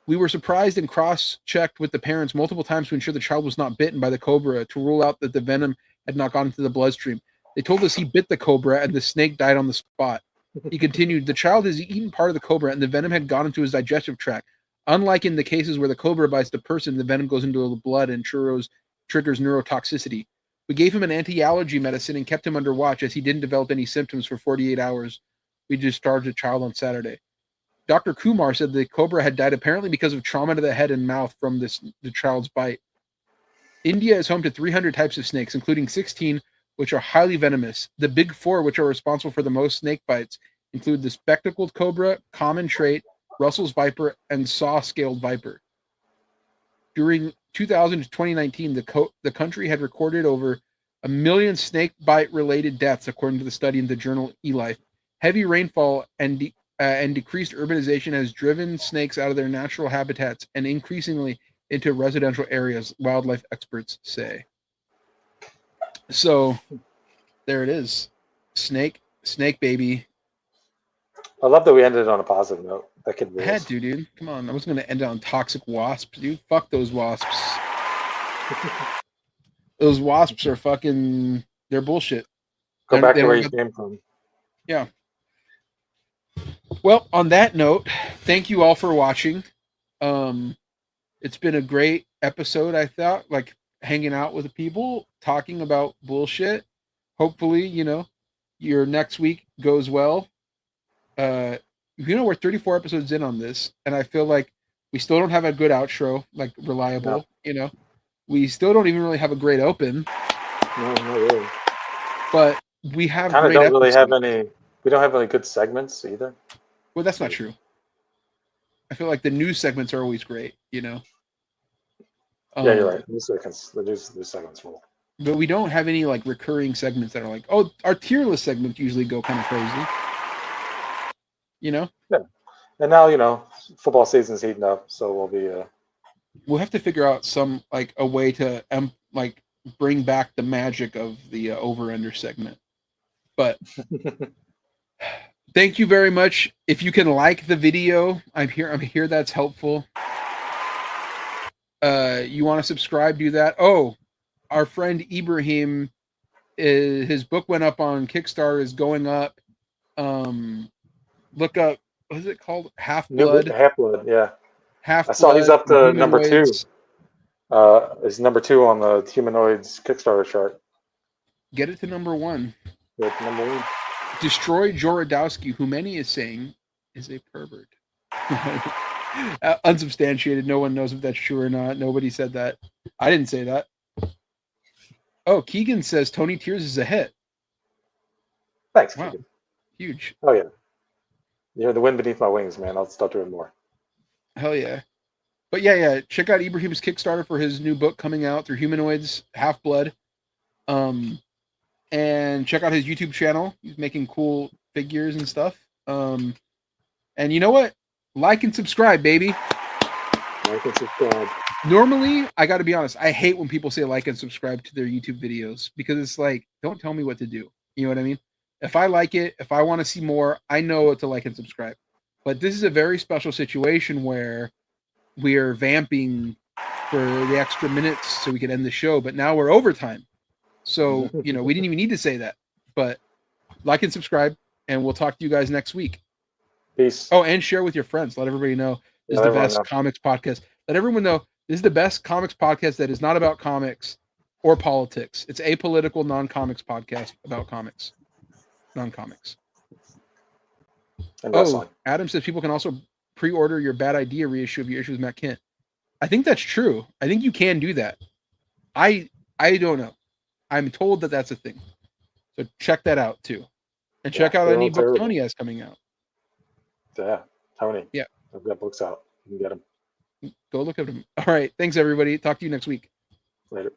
We were surprised and cross-checked with the parents multiple times to ensure the child was not bitten by the cobra to rule out that the venom had not gone into the bloodstream. They told us he bit the cobra and the snake died on the spot. He continued, the child has eaten part of the cobra and the venom had gone into his digestive tract. Unlike in the cases where the cobra bites the person, the venom goes into the blood and triggers neurotoxicity. We gave him an anti-allergy medicine and kept him under watch as he didn't develop any symptoms for 48 hours. We discharged the child on Saturday. Dr. Kumar said the cobra had died apparently because of trauma to the head and mouth from the child's bite. India is home to 300 types of snakes, including 16 which are highly venomous. The big 4, which are responsible for the most snake bites, include the spectacled cobra, common trait, Russell's viper, and saw-scaled viper. During 2000 to 2019, the country had recorded over 1 million snake bite-related deaths, according to the study in the journal eLife. Heavy rainfall and decreased urbanization has driven snakes out of their natural habitats and increasingly into residential areas, wildlife experts say. So, there it is. Snake Snake baby. I love that we ended on a positive note. That could I rules. had to, dude. Come on. I wasn't going to end on toxic wasps, dude. Fuck those wasps. Those wasps are fucking... They're bullshit. Go back They to where don't you have- came from. Yeah. Well, on that note, thank you all for watching. It's been a great episode, I thought, like hanging out with the people, talking about bullshit. Hopefully, your next week goes well. We're 34 episodes in on this, and I feel like we still don't have a good outro, like reliable, We still don't even really have a great open. No, not really. But we have Kind of great don't really have episodes. any. We don't have any good segments either. Well, that's not true. I feel like the news segments are always great, Yeah, you're right. News segments rule. But we don't have any like recurring segments that are like, oh, our tier list segments usually go kind of crazy. Yeah. And now, football season's heating up, so we'll be. We'll have to figure out some like a way to bring back the magic of the over-under segment. But thank you very much. If you can like the video, I'm here. That's helpful. You want to subscribe? Do that. Oh, our friend Ibrahim, his book went up on Kickstarter. Is going up. Look up. What is it called? Half Blood. Half Blood. Yeah. Half. I saw he's up to number 2. Humanoids. Is number 2 on the Humanoids Kickstarter chart. Get it to number 1. Get to number 1. Destroy Jorodowski, who many is saying is a pervert. Unsubstantiated. No one knows if that's true or not. Nobody said that. I didn't say that. Oh, Keegan says Tony Tears is a hit. Thanks, Wow. Keegan. Huge. Oh, yeah. You're the wind beneath my wings, man. I'll start doing more. Hell yeah. But yeah. Check out Ibrahim's Kickstarter for his new book coming out through Humanoids, Half Blood. And check out his YouTube channel. He's making cool figures and stuff. And you know what? Like and subscribe, baby. Like and subscribe. Normally, I got to be honest, I hate when people say like and subscribe to their YouTube videos because it's like, don't tell me what to do. You know what I mean? If I like it, if I want to see more, I know what to like and subscribe. But this is a very special situation where we are vamping for the extra minutes so we can end the show, but now we're overtime. So, we didn't even need to say that. But like and subscribe, and we'll talk to you guys next week. Peace. Oh, and share with your friends. Let everybody know this is the best comics podcast. Let everyone know this is the best comics podcast that is not about comics or politics. It's apolitical, non-comics podcast about comics. Non-comics. Oh, Adam says people can also pre-order your Bad Idea reissue of your issue with Matt Kent. I think that's true. I think you can do that. I don't know. I'm told that that's a thing. So check that out too. And check out any book Tony has coming out. Yeah, Tony. Yeah. I've got books out. You can get them. Go look at them. All right. Thanks, everybody. Talk to you next week. Later.